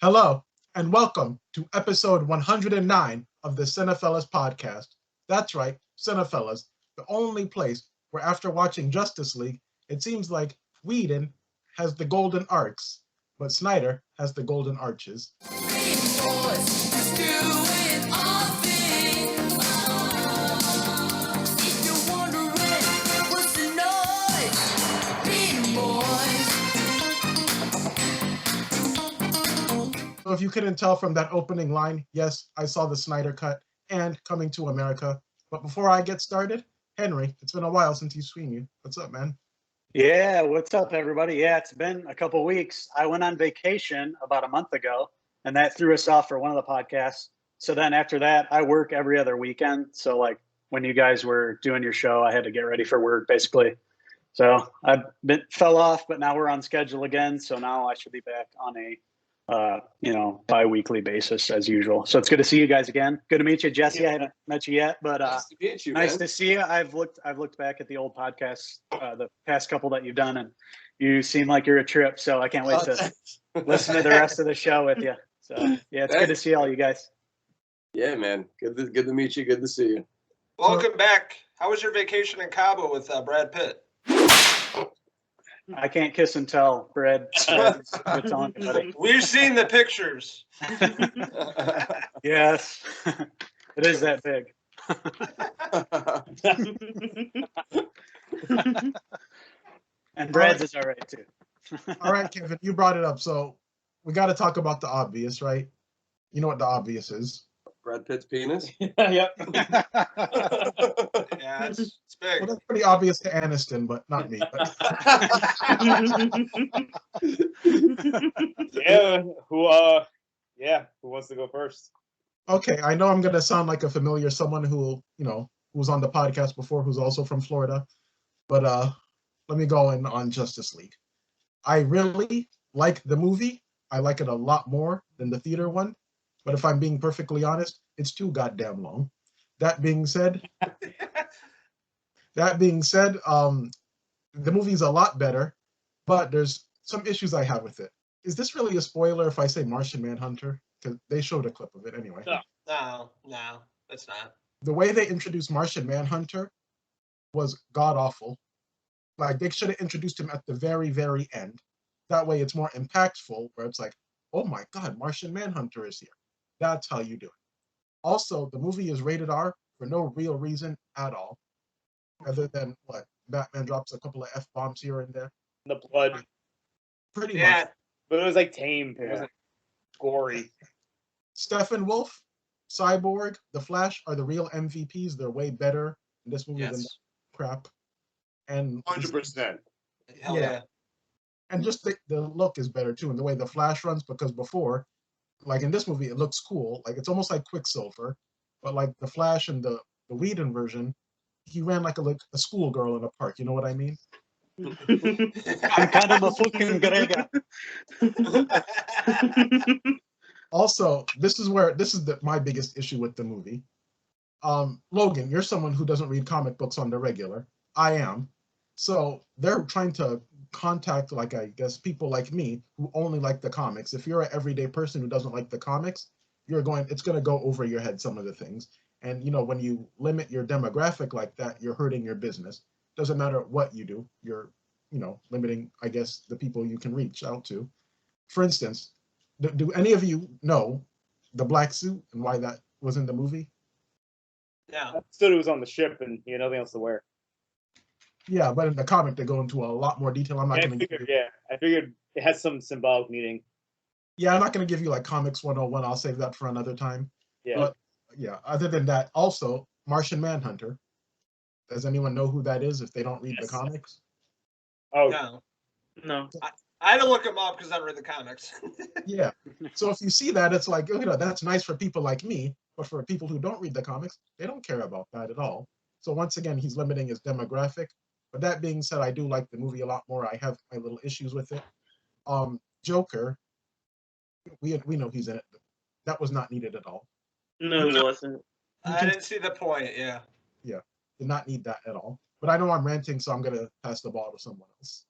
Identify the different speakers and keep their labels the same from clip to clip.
Speaker 1: Hello, and welcome to episode 109 of the CinePhellas Podcast. That's right, CinePhellas, the only place where after watching Justice League, it seems like Whedon has the golden arcs, but Snyder has the golden arches. So if you couldn't tell from that opening line, yes, I saw the Snyder Cut and Coming to America. But before I get started, Henry, it's been a while since you've seen you. What's up, man?
Speaker 2: Yeah, what's up, everybody? Yeah, it's been a couple weeks. I went on vacation about a month ago, and that threw us off for one of the podcasts. So then after that, I work every other weekend. So like when you guys were doing your show, I had to get ready for work, basically. So fell off, but now we're on schedule again. So now I should be back on a bi-weekly basis as usual. So it's good to see you guys again. Good to meet you, Jesse. I haven't met you yet, but
Speaker 3: nice to meet you,
Speaker 2: nice
Speaker 3: man.
Speaker 2: to see you. I've looked back at the old podcasts, the past couple that you've done, and you seem like you're a trip. So I can't wait to listen to the rest of the show with you. So yeah, it's good to see all you guys.
Speaker 3: Yeah, man. Good to meet you. Good to see you.
Speaker 4: Welcome back. How was your vacation in Cabo with Brad Pitt?
Speaker 2: I can't kiss and tell, Brad. We're telling you, buddy.
Speaker 4: We've seen the pictures.
Speaker 2: Yes, it is that big. And Brad's is all right too.
Speaker 1: All right, Kevin, you brought it up. So we got to talk about the obvious, right? You know what the obvious is.
Speaker 3: Brad Pitt's penis?
Speaker 2: Yep.
Speaker 4: Yeah, it's big.
Speaker 1: Well, that's pretty obvious to Aniston, but not me.
Speaker 5: Who wants to go first?
Speaker 1: Okay, I know I'm going to sound like a familiar someone who was on the podcast before, who's also from Florida. But let me go in on Justice League. I really like the movie. I like it a lot more than the theater one. But if I'm being perfectly honest, it's too goddamn long. That being said, the movie's a lot better, but there's some issues I have with it. Is this really a spoiler if I say Martian Manhunter? Because they showed a clip of it anyway.
Speaker 4: No, it's not.
Speaker 1: The way they introduced Martian Manhunter was god-awful. Like, they should have introduced him at the very, very end. That way it's more impactful, where it's like, oh my god, Martian Manhunter is here. That's how you do it. Also, the movie is rated R for no real reason at all, other than what Batman drops a couple of F-bombs here and there.
Speaker 5: The blood.
Speaker 1: Pretty
Speaker 4: Yeah.
Speaker 1: much.
Speaker 5: But it was like tame. It wasn't gory.
Speaker 1: Steppenwolf, Cyborg, The Flash are the real MVPs. They're way better in this movie than
Speaker 4: Yes.
Speaker 1: that crap. And
Speaker 5: 100%.
Speaker 4: Hell yeah.
Speaker 1: And just the look is better too, and the way the Flash runs, because before, like in this movie, it looks cool. Like it's almost like Quicksilver, but like the Flash and the Whedon version, he ran like a schoolgirl in a park. You know what I mean?
Speaker 2: I'm kind of a fucking Grega.
Speaker 1: Also, this is my biggest issue with the movie. Logan, you're someone who doesn't read comic books on the regular. I am. So they're trying to contact, like, I guess, people like me who only like the comics. If you're an everyday person who doesn't like the comics, it's going to go over your head, some of the things. And, when you limit your demographic like that, you're hurting your business. Doesn't matter what you do. You're, limiting, I guess, the people you can reach out to. For instance, do any of you know the black suit and why that was in the movie?
Speaker 4: Yeah.
Speaker 5: I understood it was on the ship and he had nothing else to wear.
Speaker 1: Yeah, but in the comic, they go into a lot more detail. I'm not going to give you...
Speaker 5: I figured it has some symbolic meaning.
Speaker 1: Yeah, I'm not going to give you like Comics 101. I'll save that for another time.
Speaker 5: Yeah.
Speaker 1: But yeah, other than that, also, Martian Manhunter. Does anyone know who that is if they don't read the comics?
Speaker 5: Oh,
Speaker 4: No. I had to look him up because I read the comics.
Speaker 1: Yeah. So if you see that, it's like, that's nice for people like me, but for people who don't read the comics, they don't care about that at all. So once again, he's limiting his demographic. But that being said, I do like the movie a lot more. I have my little issues with it. Joker, we know he's in it. That was not needed at all.
Speaker 6: No, it wasn't.
Speaker 4: I didn't see the point, yeah.
Speaker 1: Yeah, did not need that at all. But I know I'm ranting, so I'm going to pass the ball to someone else.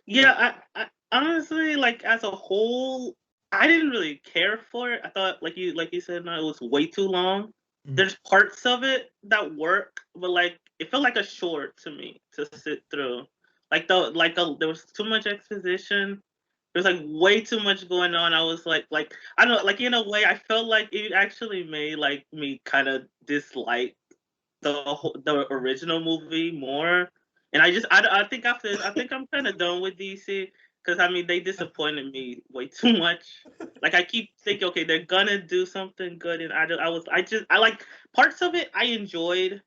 Speaker 6: Yeah, I honestly, like, as a whole, I didn't really care for it. I thought, like you said, no, it was way too long.
Speaker 1: Mhm.
Speaker 6: There's parts of it that work, but like it felt like a short to me to sit through. There was too much exposition. There's like way too much going on. I was like I don't know, like in a way, I felt like it actually made like me kind of dislike the original movie more. And I think after this, I think I'm kind of done with DC because I mean they disappointed me way too much. Like I keep thinking, okay, they're gonna do something good, and I like parts of it I enjoyed,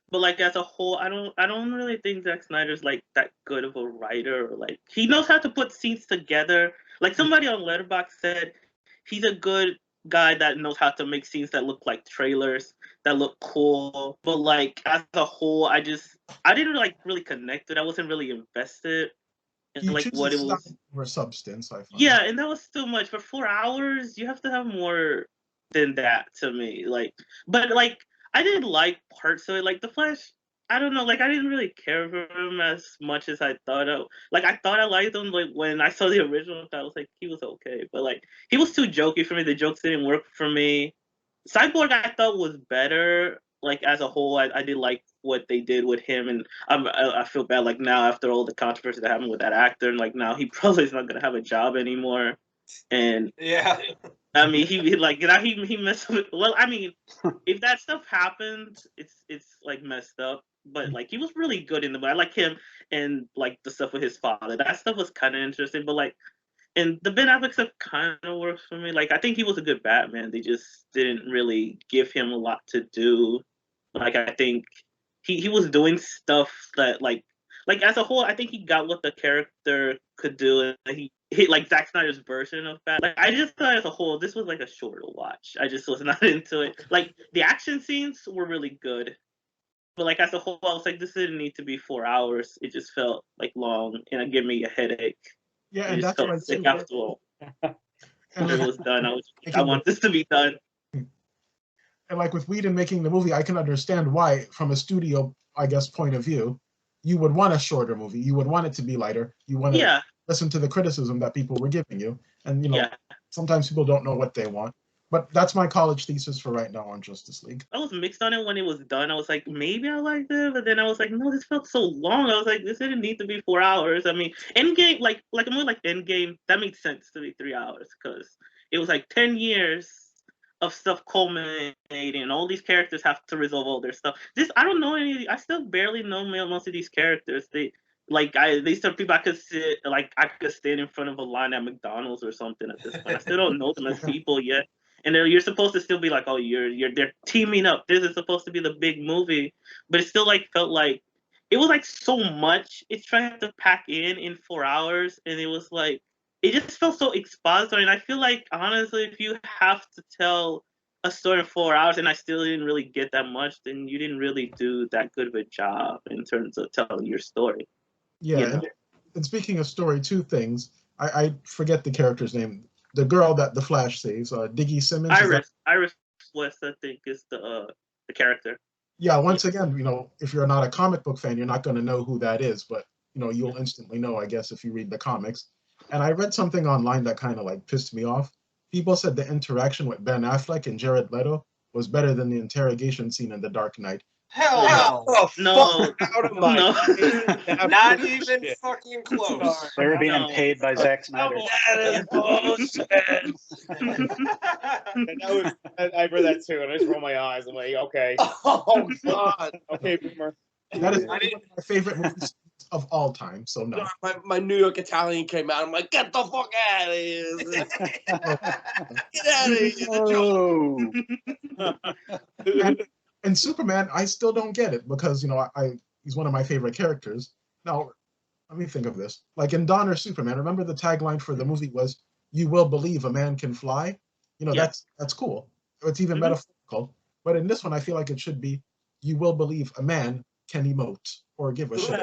Speaker 6: but like as a whole, I don't really think Zack Snyder's like that good of a writer. Or, like he knows how to put scenes together. Like somebody on Letterboxd said, he's a good guy that knows how to make scenes that look like trailers, that look cool. But like as a whole, I didn't like really connect it. I wasn't really invested in
Speaker 1: He
Speaker 6: like what it
Speaker 1: chooses
Speaker 6: was.
Speaker 1: style over substance, I find.
Speaker 6: Yeah, and that was too much for 4 hours. You have to have more than that to me. Like, but like I didn't like parts of it. Like the Flash, I don't know. Like I didn't really care for him as much as I thought. Like I thought I liked him. Like when I saw the original, I was like he was okay, but like he was too jokey for me. The jokes didn't work for me. Cyborg I thought was better. Like as a whole, I did like what they did with him, and I feel bad like now after all the controversy that happened with that actor, and like now he probably is not gonna have a job anymore. And
Speaker 4: Yeah.
Speaker 6: I mean he like now he messed with. Well, I mean if that stuff happened, it's like messed up. But like he was really good in the movie. I like him and like the stuff with his father. That stuff was kind of interesting. But like and the Ben Affleck stuff kind of works for me. Like I think he was a good Batman. They just didn't really give him a lot to do. Like I think he was doing stuff that like as a whole, I think he got what the character could do, and he hit like Zack Snyder's version of that. Like I just thought as a whole, this was like a short watch. I just was not into it. Like the action scenes were really good, but like as a whole, I was like, this didn't need to be 4 hours. It just felt like long, and it gave me a headache.
Speaker 1: Yeah,
Speaker 6: I
Speaker 1: and
Speaker 6: just
Speaker 1: that's what I
Speaker 6: felt sick
Speaker 1: think.
Speaker 6: after all.
Speaker 1: And
Speaker 6: It was done. I want this to be done.
Speaker 1: And like with Whedon making the movie, I can understand why, from a studio, I guess, point of view, you would want a shorter movie. You would want it to be lighter. You want to
Speaker 6: Yeah,
Speaker 1: listen to the criticism that people were giving you. And,
Speaker 6: yeah.
Speaker 1: sometimes people don't know what they want. But that's my college thesis for right now on Justice League.
Speaker 6: I was mixed on it when it was done. I was like, maybe I liked it, but then I was like, no, this felt so long. I was like, this didn't need to be 4 hours. I mean, Endgame, like a movie like Endgame, that made sense to be 3 hours because it was like 10 years of stuff culminating, and all these characters have to resolve all their stuff. I don't know any. I still barely know most of these characters. These are people I could stand in front of a line at McDonald's or something at this point. I still don't know them as people yet. And you're supposed to still be like, oh, they're teaming up. This is supposed to be the big movie, but it still like felt like it was like so much it's trying to pack in 4 hours, and it was like it just felt so expository. And I feel like honestly, if you have to tell a story in 4 hours and I still didn't really get that much, then you didn't really do that good of a job in terms of telling your story.
Speaker 1: Yeah,
Speaker 6: You know?
Speaker 1: and speaking of story, two things. I forget the character's name. The girl that the Flash saves, Diggy Simmons.
Speaker 6: Iris West, I think, is the character.
Speaker 1: Yeah, once again, if you're not a comic book fan, you're not going to know who that is, but you'll instantly know, I guess, if you read the comics. And I read something online that kind of like pissed me off. People said the interaction with Ben Affleck and Jared Leto was better than the interrogation scene in The Dark Knight.
Speaker 4: Hell no.
Speaker 6: No,
Speaker 5: Out of my
Speaker 6: no.
Speaker 4: Not even fucking close.
Speaker 2: They were being
Speaker 6: No.
Speaker 2: paid by Zack Snyder.
Speaker 5: That is bullshit. I read that too, and I just roll my eyes. I'm like, okay,
Speaker 3: Oh God!
Speaker 5: okay, boomer.
Speaker 1: That is
Speaker 4: I
Speaker 1: one of
Speaker 4: didn't-
Speaker 1: my favorite movies of all time, so no.
Speaker 3: My New York Italian came out. I'm like, get the fuck out of here! Get out of here!
Speaker 2: Oh,
Speaker 1: And Superman, I still don't get it because, he's one of my favorite characters. Now, let me think of this. Like in Donner Superman, remember the tagline for the movie was, "You will believe a man can fly."
Speaker 6: Yeah.
Speaker 1: That's cool. It's even
Speaker 6: Mhm.
Speaker 1: metaphorical. But in this one, I feel like it should be, "You will believe a man can emote or give a shit."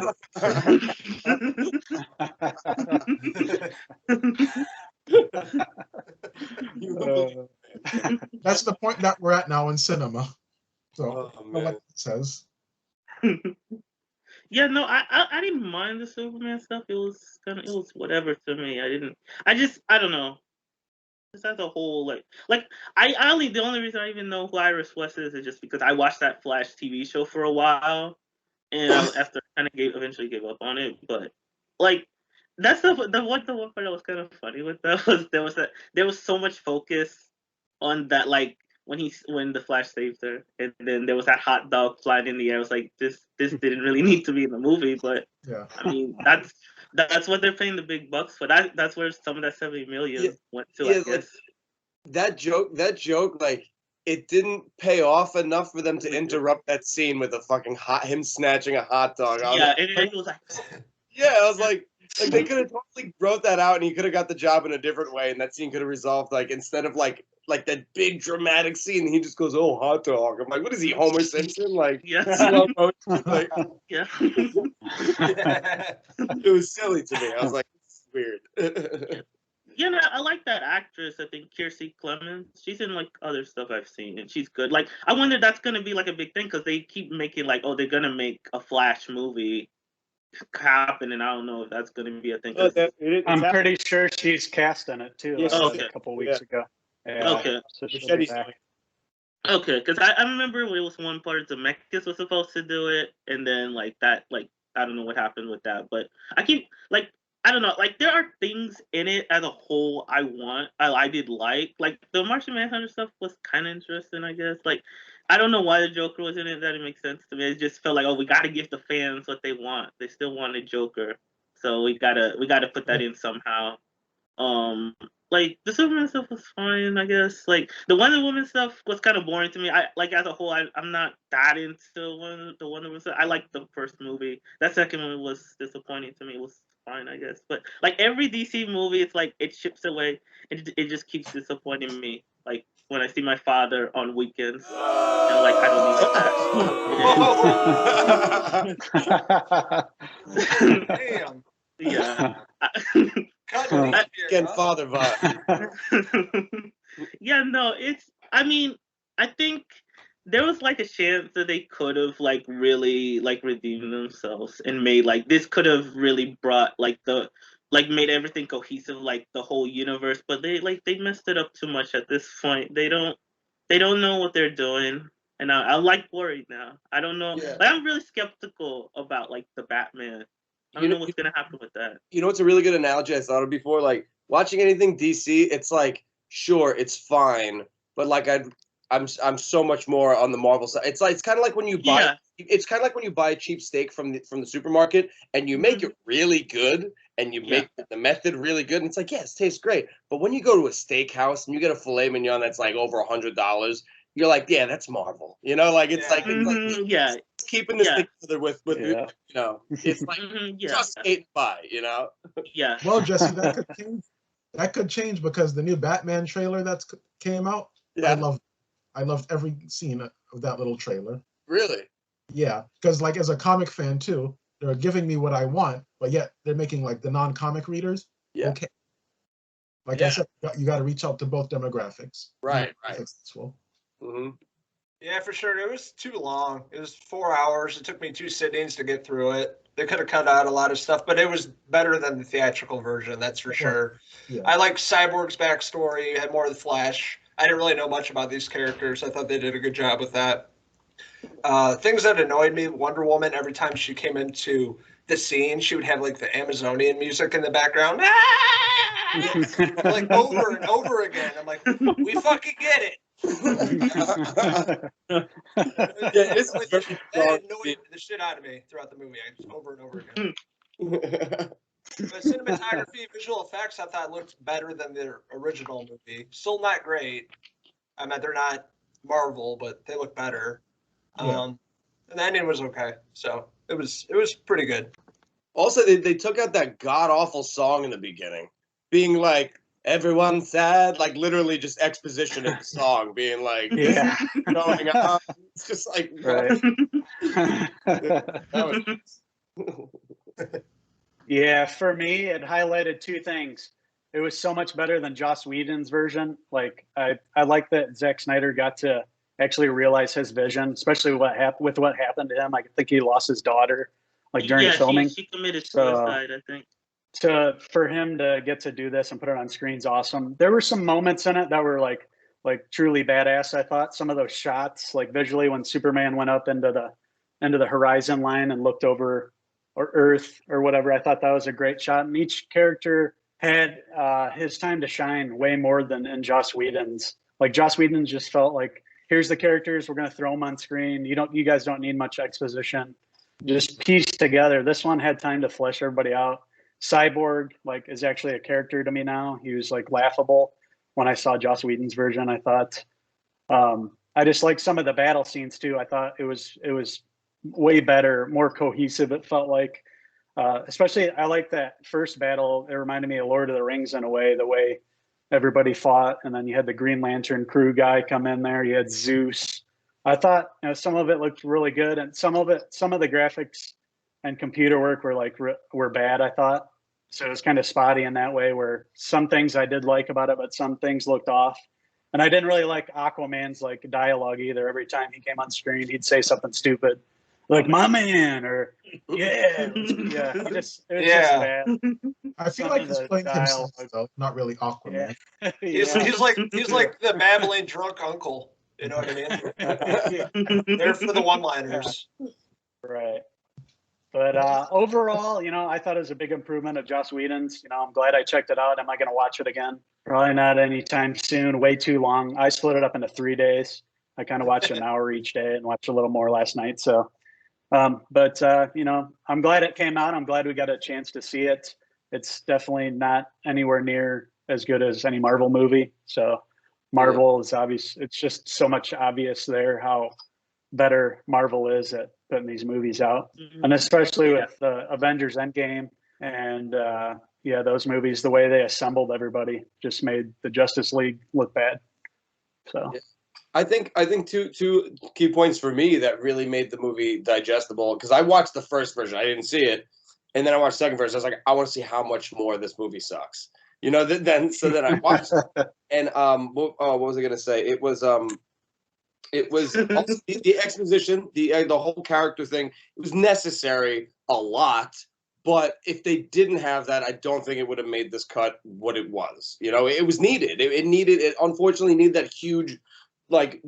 Speaker 1: That's the point that we're at now in cinema. So,
Speaker 3: Oh,
Speaker 1: I don't know what
Speaker 3: man.
Speaker 1: it says.
Speaker 6: Yeah, no, I didn't mind the Superman stuff. It was whatever to me. I don't know. just as a whole, the only reason I even know who Iris West is just because I watched that Flash TV show for a while, and after I kind of eventually gave up on it. But like, that's the one part that was kind of funny with that was there was so much focus on that, like when the Flash saved her, and then there was that hot dog flying in the air. I was like, this didn't really need to be in the movie, but
Speaker 1: Yeah.
Speaker 6: I mean that's what they're paying the big bucks for. That's where some of that $70 million went to. I guess
Speaker 3: that joke, like it didn't pay off enough for them to interrupt that scene with a fucking him snatching a hot dog.
Speaker 6: Yeah, and it was like,
Speaker 3: yeah, I was like they could have totally wrote that out, and he could have got the job in a different way, and that scene could have resolved like instead of like that big dramatic scene, he just goes, "Oh, hot dog." I'm like, what is he, Homer Simpson? Like, slow motion, like,
Speaker 6: yeah.
Speaker 3: It was silly to me. I was like, this is weird.
Speaker 6: Yeah, no, I like that actress. I think Kiersey Clemens. She's in like other stuff I've seen, and she's good. Like, I wonder if that's gonna be like a big thing because they keep making like, oh, they're gonna make a Flash movie happen, and I don't know if that's gonna be a thing.
Speaker 2: I'm pretty sure she's cast in it too.
Speaker 3: Yes,
Speaker 2: A couple weeks ago. Yeah,
Speaker 6: okay.
Speaker 2: So she'll be back.
Speaker 6: Okay, because I remember it was one part Zemeckis was supposed to do it, and then like that, like I don't know what happened with that, but I keep like I don't know, like there are things in it as a whole I did like the Martian Manhunter stuff was kind of interesting, I guess. Like I don't know why the Joker was in it. That didn't make sense to me. It just felt like, oh, we got to give the fans what they want. They still want a Joker, so we gotta put that in somehow. Like the Superman stuff was fine, I guess. Like the Wonder Woman stuff was kind of boring to me. I like as a whole, I'm not that into the Wonder Woman stuff. I liked the first movie. That second one was disappointing to me. It was fine, I guess. But like every DC movie, it's like it chips away. It just keeps disappointing me. Like when I see my father on weekends, and like I
Speaker 4: don't need that. Damn.
Speaker 6: Yeah.
Speaker 3: Again, father vibe.
Speaker 6: Yeah, no, I mean, I think there was like a chance that they could have like really like redeemed themselves and made like this could have really brought like made everything cohesive, like the whole universe, but they messed it up too much at this point. They don't know what they're doing, and I'm like worried now. I don't know.
Speaker 3: Yeah.
Speaker 6: Like I'm really skeptical about like the Batman. I don't know what's gonna happen with that.
Speaker 3: You know what's a really good analogy I thought of before? Like watching anything DC, it's like sure it's fine, but like I'm so much more on the Marvel side. It's kind of like when you buy it's kind of like when you buy a cheap steak from the supermarket and you make it really good and you make the method really good and it's like yes, it tastes great. But when you go to a steakhouse and you get a filet mignon that's like over $100, you're like, yeah, that's Marvel. You know, like it's it's keeping this thing together with you know, it's like just skating by, you know.
Speaker 6: Yeah.
Speaker 1: Well, Jesse, that could change because the new Batman trailer that came out. Yeah. I loved every scene of that little trailer.
Speaker 3: Really?
Speaker 1: Yeah, because like as a comic fan too, they're giving me what I want, but yet they're making like the non-comic readers okay. Like I said, you got to reach out to both demographics.
Speaker 3: Right.
Speaker 4: Mm-hmm. Yeah, for sure. It was too long. It was 4 hours. It took me 2 sittings to get through it. They could have cut out a lot of stuff, but it was better than the theatrical version, that's for sure. Yeah. I like Cyborg's backstory. It had more of the Flash. I didn't really know much about these characters. I thought they did a good job with that. Things that annoyed me, Wonder Woman, every time she came into the scene, she would have like the Amazonian music in the background. Like over and over again. I'm like, we fucking get it. That annoyed the shit out of me throughout the movie. I just over and over again. But cinematography, visual effects, I thought looked better than the original movie. Still not great. I mean, they're not Marvel, but they look better. And the ending was okay. So it was pretty good.
Speaker 3: Also, they took out that god awful song in the beginning, being like, everyone's sad, like literally just exposition of the song, being like, going on. It's just like,
Speaker 2: Yeah, for me, it highlighted 2 things. It was so much better than Joss Whedon's version. Like, I like that Zack Snyder got to actually realize his vision, especially what happened to him. I think he lost his daughter, like during filming.
Speaker 6: She committed suicide, I think.
Speaker 2: for him to get to do this and put it on screen is awesome. There were some moments in it that were like truly badass. I thought some of those shots, like visually, when Superman went up into the horizon line and looked over or Earth or whatever, I thought that was a great shot. And each character had his time to shine way more than in Joss Whedon's. Like Joss Whedon just felt like, here's the characters, we're going to throw them on screen. You guys don't need much exposition. Just piece together. This one had time to flesh everybody out. Cyborg is actually a character to me now. He was like laughable when I saw Joss Whedon's version. I thought I just like some of the battle scenes too. I thought it was way better, more cohesive. It felt like, especially I like that first battle. It reminded me of Lord of the Rings in a way, the way everybody fought, and then you had the Green Lantern crew guy come in there. You had Zeus. I thought some of it looked really good, and some of the graphics and computer work were bad, I thought. So it was kind of spotty in that way, where some things I did like about it, but some things looked off. And I didn't really like Aquaman's dialogue either. Every time he came on screen, he'd say something stupid, like "my man" or "yeah." It was just bad.
Speaker 1: I feel like he's playing himself, though, not really Aquaman.
Speaker 4: Yeah. He's like the babbling drunk uncle. You know what I mean? They're for the one-liners.
Speaker 2: Right. But overall, I thought it was a big improvement of Joss Whedon's. I'm glad I checked it out. Am I going to watch it again? Probably not anytime soon. Way too long. I split it up into 3 days. I kind of watched an hour each day and watched a little more last night. So, I'm glad it came out. I'm glad we got a chance to see it. It's definitely not anywhere near as good as any Marvel movie. So Marvel is obvious. It's just so much obvious there how better Marvel is at putting these movies out. And especially with the Avengers Endgame and those movies, the way they assembled everybody just made the Justice League look bad. So
Speaker 3: I think two key points for me that really made the movie digestible, because I watched the first version, I didn't see it, and then I watched the second version. I was like, I want to see how much more this movie sucks. Then I watched it, and what was I gonna say? It was also the exposition, the whole character thing. It was necessary a lot, but if they didn't have that, I don't think it would have made this cut what it was. It was needed. It unfortunately needed that huge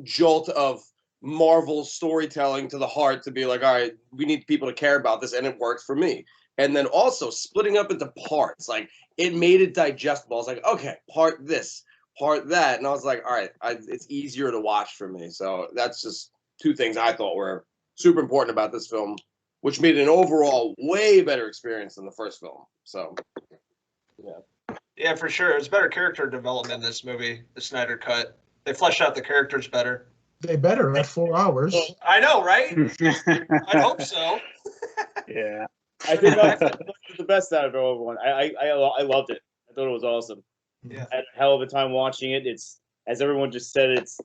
Speaker 3: jolt of Marvel storytelling to the heart to be like, all right, we need people to care about this, and it worked for me. And then also splitting up into parts, it made it digestible. I was like, okay, part this, part that, and I was like, all right, it's easier to watch for me. So that's just two things I thought were super important about this film, which made it an overall way better experience than the first film. So,
Speaker 4: yeah, for sure, it's better character development in this movie, the Snyder cut. They fleshed out the characters better.
Speaker 1: They better at 4 hours.
Speaker 4: I know, right? I hope so.
Speaker 2: Yeah.
Speaker 5: I think that's the best out of everyone. I loved it. I thought it was awesome.
Speaker 4: Yeah.
Speaker 5: I had a hell of a time watching it. It's, as everyone just said, it's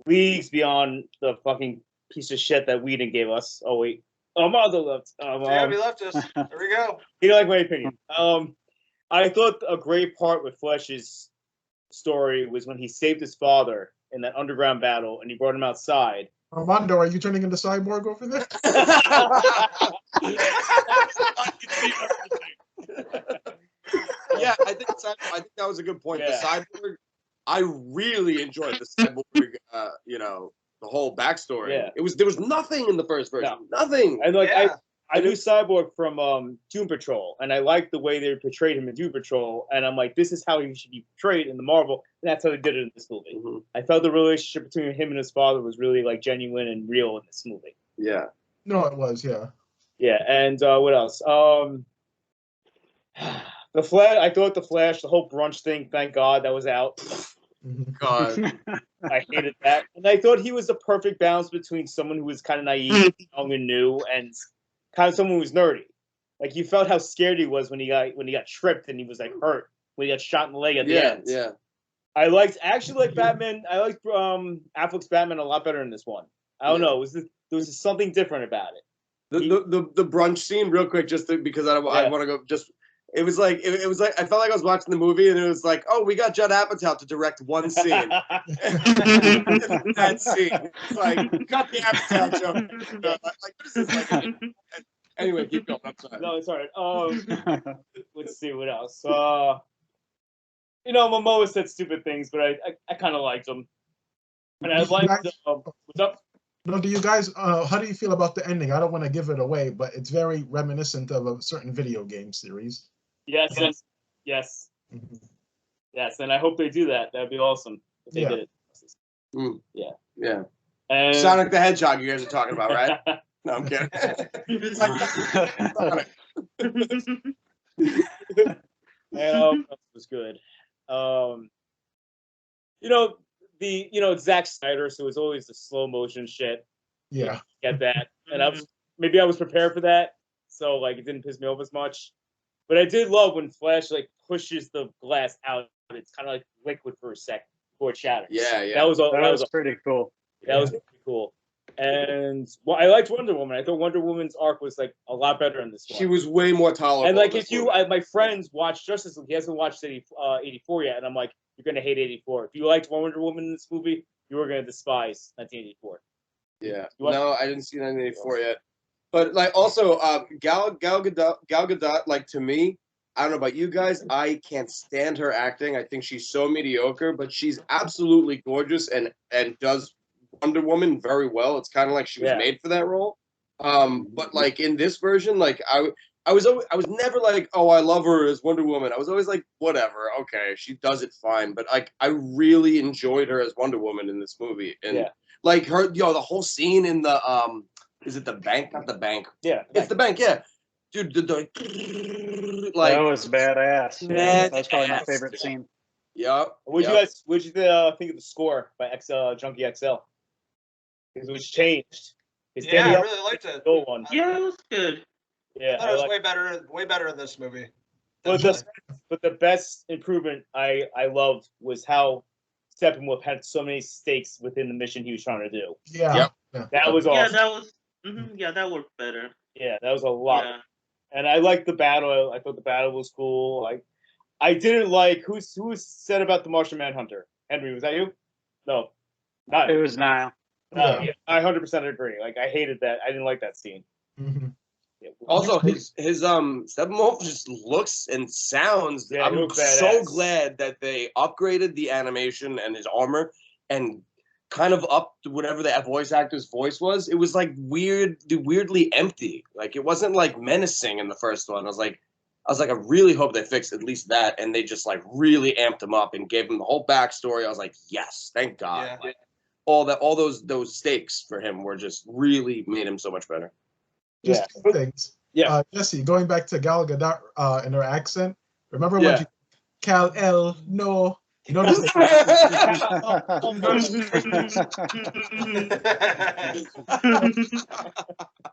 Speaker 5: leagues beyond the fucking piece of shit that Whedon gave us. Oh wait, Mother left.
Speaker 4: He left us. There we go.
Speaker 5: You don't like my opinion. I thought a great part with Flesh's story was when he saved his father in that underground battle, and he brought him outside.
Speaker 1: Armando, are you turning into Cyborg over there?
Speaker 3: Yeah, I think that was a good point. Yeah. The Cyborg, I really enjoyed the Cyborg. The whole backstory. Yeah. There was nothing in the first version. No. Nothing.
Speaker 5: And I knew Cyborg from Doom Patrol, and I liked the way they portrayed him in Doom Patrol, and I'm like, this is how he should be portrayed in the Marvel, and that's how they did it in this movie. Mm-hmm. I felt the relationship between him and his father was really genuine and real in this movie.
Speaker 3: Yeah.
Speaker 1: No, it was, yeah.
Speaker 5: Yeah, and what else? The Flash. I thought the Flash, the whole brunch thing. Thank God that was out.
Speaker 3: God,
Speaker 5: I hated that, and I thought he was the perfect balance between someone who was kind of naive, young and new, and kind of someone who was nerdy. You felt how scared he was when he got tripped and he was hurt when he got shot in the leg at the end.
Speaker 3: Yeah.
Speaker 5: I actually liked Batman. I liked Affleck's Batman a lot better in this one. I don't know. There was something different about it.
Speaker 3: The brunch scene, real quick, just because I want to go. Just it was like I felt like I was watching the movie, and it was like, oh, we got Judd Apatow to direct one scene. That scene, cut the Apatow joke. What is this? Anyway, keep going. I'm sorry.
Speaker 5: No, it's all right. Let's see what else. Momoa said stupid things, but I kind of liked him. And I liked. What's up?
Speaker 1: No, do you guys? How do you feel about the ending? I don't want to give it away, but it's very reminiscent of a certain video game series.
Speaker 5: Yes.
Speaker 1: Mhm.
Speaker 5: Yes, and I hope they do that. That'd be awesome if they did it.
Speaker 3: Mm.
Speaker 5: Yeah.
Speaker 3: Yeah.
Speaker 5: And
Speaker 3: Sonic the Hedgehog, you guys are talking about, right? No, I'm kidding. Sonic.
Speaker 5: that was good. Zack Snyder, so it's always the slow motion shit.
Speaker 1: Yeah.
Speaker 5: Get that. And I was prepared for that, so like it didn't piss me off as much. But I did love when Flash like pushes the glass out. It's kind of like liquid for a sec before it shatters.
Speaker 3: Yeah.
Speaker 2: That was pretty cool.
Speaker 5: That was pretty cool. And I liked Wonder Woman. I thought Wonder Woman's arc was like a lot better in this one.
Speaker 3: She was way more tolerable.
Speaker 5: And like my friends watched Justice League. He hasn't watched 84 yet, and I'm like, you're gonna hate 84. If you liked Wonder Woman in this movie, you were gonna despise 1984.
Speaker 3: Yeah. No, I didn't see 1984 yet. But like also Gal Gadot, like to me, I don't know about you guys, I can't stand her acting. I think she's so mediocre, but she's absolutely gorgeous and does Wonder Woman very well. It's kind of like she was made for that role. But like in this version, like I was never like, oh, I love her as Wonder Woman. I was always like, whatever, okay, she does it fine. But like I really enjoyed her as Wonder Woman in this movie. And like her, the whole scene in the is it the bank? Not the bank.
Speaker 5: Yeah.
Speaker 3: It's the bank, yeah. Dude, like
Speaker 2: that was badass. That was probably my favorite scene.
Speaker 3: Yeah.
Speaker 5: What'd you think of the score by Junkie XL? Because it was changed.
Speaker 4: I really liked it.
Speaker 5: One.
Speaker 6: Yeah, it was good.
Speaker 5: Yeah,
Speaker 4: I thought it was way better in this movie.
Speaker 5: But the best improvement I loved was how Steppenwolf had so many stakes within the mission he was trying to do.
Speaker 1: Yeah.
Speaker 5: That was awesome.
Speaker 6: Yeah, that was. That worked better.
Speaker 5: Yeah, that was a lot. Yeah. And I liked the battle. I thought the battle was cool. Like, I didn't like who said about the Martian Manhunter. Henry, was that you? No, not.
Speaker 2: It was Niall.
Speaker 5: I 100% agree. Like, I hated that. I didn't like that scene.
Speaker 1: Mm-hmm.
Speaker 5: Yeah.
Speaker 3: Also, his Steppenwolf just looks and sounds.
Speaker 5: Yeah,
Speaker 3: I'm so glad that they upgraded the animation and his armor and kind of up to whatever the voice actor's voice was. It was like weirdly empty. Like it wasn't like menacing in the first one. I was like, I really hope they fixed at least that, and they just like really amped him up and gave him the whole backstory. I was like, yes, thank God. Yeah. Like, all those stakes for him were just really made him so much better.
Speaker 1: Just two things.
Speaker 5: Yeah.
Speaker 1: Jesse, going back to Gal Gadot and her accent, remember when she Kal-El, no. You notice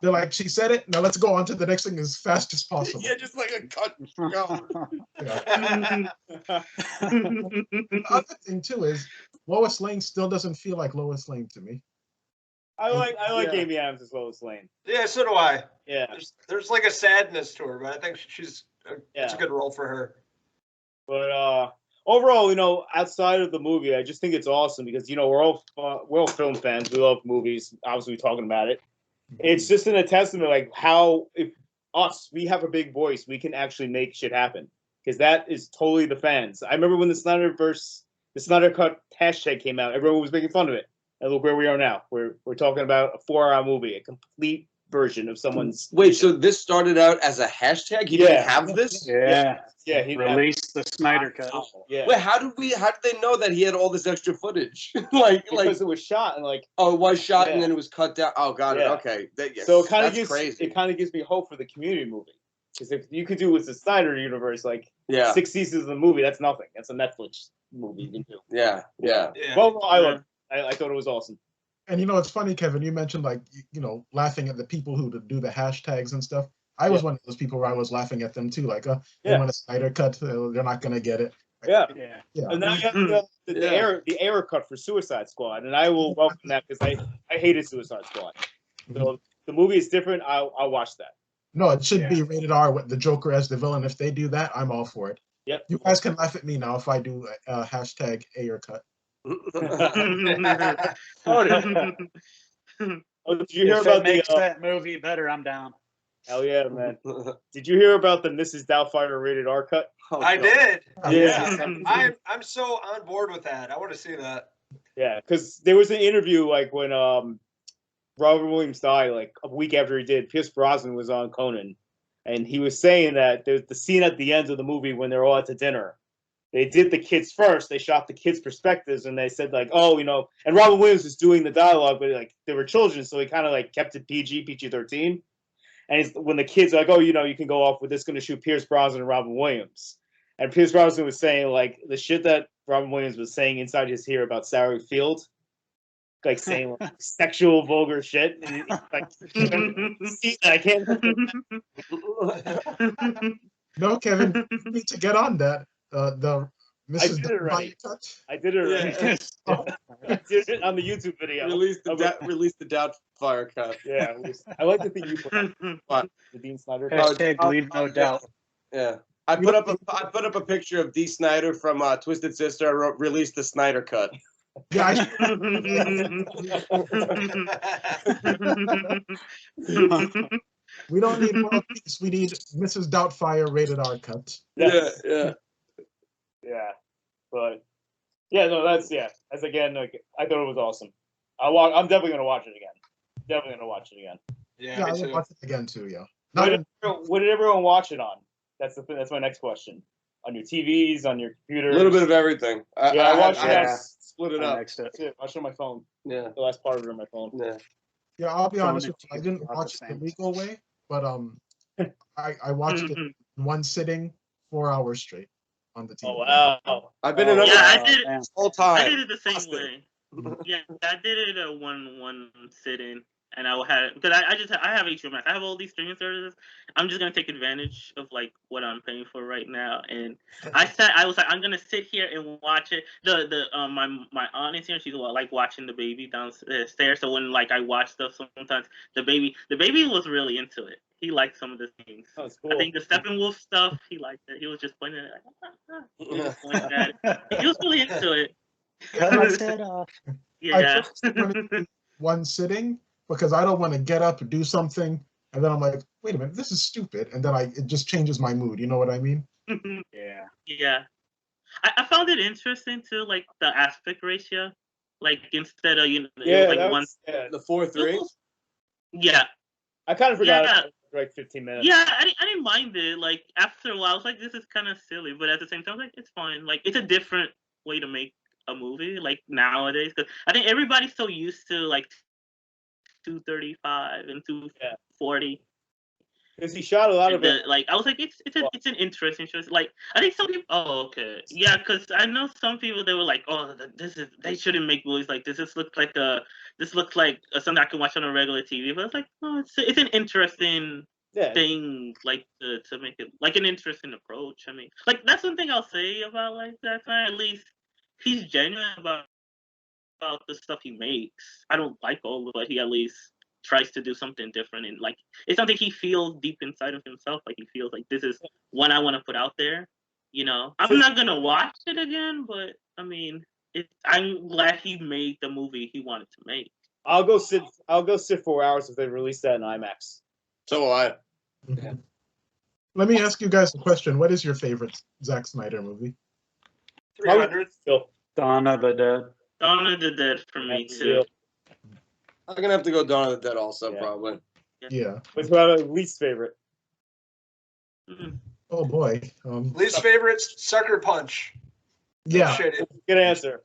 Speaker 1: they're like, she said it. Now let's go on to the next thing as fast as possible.
Speaker 3: Yeah, just like a cut.
Speaker 1: The other thing too is Lois Lane still doesn't feel like Lois Lane to me.
Speaker 5: I like Amy Adams as Lois Lane.
Speaker 4: Yeah, so do I.
Speaker 5: Yeah.
Speaker 4: There's like a sadness to her, but I think it's a good role for her. But
Speaker 5: overall, outside of the movie, I just think it's awesome because we're all film fans. We love movies. Obviously, we're talking about it. It's just a testament, like how if we have a big voice, we can actually make shit happen. Because that is totally the fans. I remember when the Snyder Cut hashtag came out, everyone was making fun of it. And look where we are now. We're talking about a 4-hour movie, a complete version of someone's.
Speaker 3: Wait, so this started out as a hashtag? He didn't have this?
Speaker 2: Yeah, he released the Snyder Cut.
Speaker 5: Yeah.
Speaker 3: Wait, how did they know that he had all this extra footage? because
Speaker 5: it was shot and
Speaker 3: it was shot and then it was cut down. Oh, got it. Okay.
Speaker 5: So it kind of gives me hope for the community movie. Because if you could do with the Snyder universe, 6 seasons of the movie, that's nothing. That's a Netflix movie you can do.
Speaker 3: Yeah.
Speaker 5: Well, I thought it was awesome.
Speaker 1: And it's funny, Kevin, you mentioned laughing at the people who do the hashtags and stuff. I was one of those people where I was laughing at them too, they want a Snyder Cut, they're not gonna get it.
Speaker 5: Yeah. And now you have the error cut for Suicide Squad, and I will welcome that because I hated Suicide Squad. So the movie is different. I'll watch that.
Speaker 1: No, it should be rated R with the Joker as the villain. If they do that, I'm all for it.
Speaker 5: Yep.
Speaker 1: You guys can laugh at me now if I do hashtag error cut.
Speaker 5: Did you hear about
Speaker 2: makes that movie better? I'm down.
Speaker 5: Hell yeah, man. Did you hear about the Mrs. Doubtfire Rated R Cut?
Speaker 3: Oh,
Speaker 4: I
Speaker 3: God.
Speaker 4: did.
Speaker 5: Yeah.
Speaker 4: I'm so on board with that. I want to see that.
Speaker 5: Yeah, because there was an interview like when Robert Williams died, like a week after he did. Pierce Brosnan was on Conan, and he was saying that there's the scene at the end of the movie when they're all at the dinner. They did the kids first. They shot the kids' perspectives, and they said like, "Oh, you know." And Robin Williams was doing the dialogue, but like they were children, so he kind of like kept it PG-13. And when the kids are like, "Oh, you know, you can go off with this, going to shoot Pierce Brosnan and Robin Williams," and Pierce Brosnan was saying like the shit that Robin Williams was saying inside his ear about Sally Field, like saying like, sexual, vulgar shit. And like, I can't.
Speaker 1: No, Kevin, you need to get on that. The Mrs.
Speaker 5: did it right.
Speaker 1: Cut.
Speaker 5: I did it right.
Speaker 1: Oh,
Speaker 5: I did it on the YouTube video.
Speaker 3: Release the Doubtfire cut.
Speaker 5: Yeah, I like the thing you put on the Dean Snyder.
Speaker 2: Hashtag leave no doubt.
Speaker 3: Yeah. I put up a picture of Dee Snyder from Twisted Sister. I wrote, "Release the Snyder cut."
Speaker 1: Yeah, we don't need World Peace. We need Mrs. Doubtfire Rated R Cut.
Speaker 5: Yes.
Speaker 3: Yeah.
Speaker 5: But yeah, no, that's again. Like, I thought it was awesome. I'm definitely gonna watch it again.
Speaker 1: Yeah, I
Speaker 4: me
Speaker 1: will
Speaker 4: too.
Speaker 1: watch it again too. Yeah.
Speaker 5: What did everyone watch it on? That's the thing. That's my next question. On your TVs, on your computer.
Speaker 3: A little bit of everything.
Speaker 5: I watched it.
Speaker 3: I split it up.
Speaker 2: Next up.
Speaker 5: I watched it on my phone.
Speaker 3: Yeah.
Speaker 5: The last part of it on my phone.
Speaker 3: Yeah.
Speaker 1: Yeah, I'll be
Speaker 2: Phone
Speaker 1: honest
Speaker 2: and
Speaker 1: with you. I
Speaker 2: TV
Speaker 1: didn't
Speaker 2: are
Speaker 1: watch
Speaker 2: the
Speaker 1: it the
Speaker 2: same.
Speaker 1: legal way, but I watched it in one sitting, 4 hours straight on the TV.
Speaker 5: Oh wow!
Speaker 3: I've been in another
Speaker 6: Yeah, I did it.
Speaker 2: man.
Speaker 3: whole
Speaker 6: I
Speaker 3: time.
Speaker 6: did it the same way. Yeah, I did it at one sit-in, and I had because I have HBO Max. I have all these streaming services. I'm just gonna take advantage of like what I'm paying for right now. And I was like, I'm gonna sit here and watch it. My aunt is here. She's like watching the baby downstairs. So when like I watch stuff, sometimes the baby was really into it. He liked some of the things.
Speaker 5: Oh, that's cool.
Speaker 6: I think the Steppenwolf stuff, he liked it. He was just pointing at it. Like, he was pointing at it. He was really into it.
Speaker 2: Cut my head off.
Speaker 6: Yeah.
Speaker 1: One sitting because I don't want to get up and do something, and then I'm like, wait a minute, this is stupid, and then it just changes my mood. You know what I mean?
Speaker 2: Yeah.
Speaker 6: Yeah. I found it interesting too, like the aspect ratio. Like instead of it was like one.
Speaker 3: The 4:3.
Speaker 6: Yeah.
Speaker 5: I kind of forgot
Speaker 6: Yeah.
Speaker 5: for like 15 minutes.
Speaker 6: Yeah, I didn't mind it. Like after a while, I was like, this is kind of silly, but at the same time, I was like, it's fine. Like it's a different way to make a movie, like nowadays, because I think everybody's so used to like 235 and 240.
Speaker 5: Because he shot a lot of it.
Speaker 6: Like I was like, it's an interesting choice. Like I think some people. Oh, okay, yeah, because I know some people they were like, oh, they shouldn't make movies like this. This looks like something I can watch on a regular TV. But it's like, no, it's an interesting thing, like to make it like an interesting approach. I mean, like that's one thing I'll say about like that guy. At least he's genuine about the stuff he makes. I don't like all of it, but he at least tries to do something different, and like it's something he feels deep inside of himself. Like he feels like this is one I want to put out there. You know, I'm not gonna watch it again, but I mean, I'm glad he made the movie he wanted to make.
Speaker 5: I'll go sit 4 hours if they release that in IMAX.
Speaker 3: So will I.
Speaker 1: Okay. Let me ask you guys a question. What is your favorite Zack Snyder movie?
Speaker 4: 300.
Speaker 2: Dawn of the Dead.
Speaker 6: Dawn of the Dead for me too.
Speaker 3: I'm gonna have to go Dawn of the Dead also,
Speaker 5: Yeah.
Speaker 3: probably.
Speaker 1: Yeah.
Speaker 5: What's my least favorite?
Speaker 6: Mhm.
Speaker 1: Oh boy.
Speaker 4: Least favorites, Sucker Punch.
Speaker 1: Yeah.
Speaker 4: Shitty.
Speaker 5: Good answer.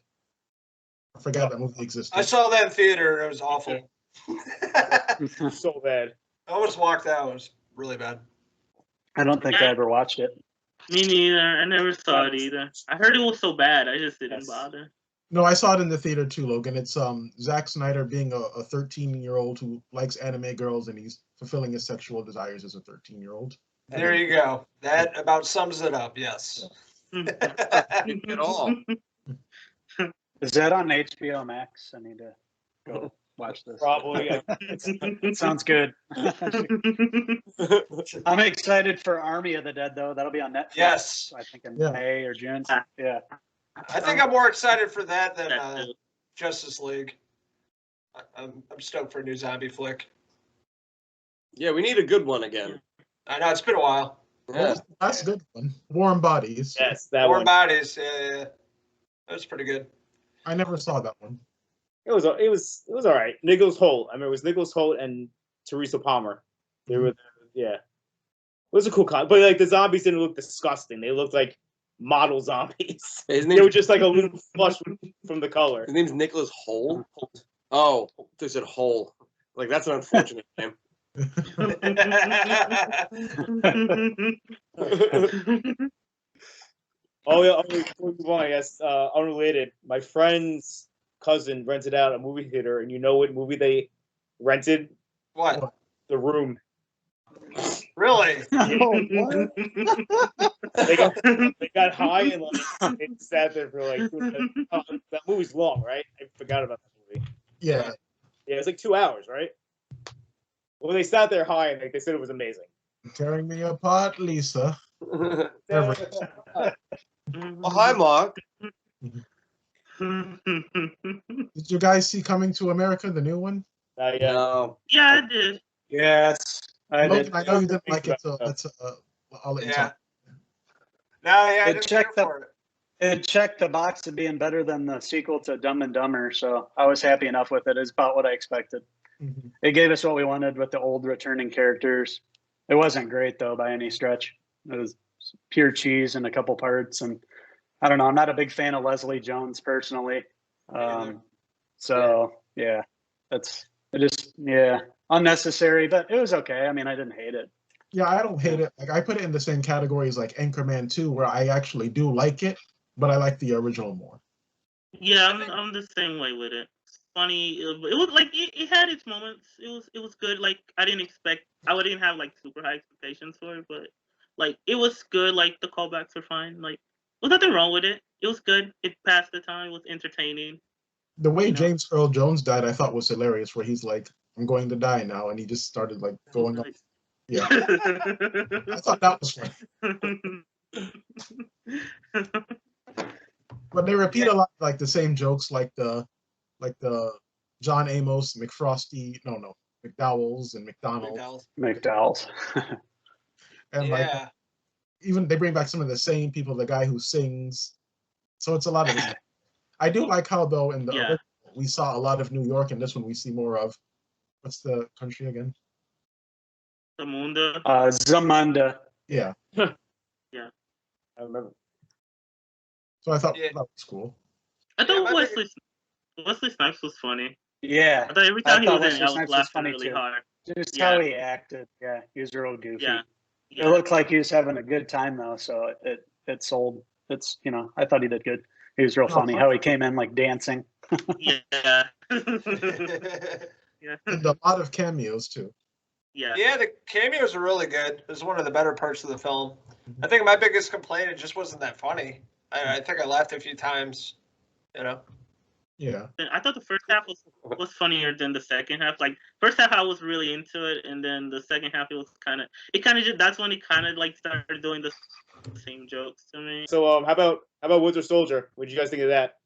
Speaker 1: I forgot that movie existed.
Speaker 4: I saw that in theater and it was awful.
Speaker 5: So bad.
Speaker 4: I almost walked out. It was really bad.
Speaker 2: I don't think I ever watched it.
Speaker 6: Me neither. I never saw it either. I heard it was so bad. I just didn't
Speaker 2: Yes.
Speaker 6: bother.
Speaker 1: No, I saw it in the theater too, Logan. It's Zack Snyder being a 13-year-old who likes anime girls and he's fulfilling his sexual desires as a 13-year-old.
Speaker 4: There you go. That about sums it up. Yes.
Speaker 3: At all.
Speaker 2: Is that on HBO Max? I need to go watch this.
Speaker 5: Probably.
Speaker 2: It sounds good. I'm excited for Army of the Dead, though. That'll be on Netflix.
Speaker 4: Yes.
Speaker 2: I think in
Speaker 1: Yeah.
Speaker 2: May or June. Yeah.
Speaker 4: I think I'm more excited for that than
Speaker 6: That too.
Speaker 4: Justice League. I'm stoked for a new zombie flick.
Speaker 3: Yeah, we need a good one again.
Speaker 4: I know it's been a while.
Speaker 3: Yeah.
Speaker 1: That's a good one. Warm Bodies.
Speaker 5: Yes, that
Speaker 4: Warm
Speaker 5: one.
Speaker 4: Bodies. Yeah. That was pretty good.
Speaker 1: I never saw that one.
Speaker 5: It was all right. Nicholas Hoult. I remember it was Nicholas Hoult and Teresa Palmer. They were, yeah. It was a cool con, but like the zombies didn't look disgusting. They looked like model zombies. They were just like a little flush from the color.
Speaker 3: His name's Nicholas Hoult. Oh, they said Hole. Like that's an unfortunate name.
Speaker 5: Oh yeah. Before we move on, I guess unrelated. My friend's cousin rented out a movie theater, and you know what movie they rented?
Speaker 4: What?
Speaker 5: The Room.
Speaker 4: Really?
Speaker 1: What?
Speaker 5: They got high and like they sat there for like that movie's long, right? I forgot about that movie.
Speaker 1: Yeah.
Speaker 5: Yeah, it's like 2 hours, right? Well, they sat there high and they said it was amazing.
Speaker 1: Tearing me apart, Lisa.
Speaker 3: Oh, hi, Mark.
Speaker 1: Did you guys see Coming to America, the new one?
Speaker 5: Yeah.
Speaker 3: No.
Speaker 6: Yeah, I did.
Speaker 2: Yes, I
Speaker 1: Logan,
Speaker 2: did.
Speaker 1: I know you didn't like it, so I'll let you
Speaker 4: Yeah.
Speaker 1: talk.
Speaker 4: No, yeah, I
Speaker 2: It
Speaker 4: didn't care
Speaker 2: checked the-
Speaker 4: for it.
Speaker 2: It checked the box of being better than the sequel to Dumb and Dumber, so I was happy enough with it. It's about what I expected.
Speaker 1: Mhm.
Speaker 2: It gave us what we wanted with the old returning characters. It wasn't great though by any stretch. It was pure cheese in a couple parts, and I don't know. I'm not a big fan of Leslie Jones personally. So yeah, unnecessary, but it was okay. I mean, I didn't hate it.
Speaker 1: Yeah, I don't hate it. Like I put it in the same category as like Anchorman 2, where I actually do like it, but I like the original more.
Speaker 6: Yeah, I'm the same way with it. It's funny. It was like it had its moments. It was good. Like I didn't have like super high expectations for it, but like it was good. Like the callbacks were fine. Like there was nothing wrong with it. It was good. It passed the time. It was entertaining.
Speaker 1: The way
Speaker 6: You know.
Speaker 1: James Earl Jones died, I thought was hilarious, where he's like, "I'm going to die now," and he just started like going up. Yeah, I thought that was funny. But they repeat a lot, like the same jokes, like the John Amos, McDowell's and McDonald's,
Speaker 2: McDowell's.
Speaker 1: and like
Speaker 4: Yeah.
Speaker 1: even they bring back some of the same people. The guy who sings, so it's a lot of. I do like how though in the original, we saw a lot of New York, and this one we see more of. What's the country again?
Speaker 2: Zamunda.
Speaker 1: Yeah.
Speaker 6: Yeah.
Speaker 5: I remember.
Speaker 1: So I thought
Speaker 4: Yeah.
Speaker 1: that was cool.
Speaker 6: I thought
Speaker 4: my
Speaker 6: Wesley Snipes was funny.
Speaker 2: Yeah.
Speaker 6: I thought every time he was in,
Speaker 2: Wesley
Speaker 6: I was
Speaker 2: Snipes was
Speaker 6: laughing
Speaker 2: funny
Speaker 6: really
Speaker 2: too.
Speaker 6: hard.
Speaker 2: Just
Speaker 6: Yeah.
Speaker 2: how he acted. Yeah, he was real goofy.
Speaker 6: Yeah.
Speaker 2: It looked like he was having a good time though, so it sold. It's I thought he did good. He was real funny. How he came in like dancing.
Speaker 6: Yeah. Yeah.
Speaker 1: And a lot of cameos too.
Speaker 6: Yeah.
Speaker 4: Yeah, the cameos are really good. It was one of the better parts of the film. I think my biggest complaint, it just wasn't that funny. I think I laughed a few times,
Speaker 1: Yeah.
Speaker 6: I thought the first half was funnier than the second half. Like first half I was really into it, and then the second half that's when he kind of like started doing the same jokes to me.
Speaker 5: So how about Winter Soldier? What did you guys think of that?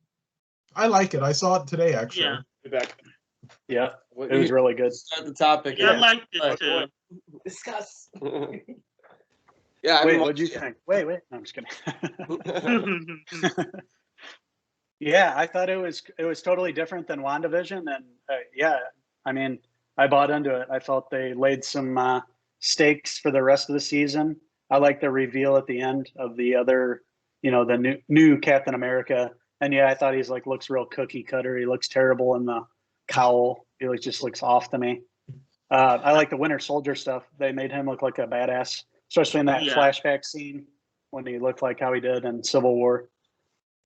Speaker 1: I like it. I saw it today actually.
Speaker 6: Yeah.
Speaker 5: Get back.
Speaker 2: Yeah, it was really good.
Speaker 3: Start the topic.
Speaker 6: Yeah, I liked it too.
Speaker 5: Discuss.
Speaker 3: Yeah.
Speaker 2: Wait, what'd you think? Wait. No, I'm just kidding. Yeah, I thought it was totally different than WandaVision, and I mean, I bought into it. I felt they laid some stakes for the rest of the season. I like the reveal at the end of the other, the new Captain America, and yeah, I thought he's like looks real cookie cutter. He looks terrible in the cowl. He just looks off to me. I like the Winter Soldier stuff. They made him look like a badass, especially in that flashback scene when he looked like how he did in Civil War.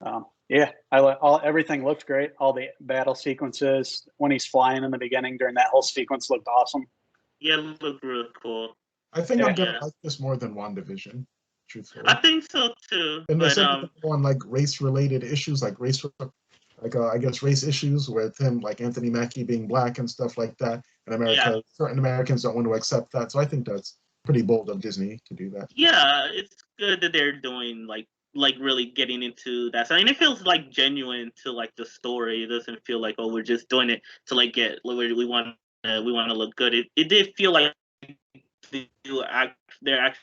Speaker 2: I like everything looked great. All the battle sequences when he's flying in the beginning during that whole sequence looked awesome.
Speaker 6: Yeah, it looked really cool.
Speaker 1: I think I'm gonna like this more than WandaVision, truthfully.
Speaker 6: I think so too.
Speaker 1: And the
Speaker 6: But
Speaker 1: second one, like race-related issues, like I guess race issues with him, like Anthony Mackie being black and stuff like that. In America, certain Americans don't want to accept that. So I think that's pretty bold of Disney to do that.
Speaker 6: yeah, it's good that they're doing like really getting into that. I mean, it feels like genuine to like the story. It doesn't feel like we're just doing it to like we want to look good. It did feel like they're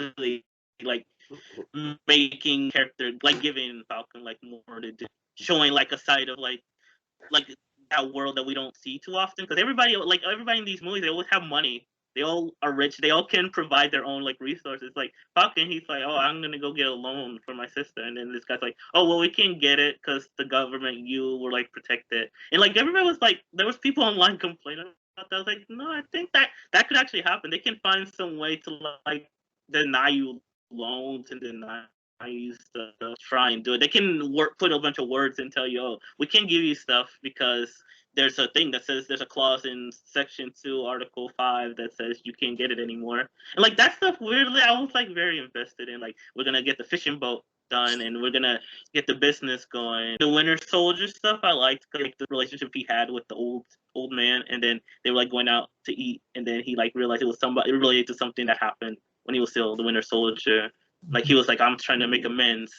Speaker 6: actually like making character, like giving Falcon like more to do, showing like a side of like that world that we don't see too often. Because everybody in these movies, they always have money. They all are rich. They all can provide their own like resources. Like Falcon, he's like, oh, I'm gonna go get a loan for my sister, and then this guy's like, oh, well, we can't get it because the government, you were like protected, and like everybody was like, there was people online complaining about that. I was like, no, I think that could actually happen. They can find some way to like deny you loans and deny you stuff, try and do it. They can put a bunch of words and tell you, oh, we can't give you stuff because there's a thing that says there's a clause in Section 2, Article 5 that says you can't get it anymore. And like that stuff, weirdly, I was like very invested in. Like, we're gonna get the fishing boat done and we're gonna get the business going. The Winter Soldier stuff I liked, like the relationship he had with the old man, and then they were like going out to eat, and then he like realized it was it related to something that happened when he was still the Winter Soldier. Like he was like, I'm trying to make amends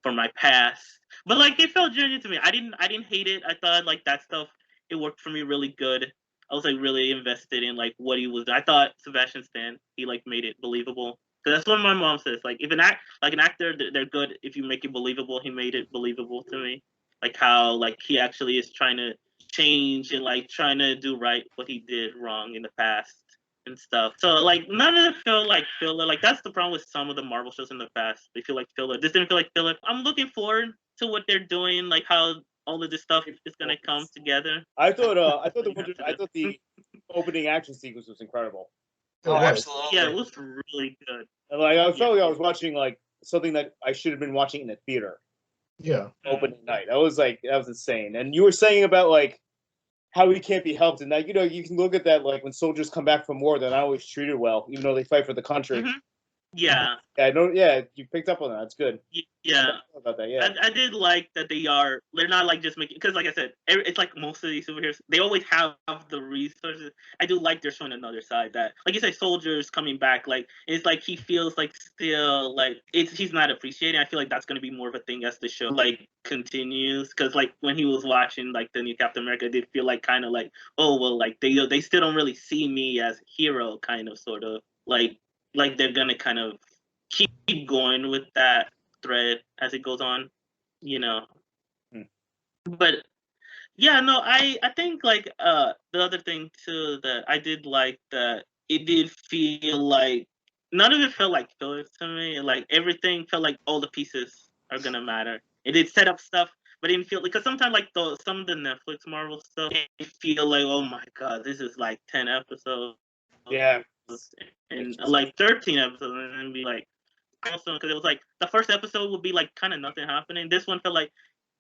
Speaker 6: for my past, but like it felt genuine to me. I didn't hate it. I thought like that stuff, it worked for me really good. I was like really invested in like what he was. I thought Sebastian Stan, he like made it believable. Cause that's what my mom says. Like if an actor, they're good if you make it believable. He made it believable to me. Like how like he actually is trying to change and like trying to do right what he did wrong in the past and stuff. So like none of it feel like filler. Like that's the problem with some of the Marvel shows in the past. They feel like filler. This didn't feel like filler. I'm looking forward to what they're doing. Like how all of this stuff is gonna come together.
Speaker 5: I thought the opening action sequence was incredible.
Speaker 4: Oh, absolutely.
Speaker 6: Yeah, it was really good.
Speaker 5: And like I felt like I was watching like something that I should have been watching in a theater.
Speaker 1: Yeah.
Speaker 5: Opening night. That was insane. And you were saying about like how he can't be helped, and that you can look at that like when soldiers come back from war, they're not always treated well, even though they fight for the country.
Speaker 6: Mm-hmm. Yeah.
Speaker 5: Yeah, you picked up on that. That's good.
Speaker 6: Yeah.
Speaker 5: About that, yeah.
Speaker 6: I did like that they're not like just making, because like I said, it's like most of these superheroes, they always have the resources. I do like they're showing another side that, like you say, soldiers coming back, like it's like he feels like still like he's not appreciating. I feel like that's going to be more of a thing as the show like continues, because like when he was watching like the new Captain America, I did feel like kind of like, oh well, like they still don't really see me as a hero, kind of sort of like they're gonna kind of keep going with that thread as it goes on, But yeah, no, I think like the other thing too that I did like that it did feel like none of it felt like filler to me. Like everything felt like all the pieces are gonna matter. It did set up stuff, but it didn't feel, because sometimes like some of the Netflix Marvel stuff, it feel like, oh my god, this is like 10 episodes.
Speaker 5: Yeah.
Speaker 6: And like 13 episodes, and then be like, also because it was like the first episode would be like kind of nothing happening. This one felt like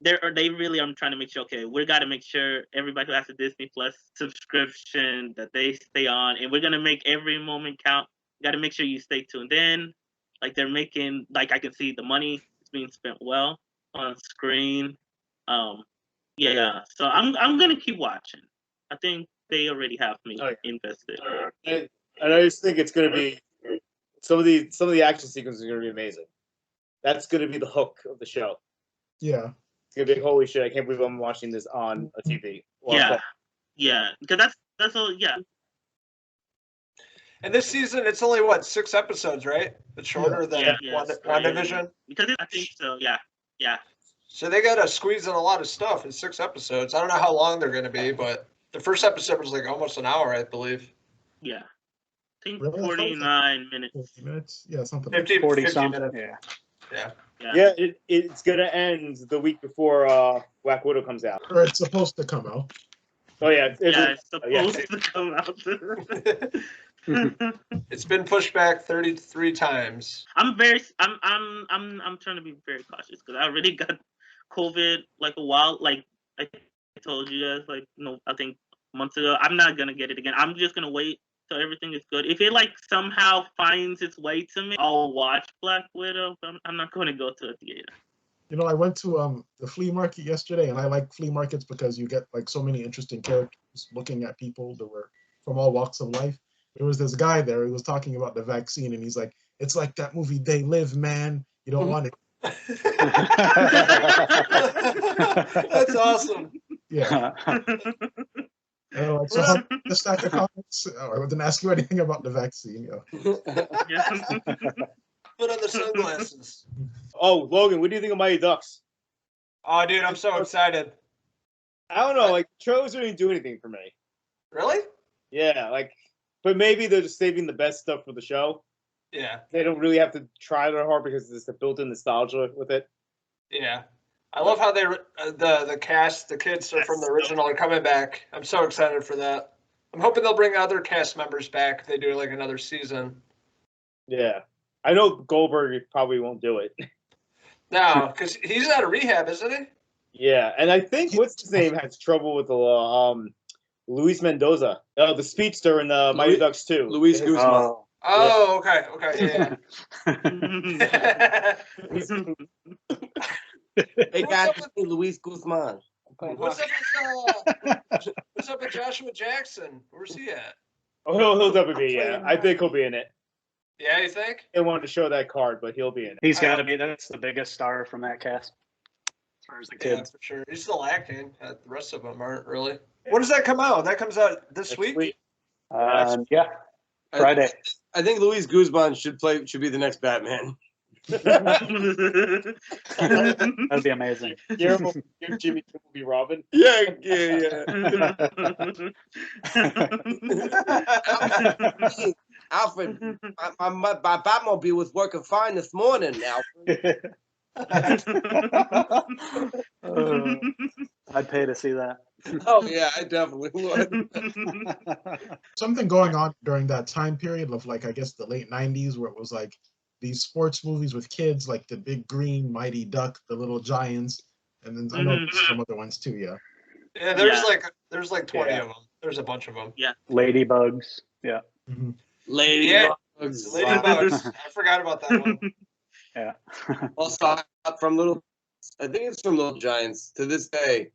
Speaker 6: they really are trying to make sure, okay, we got to make sure everybody who has a Disney Plus subscription that they stay on, and we're gonna make every moment count. Got to make sure you stay tuned in. Like they're making, like I can see the money is being spent well on screen. Yeah. So I'm gonna keep watching. I think they already have me invested.
Speaker 5: And I just think it's going to be some of the action sequences are going to be amazing. That's going to be the hook of the show.
Speaker 1: Yeah.
Speaker 5: It's going to be holy shit! I can't believe I'm watching this on a TV.
Speaker 6: Yeah. Because that's all. Yeah.
Speaker 4: And this season, it's only 6 episodes, right? It's shorter than WandaVision.
Speaker 6: Because I think so. Yeah.
Speaker 4: So they got to squeeze in a lot of stuff in 6 episodes. I don't know how long they're going to be, but the first episode was like almost an hour, I believe.
Speaker 6: Yeah. I think 49 minutes.
Speaker 1: 50 minutes? Yeah, something
Speaker 2: 50, 40 something.
Speaker 4: Minutes.
Speaker 5: Yeah, it's going to end the week before Black Widow comes out.
Speaker 1: Or it's supposed to come out.
Speaker 5: Oh, yeah.
Speaker 6: It's supposed to come out.
Speaker 4: It's been pushed back 33 times.
Speaker 6: I'm trying to be very cautious because I already got COVID like a while. Like I told you guys, I think months ago. I'm not going to get it again. I'm just going to wait. So everything is good. If it somehow finds its way to me, I'll watch Black Widow. But I'm not going to go to a theater.
Speaker 1: I went to the flea market yesterday, and I like flea markets because you get so many interesting characters looking at people that were from all walks of life. There was this guy there. He was talking about the vaccine, and he's like, "It's like that movie They Live, man. You don't want it."
Speaker 4: That's awesome.
Speaker 1: Yeah. And they're like, so how the stack of comics? I didn't ask you anything about the vaccine.
Speaker 6: Yeah.
Speaker 4: Put on the sunglasses.
Speaker 5: Oh, Logan, what do you think of Mighty Ducks?
Speaker 4: Oh, dude, I'm so excited.
Speaker 5: I don't know. Like, trailers didn't do anything for me.
Speaker 4: Really?
Speaker 5: Yeah, like, but maybe they're just saving the best stuff for the show.
Speaker 4: Yeah.
Speaker 5: They don't really have to try that hard because there's a built-in nostalgia with it.
Speaker 4: Yeah. I love how they the cast, the kids are from the original are coming back. I'm so excited for that. I'm hoping they'll bring other cast members back if they do like another season.
Speaker 5: Yeah. I know Goldberg probably won't do it.
Speaker 4: No, because he's out of rehab, isn't he?
Speaker 5: Yeah, and I think what's his name has trouble with the law. Luis Mendoza, the speedster in the Mighty Ducks 2.
Speaker 3: Luis Guzman.
Speaker 4: Oh, okay, yeah.
Speaker 3: Hey guys, it's me, Luis Guzman.
Speaker 4: What's up with Joshua Jackson? Where's he at?
Speaker 5: Oh, he'll definitely be. Yeah, I think he'll be in it.
Speaker 4: Yeah, you think?
Speaker 5: They wanted to show that card, but he'll be in it.
Speaker 2: He's got to be. That's the biggest star from that cast. As far as the
Speaker 4: Yeah,
Speaker 2: kids.
Speaker 4: for sure. He's still acting. The rest of them aren't really. When does that come out? That comes out this week?
Speaker 2: Yeah, Friday.
Speaker 3: I think Luis Guzman should be the next Batman.
Speaker 2: That'd be amazing.
Speaker 5: Jimmy Kimmel will be Robin.
Speaker 3: Yeah. Alfred, my Batmobile was working fine this morning, Alfred.
Speaker 2: I'd pay to see that.
Speaker 3: Oh yeah, I definitely would.
Speaker 1: Something going on during that time period of like I guess the late '90s, where it was like these sports movies with kids, like the Big Green, Mighty Duck, The Little Giants, and then I know there's some other ones too. Yeah.
Speaker 4: Yeah, there's like 20 of them. There's a bunch of them.
Speaker 6: Yeah.
Speaker 2: Ladybugs. Yeah.
Speaker 1: Mm-hmm.
Speaker 4: Ladybugs. I forgot about that one.
Speaker 2: Yeah.
Speaker 3: Also, I think it's from Little Giants. To this day,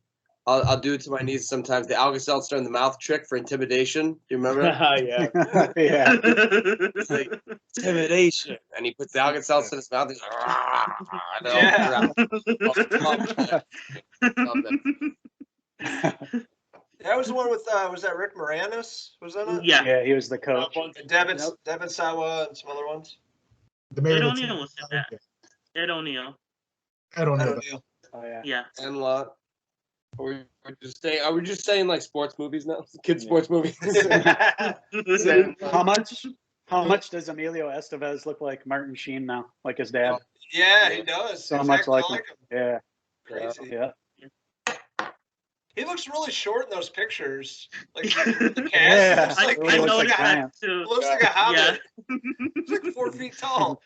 Speaker 3: I'll do it to my niece sometimes. The Alka-Seltzer in the mouth trick for intimidation. Do you remember?
Speaker 5: Yeah.
Speaker 2: Yeah.
Speaker 3: It's like, intimidation. And he puts the Alka-Seltzer in his mouth. He's like,
Speaker 4: That was the one with was that Rick Moranis? Was that it?
Speaker 6: Yeah.
Speaker 2: Yeah, he was the coach.
Speaker 4: And Devin Sawa and some other ones.
Speaker 1: The mayor
Speaker 6: Ed
Speaker 1: of the
Speaker 6: O'Neill
Speaker 1: team.
Speaker 6: was in that. Ed O'Neill.
Speaker 1: I don't
Speaker 4: I
Speaker 1: know.
Speaker 4: don't know.
Speaker 2: Oh yeah.
Speaker 6: Yeah.
Speaker 3: and lot. Are we just saying like sports movies now? Kids sports movies.
Speaker 2: How much does Emilio Estevez look like Martin Sheen now? Like his dad?
Speaker 4: Yeah, he does.
Speaker 2: So
Speaker 4: Exactly
Speaker 2: much like him. Yeah.
Speaker 4: Crazy.
Speaker 2: Yeah.
Speaker 4: He looks really short in those pictures. Like the cast.
Speaker 2: Yeah.
Speaker 4: Looks like,
Speaker 6: I
Speaker 2: looks
Speaker 6: noticed
Speaker 2: like
Speaker 6: that
Speaker 2: Giant.
Speaker 6: too.
Speaker 4: looks like a hobbit.
Speaker 6: Yeah.
Speaker 4: He's like 4 feet tall.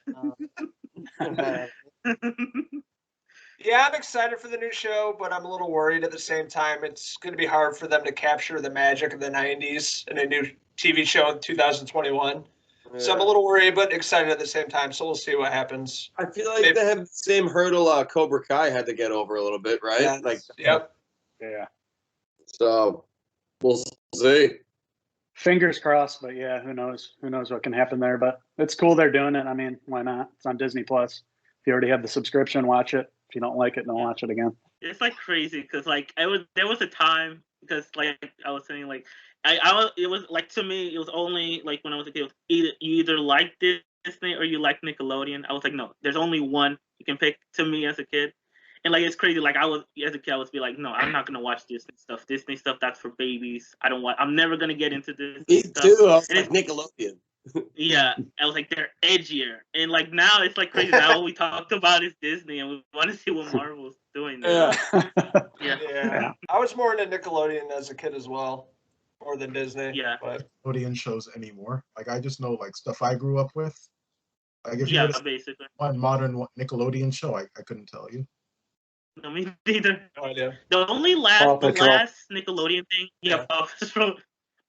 Speaker 4: Yeah, I'm excited for the new show, but I'm a little worried at the same time. It's going to be hard for them to capture the magic of the 90s in a new TV show in 2021. So I'm a little worried, but excited at the same time. So we'll see what happens.
Speaker 3: I feel like they have the same hurdle Cobra Kai had to get over a little bit, right?
Speaker 2: Yeah.
Speaker 3: Like,
Speaker 4: Yep.
Speaker 2: Yeah.
Speaker 3: so we'll see.
Speaker 2: Fingers crossed, but yeah, who knows? Who knows what can happen there? But it's cool they're doing it. I mean, why not? It's on Disney Plus. If you already have the subscription, watch it. If you don't like it, don't watch it again.
Speaker 6: It's like crazy because like there was a time because like I was saying like it was like to me it was only like when I was a kid you either liked Disney or you liked Nickelodeon. I was like no, there's only one you can pick to me as a kid. And like it's crazy. Like as a kid, I was be like, no, I'm not gonna watch Disney stuff. Disney stuff that's for babies. I'm never gonna get into Disney
Speaker 3: Me
Speaker 6: stuff.
Speaker 3: too. I was
Speaker 6: And
Speaker 3: like Nickelodeon.
Speaker 6: Yeah, I was like they're edgier, and like now it's like crazy. Now all we talked about is Disney, and we want to see what Marvel's doing. Now. Yeah.
Speaker 4: I was more into Nickelodeon as a kid as well, more than Disney.
Speaker 6: Yeah.
Speaker 4: But
Speaker 1: Nickelodeon shows anymore. Like I just know like stuff I grew up with. Like if you
Speaker 6: Yeah,
Speaker 1: were to
Speaker 6: basically.
Speaker 1: one modern Nickelodeon show, I couldn't tell you.
Speaker 6: No, me neither.
Speaker 4: no idea.
Speaker 6: The only
Speaker 2: Paw
Speaker 6: last
Speaker 2: Patrol.
Speaker 6: Nickelodeon thing, Paw Patrol.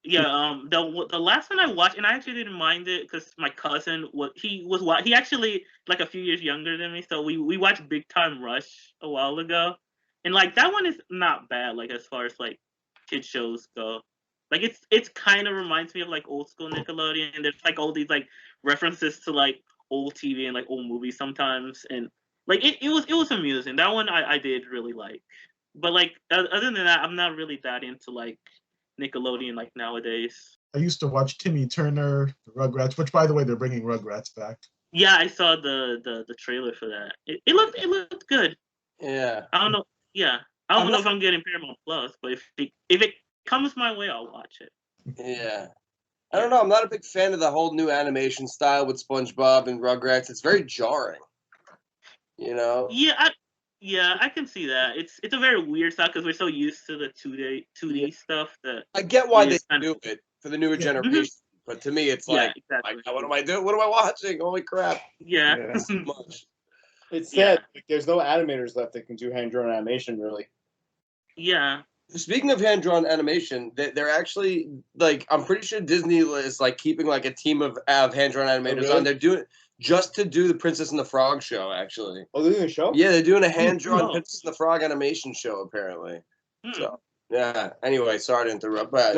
Speaker 6: Yeah, the last one I watched, and I actually didn't mind it because my cousin he actually like a few years younger than me, so we watched Big Time Rush a while ago, and like that one is not bad, like as far as like kid shows go. Like it's kind of reminds me of like old school Nickelodeon, and there's like all these like references to like old TV and like old movies sometimes, and like it was amusing. That one I did really like, but like other than that, I'm not really that into like Nickelodeon like nowadays.
Speaker 1: I used to watch Timmy Turner, the Rugrats, which by the way they're bringing Rugrats back.
Speaker 6: Yeah, I saw the trailer for that. It looked good.
Speaker 3: Yeah.
Speaker 6: I don't know. Yeah, I don't know if I'm getting Paramount Plus, but if it comes my way, I'll watch it.
Speaker 3: Yeah. I don't know. I'm not a big fan of the whole new animation style with SpongeBob and Rugrats. It's very jarring. You know?
Speaker 6: Yeah, I can see that. It's a very weird style because we're so used to the 2D stuff that
Speaker 3: I get why they do it for the newer
Speaker 1: Yeah.
Speaker 3: generation, but to me, it's like,
Speaker 6: exactly.
Speaker 3: what am I doing? What am I watching? Holy crap!
Speaker 6: Yeah.
Speaker 3: It's too much.
Speaker 5: It's sad. Like, there's no animators left that can do hand-drawn animation, really.
Speaker 6: Yeah.
Speaker 3: Speaking of hand-drawn animation, they're actually like, I'm pretty sure Disney is like keeping like a team of hand-drawn animators
Speaker 5: really?
Speaker 3: on. They're doing just to do the Princess and the Frog show, actually.
Speaker 5: Oh, they're doing a show?
Speaker 3: Yeah, they're doing a hand-drawn
Speaker 6: Oh.
Speaker 3: Princess and the Frog animation show, apparently.
Speaker 6: Hmm.
Speaker 3: So, yeah. Anyway, sorry to interrupt, but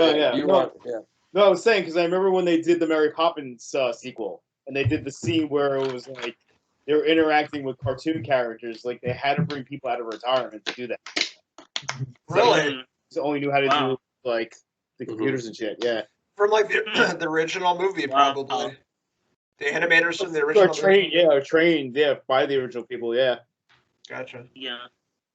Speaker 5: No, I was saying because I remember when they did the Mary Poppins sequel, and they did the scene where it was like they were interacting with cartoon characters. Like they had to bring people out of retirement to do that.
Speaker 4: Really?
Speaker 5: So only knew how to
Speaker 6: Wow.
Speaker 5: do like the computers and shit. Yeah.
Speaker 4: From like the original movie,
Speaker 6: Wow.
Speaker 4: probably. The animators from the
Speaker 5: Or
Speaker 4: original.
Speaker 5: trained by the original people. Yeah.
Speaker 4: Gotcha.
Speaker 6: Yeah.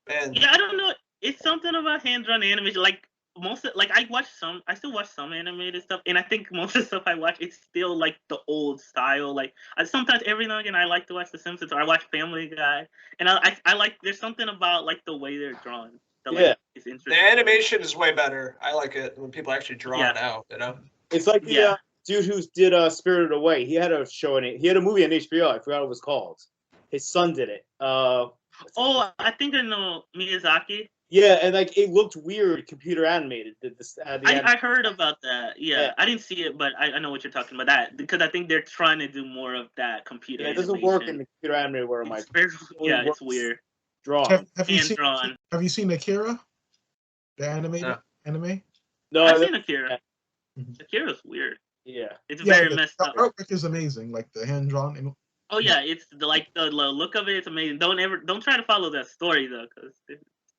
Speaker 4: Man.
Speaker 6: Yeah, I don't know. It's something about hand-drawn animation. Like I still watch some animated stuff, and I think most of the stuff I watch, it's still like the old style. Like sometimes every now and again I like to watch The Simpsons or I watch Family Guy, and I like there's something about like the way they're drawn. It's interesting.
Speaker 4: The animation is way better. I like it when people actually draw it out, you know?
Speaker 5: It's like the dude who did Spirited Away. He had a show in it. He had a movie on HBO. I forgot what it was called. His son did it.
Speaker 6: I think I know Miyazaki.
Speaker 5: Yeah, and like it looked weird, computer animated.
Speaker 6: I heard about that. Yeah, I didn't see it, but I know what you're talking about. That because I think they're trying to do more of that computer.
Speaker 5: Yeah, it doesn't work in the computer animated world.
Speaker 6: It's weird.
Speaker 5: Drawn.
Speaker 1: Have you seen Akira? The anime?
Speaker 5: No,
Speaker 6: I've seen Akira. Akira's weird.
Speaker 5: Yeah,
Speaker 6: it's very messed up.
Speaker 1: The artwork is amazing, like the hand drawn.
Speaker 6: Oh yeah, it's the look of it. It's amazing. Don't try to follow that story though, because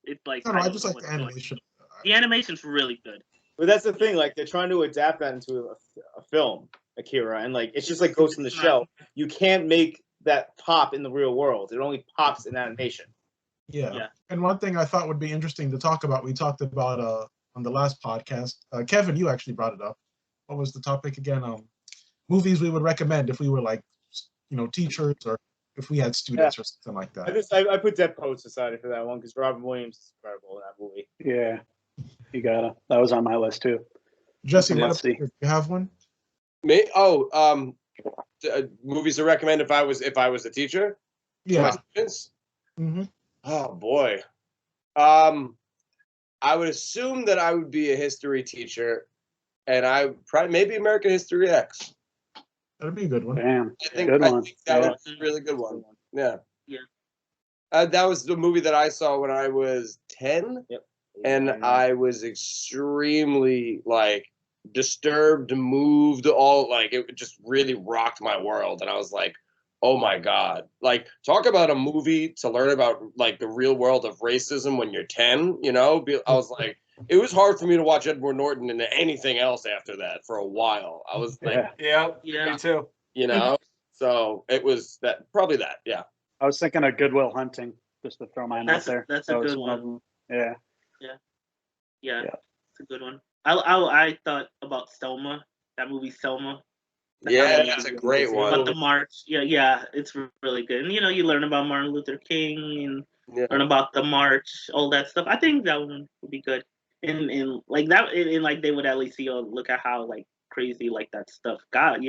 Speaker 6: it's like.
Speaker 1: No, I just like the animation.
Speaker 6: The animation's really good.
Speaker 5: But that's the thing. Like they're trying to adapt that into a film, Akira, and like it's just like Ghost in the Shell. You can't make that pop in the real world. It only pops in animation.
Speaker 1: Yeah. And one thing I thought would be interesting to talk about, we talked about on the last podcast. Kevin, you actually brought it up. What was the topic again? Movies we would recommend if we were like, teachers or if we had students or something like that.
Speaker 5: I put Dead Poet Society for that one because Robin Williams is incredible in that movie.
Speaker 2: Yeah, you gotta. That was on my list too.
Speaker 1: Jesse, do you have one?
Speaker 3: Me? Movies to recommend if I was a teacher.
Speaker 1: Yeah.
Speaker 3: Mm-hmm. Oh boy. I would assume that I would be a history teacher, and I probably maybe American History X.
Speaker 1: That'd be a good one.
Speaker 2: Damn,
Speaker 3: I think that would be a really good one. Yeah.
Speaker 6: Yeah.
Speaker 3: That was the movie that I saw when I was 10.
Speaker 5: Yep.
Speaker 3: And I was extremely disturbed, moved, it just really rocked my world. And I was like, oh my God. Talk about a movie to learn about the real world of racism when you're 10, I was like, it was hard for me to watch Edward Norton and anything else after that for a while. I was like,
Speaker 4: yeah, me too.
Speaker 3: So it was probably that. Yeah.
Speaker 2: I was thinking of Good Will Hunting, just to throw mine out there.
Speaker 6: That's a good one.
Speaker 2: Yeah.
Speaker 6: Yeah. It's a good one. I thought about Selma, that movie Selma.
Speaker 3: That's a great one.
Speaker 6: About the march. Yeah, it's really good. And you learn about Martin Luther King and learn about the march, all that stuff. I think that one would be good. And like that, and like they would at least see, look at how crazy that stuff got.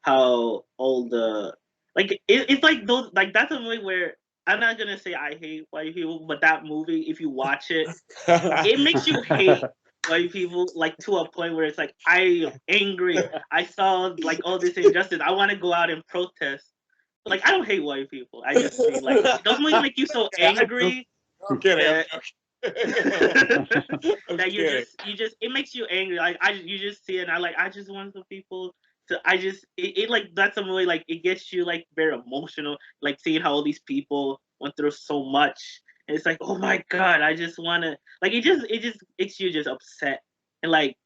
Speaker 6: How all the it's like those that's a movie where I'm not gonna say I hate white people, but that movie, if you watch it, it makes you hate white people to a point where it's like I am angry. I saw all this injustice. I want to go out and protest. But I don't hate white people. I just mean those movies make you so angry.
Speaker 3: I'm kidding.
Speaker 6: That you just it makes you angry. You just see it and I just want some people to that's a movie it gets you very emotional, seeing how all these people went through so much. And it's oh my God, I just wanna it just makes you just upset and like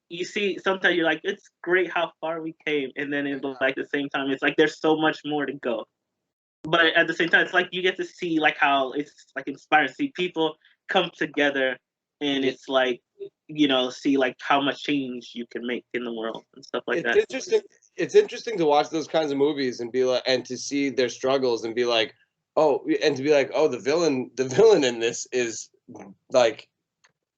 Speaker 6: you see, sometimes you're like, it's great how far we came, and then it's like the same time, it's like there's so much more to go. But at the same time, it's like you get to see like how it's like inspiring to see people come together, and it's like, you know, see like how much change you can make in the world and stuff like that.
Speaker 3: It's interesting to watch those kinds of movies and be like, and to see their struggles and be like, oh, and to be like, oh, the villain in this is like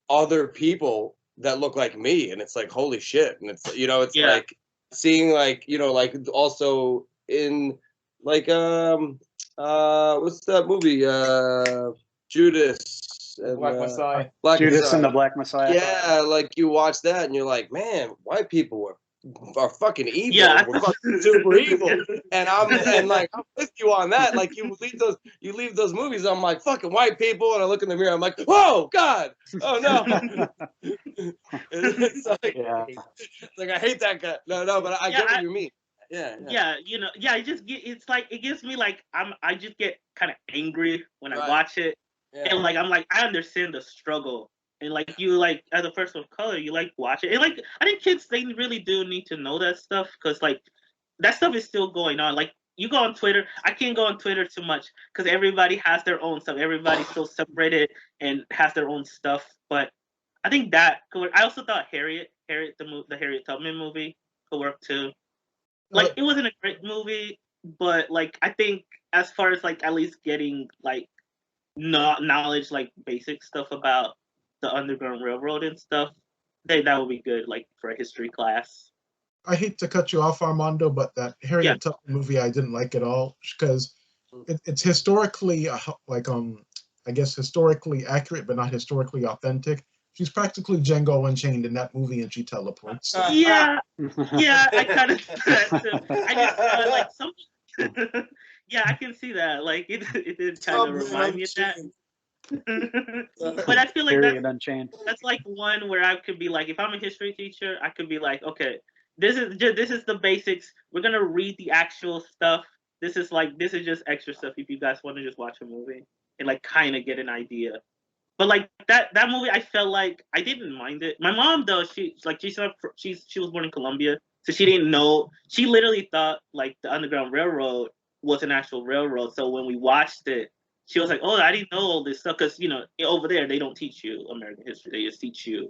Speaker 3: other people that look like me, and it's like, holy shit. And it's, you know, it's like seeing like, you know, like also in like what's that movie, Judas and
Speaker 5: Black Messiah.
Speaker 2: Judas
Speaker 3: Messiah.
Speaker 2: and the Black Messiah.
Speaker 3: Yeah, like you watch that and you're like, man, white people are fucking evil.
Speaker 6: Yeah.
Speaker 3: We're fucking super evil. And I'm with you on that. Like you leave those movies, I'm like, fucking white people, and I look in the mirror, I'm like, whoa, God, oh no. It's like I hate that guy. No, but I get what you mean. Yeah,
Speaker 6: you know, it just it's like it gives me like I just get kind of angry when I watch it, and like I'm like, I understand the struggle, and like you, like as a person of color, you like watch it, and like I think kids, they really do need to know that stuff, because like that stuff is still going on. Like you go on Twitter, I can't go on Twitter too much because everybody has their own stuff. Everybody's so separated and has their own stuff. But I think that could work. I also thought the Harriet Tubman movie could work too. Like it wasn't a great movie, but like I think as far as like at least getting like knowledge, like basic stuff about the Underground Railroad and stuff, that would be good, like for a history class.
Speaker 1: I hate to cut you off, Armando, but that Harriet Tubman movie I didn't like at all, because it's historically I guess historically accurate, but not historically authentic. She's practically Django Unchained in that movie, and she teleports.
Speaker 6: Yeah, I kind of see that too. I just like some. Yeah, I can see that. Like it did kind of remind me of that. But I feel like that's like one where I could be like, if I'm a history teacher, I could be like, okay, this is the basics. We're gonna read the actual stuff. This is just extra stuff if you guys want to just watch a movie and like kind of get an idea. But like that movie, I felt like I didn't mind it. My mom though, she was born in Colombia, so she didn't know. She literally thought like the Underground Railroad was an actual railroad. So when we watched it, she was like, "Oh, I didn't know all this stuff," because you know over there they don't teach you American history; they just teach you,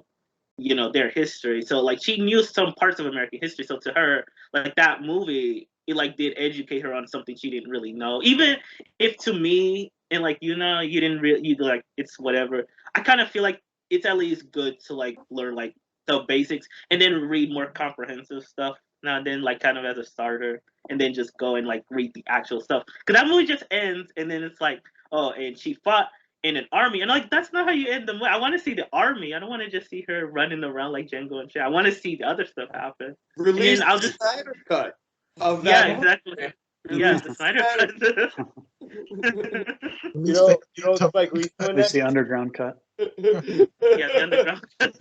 Speaker 6: you know, their history. So like she knew some parts of American history. So to her, like that movie, it like did educate her on something she didn't really know. Even if to me, and like, you know, you didn't really, you like, it's whatever. I kind of feel like it's at least good to like learn like the basics and then read more comprehensive stuff now and then, like kind of as a starter, and then just go and like read the actual stuff. Because that movie just ends and then it's like, oh, and she fought in an army. And like, that's not how you end the movie. I want to see the army. I don't want to just see her running around like Django and shit. I want to see the other stuff happen.
Speaker 3: Release
Speaker 6: I'll just
Speaker 3: Snyder cut of that.
Speaker 6: Yeah, exactly. Yeah, the Snyder cut.
Speaker 5: you know, Spike Lee's doing
Speaker 2: It's the underground cut.
Speaker 6: Yeah, the underground cut.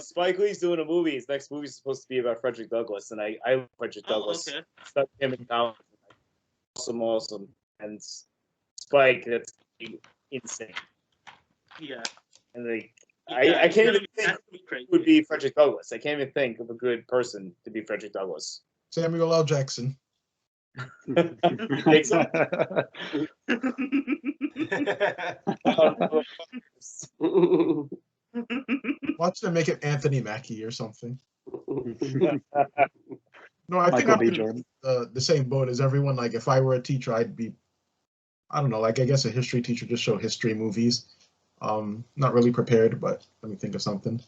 Speaker 5: Spike Lee's doing a movie. His next movie is supposed to be about Frederick Douglass, and I love Frederick Douglass.
Speaker 6: Okay.
Speaker 5: Stuck him in college. Awesome. And Spike, that's insane.
Speaker 6: Yeah.
Speaker 5: And like, I can't even think who would be Frederick Douglass. I can't even think of a good person to be Frederick Douglass.
Speaker 1: Samuel L. Jackson. Watch them make it Anthony Mackie or something. No, I think I'm in the same boat as everyone. Like, if I were a teacher, I'd be, I don't know, like, I guess a history teacher just show history movies. Not really prepared, but let me think of something.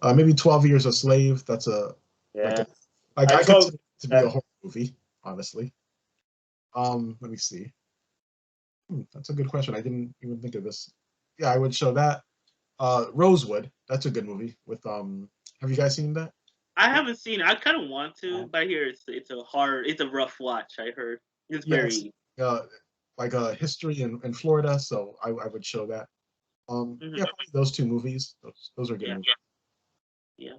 Speaker 1: Maybe 12 Years a Slave. That's I consider it to be a horror movie, honestly. Let me see. That's a good question. I didn't even think of this. Yeah, I would show that. Rosewood. That's a good movie. With have you guys seen that?
Speaker 6: I haven't seen it. I kind of want to, but I hear it's a rough watch. I heard it's very
Speaker 1: like a history in Florida. So I would show that. Yeah, probably those two movies. Those are good movies.
Speaker 6: Yeah.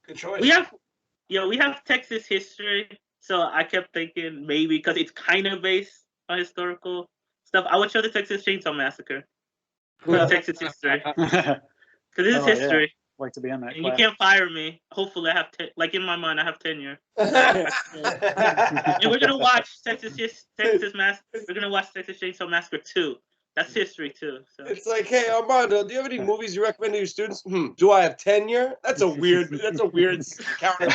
Speaker 4: Good choice.
Speaker 6: We have Texas history. So I kept thinking maybe because it's kind of based on historical stuff, I would show the Texas Chainsaw Massacre. Texas history. Because this is history.
Speaker 2: Yeah. Like to be in that
Speaker 6: And
Speaker 2: class.
Speaker 6: you can't fire me. Hopefully, I have like in my mind, I have tenure. And we're gonna watch Texas Massacre. We're gonna watch Texas Chainsaw Massacre 2. That's history too. So.
Speaker 3: It's like, hey Armando, do you have any movies you recommend to your students? Do I have tenure? That's a weird counter.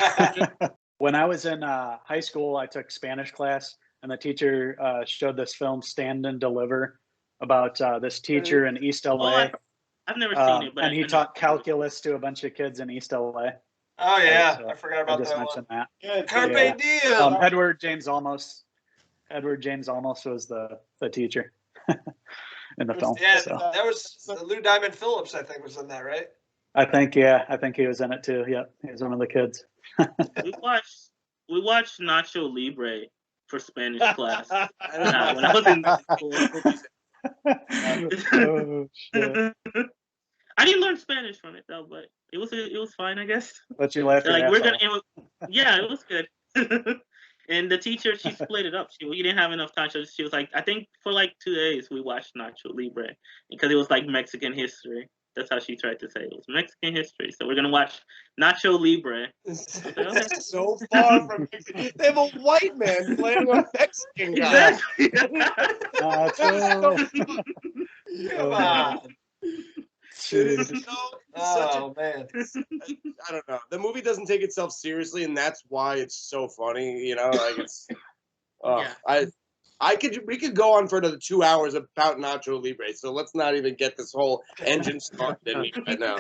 Speaker 2: When I was in high school, I took Spanish class, and the teacher showed this film, Stand and Deliver, about this teacher in East LA.
Speaker 6: I've never seen it, but
Speaker 2: and he taught calculus to a bunch of kids in East LA.
Speaker 4: Oh yeah, I forgot about that
Speaker 2: mentioned
Speaker 4: one.
Speaker 2: that.
Speaker 4: Carpe diem.
Speaker 2: Edward James Olmos was the teacher in the film.
Speaker 4: Yeah,
Speaker 2: so.
Speaker 4: that was Lou Diamond Phillips, I think, was in that, right?
Speaker 2: I think he was in it too. Yeah, he was one of the kids.
Speaker 6: we watched Nacho Libre for Spanish class when I was in school.
Speaker 2: Oh, shit.
Speaker 6: I didn't learn Spanish from it though, but it was fine, I guess.
Speaker 2: But you laughed.
Speaker 6: Like we're gonna, yeah, it was good. And the teacher, she split it up. We didn't have enough time, so she was like, I think for like 2 days we watched Nacho Libre because it was like Mexican history. That's how she tried to say it. It was Mexican history. So we're gonna watch Nacho Libre.
Speaker 3: That's so far from Mexican. They have a white man playing a Mexican guy.
Speaker 6: Exactly.
Speaker 3: Come on.
Speaker 4: Man.
Speaker 3: I don't know. The movie doesn't take itself seriously, and that's why it's so funny. You know, like it's. We could go on for another 2 hours about Nacho Libre, so let's not even get this whole engine started in me right now.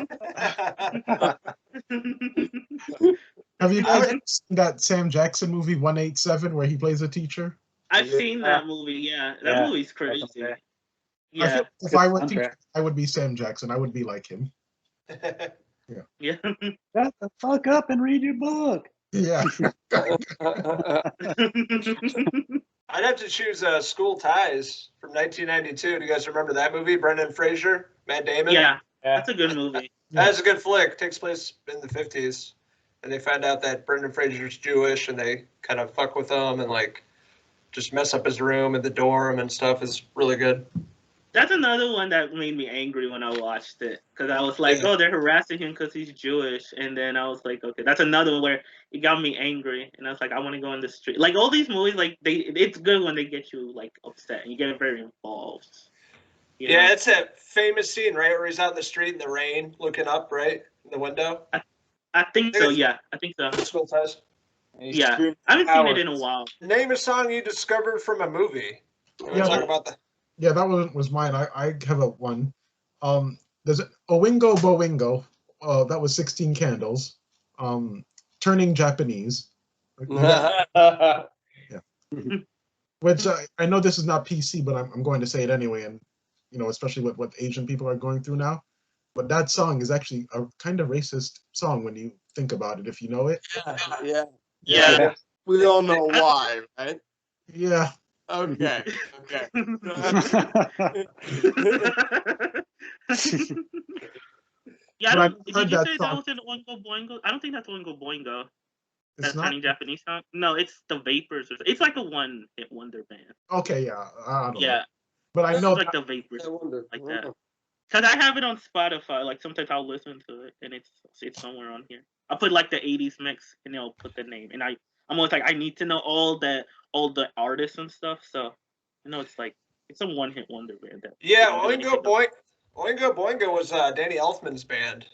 Speaker 1: Have you guys seen that Sam Jackson movie 187 where he plays a teacher?
Speaker 6: I've seen that movie. Yeah, that movie's crazy. Yeah.
Speaker 1: I feel if I were a teacher, I would be Sam Jackson. I would be like him.
Speaker 6: Yeah.
Speaker 2: Shut the fuck up and read your book.
Speaker 1: Yeah.
Speaker 4: I'd have to choose School Ties from 1992. Do you guys remember that movie? Brendan Fraser, Matt Damon?
Speaker 6: Yeah, that's a good movie.
Speaker 4: That's a good flick. It takes place in the 50s. And they find out that Brendan Fraser's Jewish, and they kind of fuck with him and, like, just mess up his room and the dorm and stuff. Is really good.
Speaker 6: That's another one that made me angry when I watched it. Because I was like, oh, they're harassing him because he's Jewish. And then I was like, okay, that's another one where it got me angry. And I was like, I want to go in the street. Like, all these movies, like, it's good when they get you, like, upset. And you get very involved. You know?
Speaker 4: Yeah, it's that famous scene, right, where he's out in the street in the rain looking up, right, in the window.
Speaker 6: I think so, yeah. I think so.
Speaker 4: School Ties.
Speaker 6: Yeah. I haven't seen it in a while.
Speaker 4: Name a song you discovered from a movie. Talk about that.
Speaker 1: Yeah, that one was mine. I have a one. There's Oingo Boingo. That was 16 Candles. Turning Japanese. Yeah. Which I know this is not PC, but I'm going to say it anyway, and you know, especially what Asian people are going through now. But that song is actually a kind of racist song when you think about it, if you know it.
Speaker 6: Yeah.
Speaker 3: We all know why, right?
Speaker 1: Yeah.
Speaker 3: Okay.
Speaker 6: Yeah, did you say that was in Oingo Boingo? I don't think that's Oingo Boingo. That's Turning Japanese song. No, it's the Vapors. It's like a one-hit wonder band.
Speaker 1: Okay, yeah. I don't know. But I
Speaker 6: It's
Speaker 1: know
Speaker 6: like the Vapors, like that. Because I have it on Spotify. Like sometimes I'll listen to it, and it's somewhere on here. I'll put like the '80s mix, and they'll put the name. And I'm always like, I need to know all the artists and stuff. So, you know, it's like it's a one-hit wonder band.
Speaker 4: Oingo Boingo was Danny Elfman's band.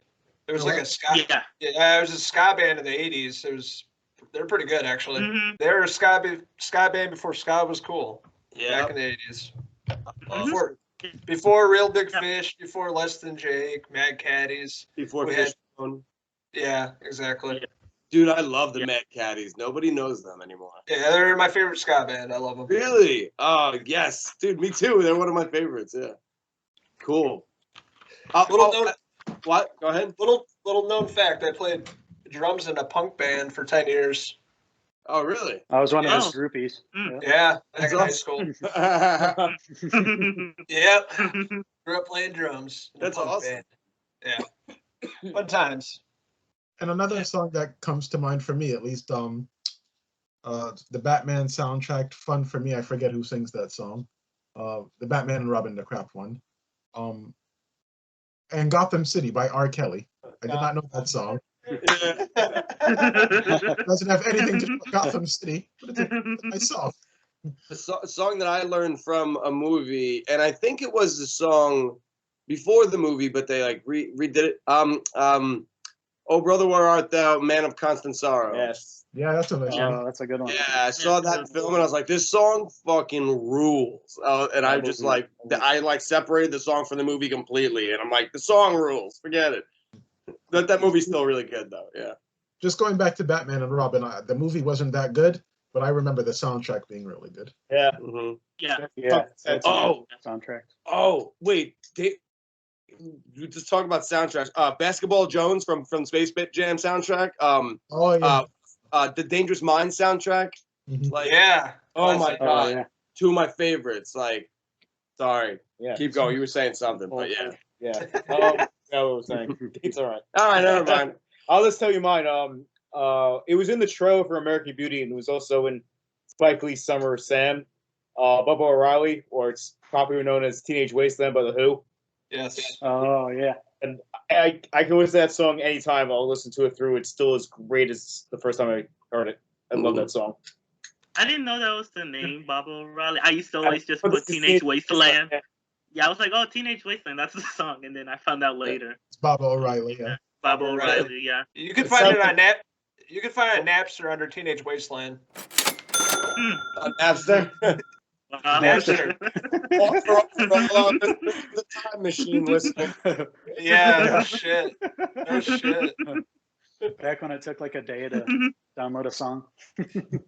Speaker 4: It was like a ska. Yeah, it was a ska band in the '80s. They're pretty good actually. Mm-hmm. They were a ska band before ska was cool. Yeah, back in the '80s. Before Real Big Fish, before Less Than Jake, Mad Caddies.
Speaker 3: Before Fishbone.
Speaker 4: Yeah, exactly.
Speaker 3: Yeah. Dude, I love the Mad Caddies. Nobody knows them anymore. Yeah,
Speaker 4: they're my favorite ska band. I love them.
Speaker 3: Really? Oh, yes. Dude, me too. They're one of my favorites. Yeah. Cool. What? Go ahead.
Speaker 4: Little known fact. I played drums in a punk band for 10 years.
Speaker 3: Oh, really?
Speaker 2: I was one of those groupies.
Speaker 4: Yeah, back in high school. Yep. Grew up playing drums.
Speaker 3: That's awesome.
Speaker 4: Band. Yeah. Fun times.
Speaker 1: And another song that comes to mind for me, at least, the Batman soundtrack, "Fun for Me." I forget who sings that song. The Batman and Robin the Crap one. and Gotham City by R. Kelly. I did not know that song. It doesn't have anything to do with Gotham City, but it's a nice song.
Speaker 3: A song that I learned from a movie, and I think it was the song before the movie, but they like redid it. Oh Brother, Where Art Thou, Man of Constant Sorrow.
Speaker 5: Yes.
Speaker 1: Yeah, that's a nice one.
Speaker 2: Oh, that's a good one.
Speaker 3: Yeah, I saw that film and I was like, this song fucking rules. And I just like, I like separated the song from the movie completely, and I'm like, the song rules. Forget it. That movie's still really good though. Yeah.
Speaker 1: Just going back to Batman and Robin, the movie wasn't that good, but I remember the soundtrack being really good.
Speaker 5: Yeah.
Speaker 3: Mm-hmm.
Speaker 6: Yeah.
Speaker 2: Soundtrack.
Speaker 3: Oh, wait. You just talk about soundtracks. Basketball Jones from Space Jam soundtrack. The Dangerous Minds soundtrack.
Speaker 1: Mhm.
Speaker 3: Like,
Speaker 4: Yeah.
Speaker 3: oh my god,
Speaker 2: yeah.
Speaker 3: two of my favorites. Like, sorry,
Speaker 5: Yeah.
Speaker 3: keep going. You were saying something, but yeah.
Speaker 5: Yeah. Oh, that's what I was saying. It's all right.
Speaker 3: All right, never mind.
Speaker 5: I'll just tell you mine. It was in the trailer for American Beauty, and it was also in Spike Lee's Summer of Sam. Bubba O'Reilly, or it's popularly known as Teenage Wasteland by The Who.
Speaker 4: Yes.
Speaker 2: Oh yeah.
Speaker 5: And I can listen to that song anytime. I'll listen to it through. It's still as great as the first time I heard it. I love that song.
Speaker 6: I didn't know that was the name, Bob O'Reilly. I used to always just
Speaker 5: But
Speaker 6: put
Speaker 5: it's the
Speaker 6: Teenage
Speaker 5: same-
Speaker 6: Wasteland. Yeah, I was like, oh, Teenage Wasteland, that's the song. And then I found out later.
Speaker 1: It's Baba O'Reilly, yeah.
Speaker 6: Bob
Speaker 4: O'Reilly.
Speaker 6: O'Reilly, yeah.
Speaker 4: You can find it on You can find it on Napster under Teenage Wasteland.
Speaker 3: Napster.
Speaker 6: Wow.
Speaker 4: Napster.
Speaker 3: The time machine listening.
Speaker 4: Yeah, no shit. No shit.
Speaker 2: Back when it took like a day to download a song.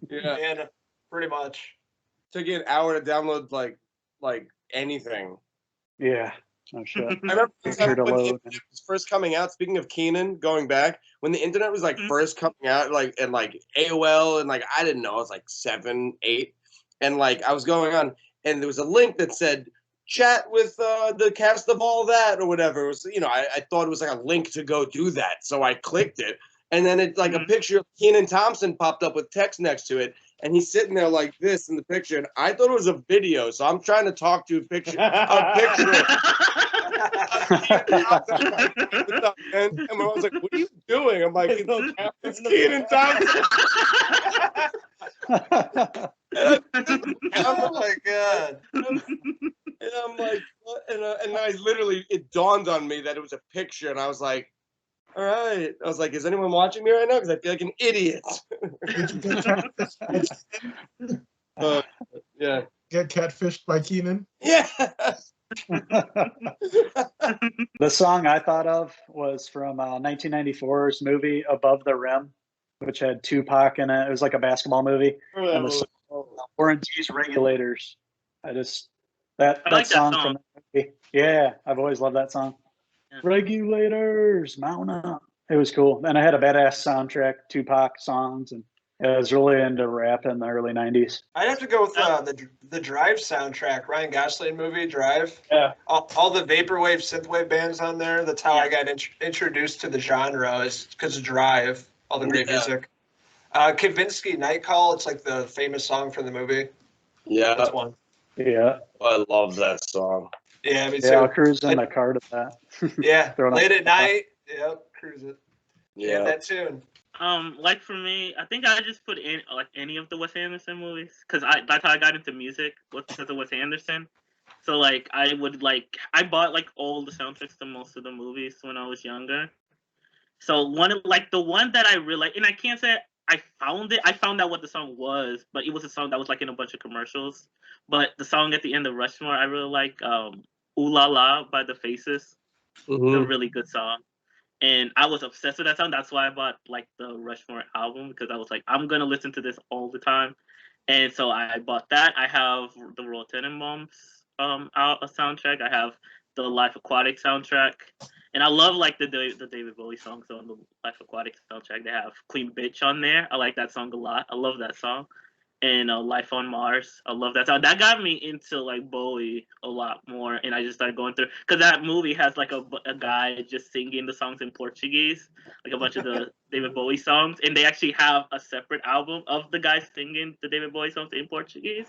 Speaker 3: Yeah.
Speaker 4: And pretty much.
Speaker 3: Took you an hour to download like anything.
Speaker 2: Yeah. No shit.
Speaker 3: I remember
Speaker 2: Picture to
Speaker 3: when the
Speaker 2: load.
Speaker 3: internet was first coming out. Speaking of Keenan, going back when the internet was like first coming out, like and like AOL and like I didn't know, I was like 7, 8, and like I was going on, and there was a link that said chat with the cast of All That or whatever. It was, you know, I thought it was like a link to go do that, so I clicked it, and then it like a picture of Kenan Thompson popped up with text next to it. And he's sitting there like this in the picture, and I thought it was a video, so I'm trying to talk to a picture. And I was like, "What are you doing?" I'm like, "It's Kenan Thompson."
Speaker 4: Oh my god.
Speaker 3: And I'm like, what? And I literally, it dawned on me that it was a picture, and I was like, all right. I was like, is anyone watching me right now? Because I feel like an idiot. Yeah.
Speaker 1: Get catfished by Keenan?
Speaker 3: Yeah.
Speaker 2: The song I thought of was from 1994's movie Above the Rim, which had Tupac in it. It was like a basketball movie. And the song, Orange's Regulators. That
Speaker 6: like that
Speaker 2: song
Speaker 6: song.
Speaker 2: from the movie. Yeah, I've always loved that song.
Speaker 6: Yeah.
Speaker 2: Regulators, mount up. It was cool. And I had a badass soundtrack, Tupac songs, and I was really into rap in the early 90s.
Speaker 4: I'd have to go with the Drive soundtrack, Ryan Gosling movie, Drive.
Speaker 5: Yeah.
Speaker 4: All the vaporwave, synthwave bands on there. That's how I got introduced to the genre, is because of Drive, all the great music. Kavinsky Night Call, it's like the famous song from the movie.
Speaker 3: Yeah.
Speaker 4: That's one.
Speaker 2: Yeah.
Speaker 3: I love that song.
Speaker 4: Yeah, me too.
Speaker 2: Yeah, I'll cruise in the car to that.
Speaker 4: Yeah,
Speaker 2: Throw it on.
Speaker 4: late at night. Yep, cruise it. Yeah,
Speaker 3: Yeah.
Speaker 4: that tune.
Speaker 6: Like for me, I think I just put in like any of the Wes Anderson movies because that's how I got into music, was because of Wes Anderson. So like I bought like all the soundtracks to most of the movies when I was younger. So the one that I really like, and I can't say I found out what the song was, but it was a song that was like in a bunch of commercials. But the song at the end of Rushmore, I really like Ooh La La by The Faces. It's a really good song. And I was obsessed with that song. That's why I bought like the Rushmore album, because I was like, I'm gonna listen to this all the time. And so I bought that. I have the Royal Tenenbaums soundtrack. I have the Life Aquatic soundtrack. And I love like the David Bowie songs on the Life Aquatic soundtrack. They have Queen Bitch on there. I like that song a lot. I love that song. And Life on Mars. I love that song. That got me into like Bowie a lot more. And I just started going through, because that movie has like a guy just singing the songs in Portuguese, like a bunch of the David Bowie songs. And they actually have a separate album of the guy singing the David Bowie songs in Portuguese.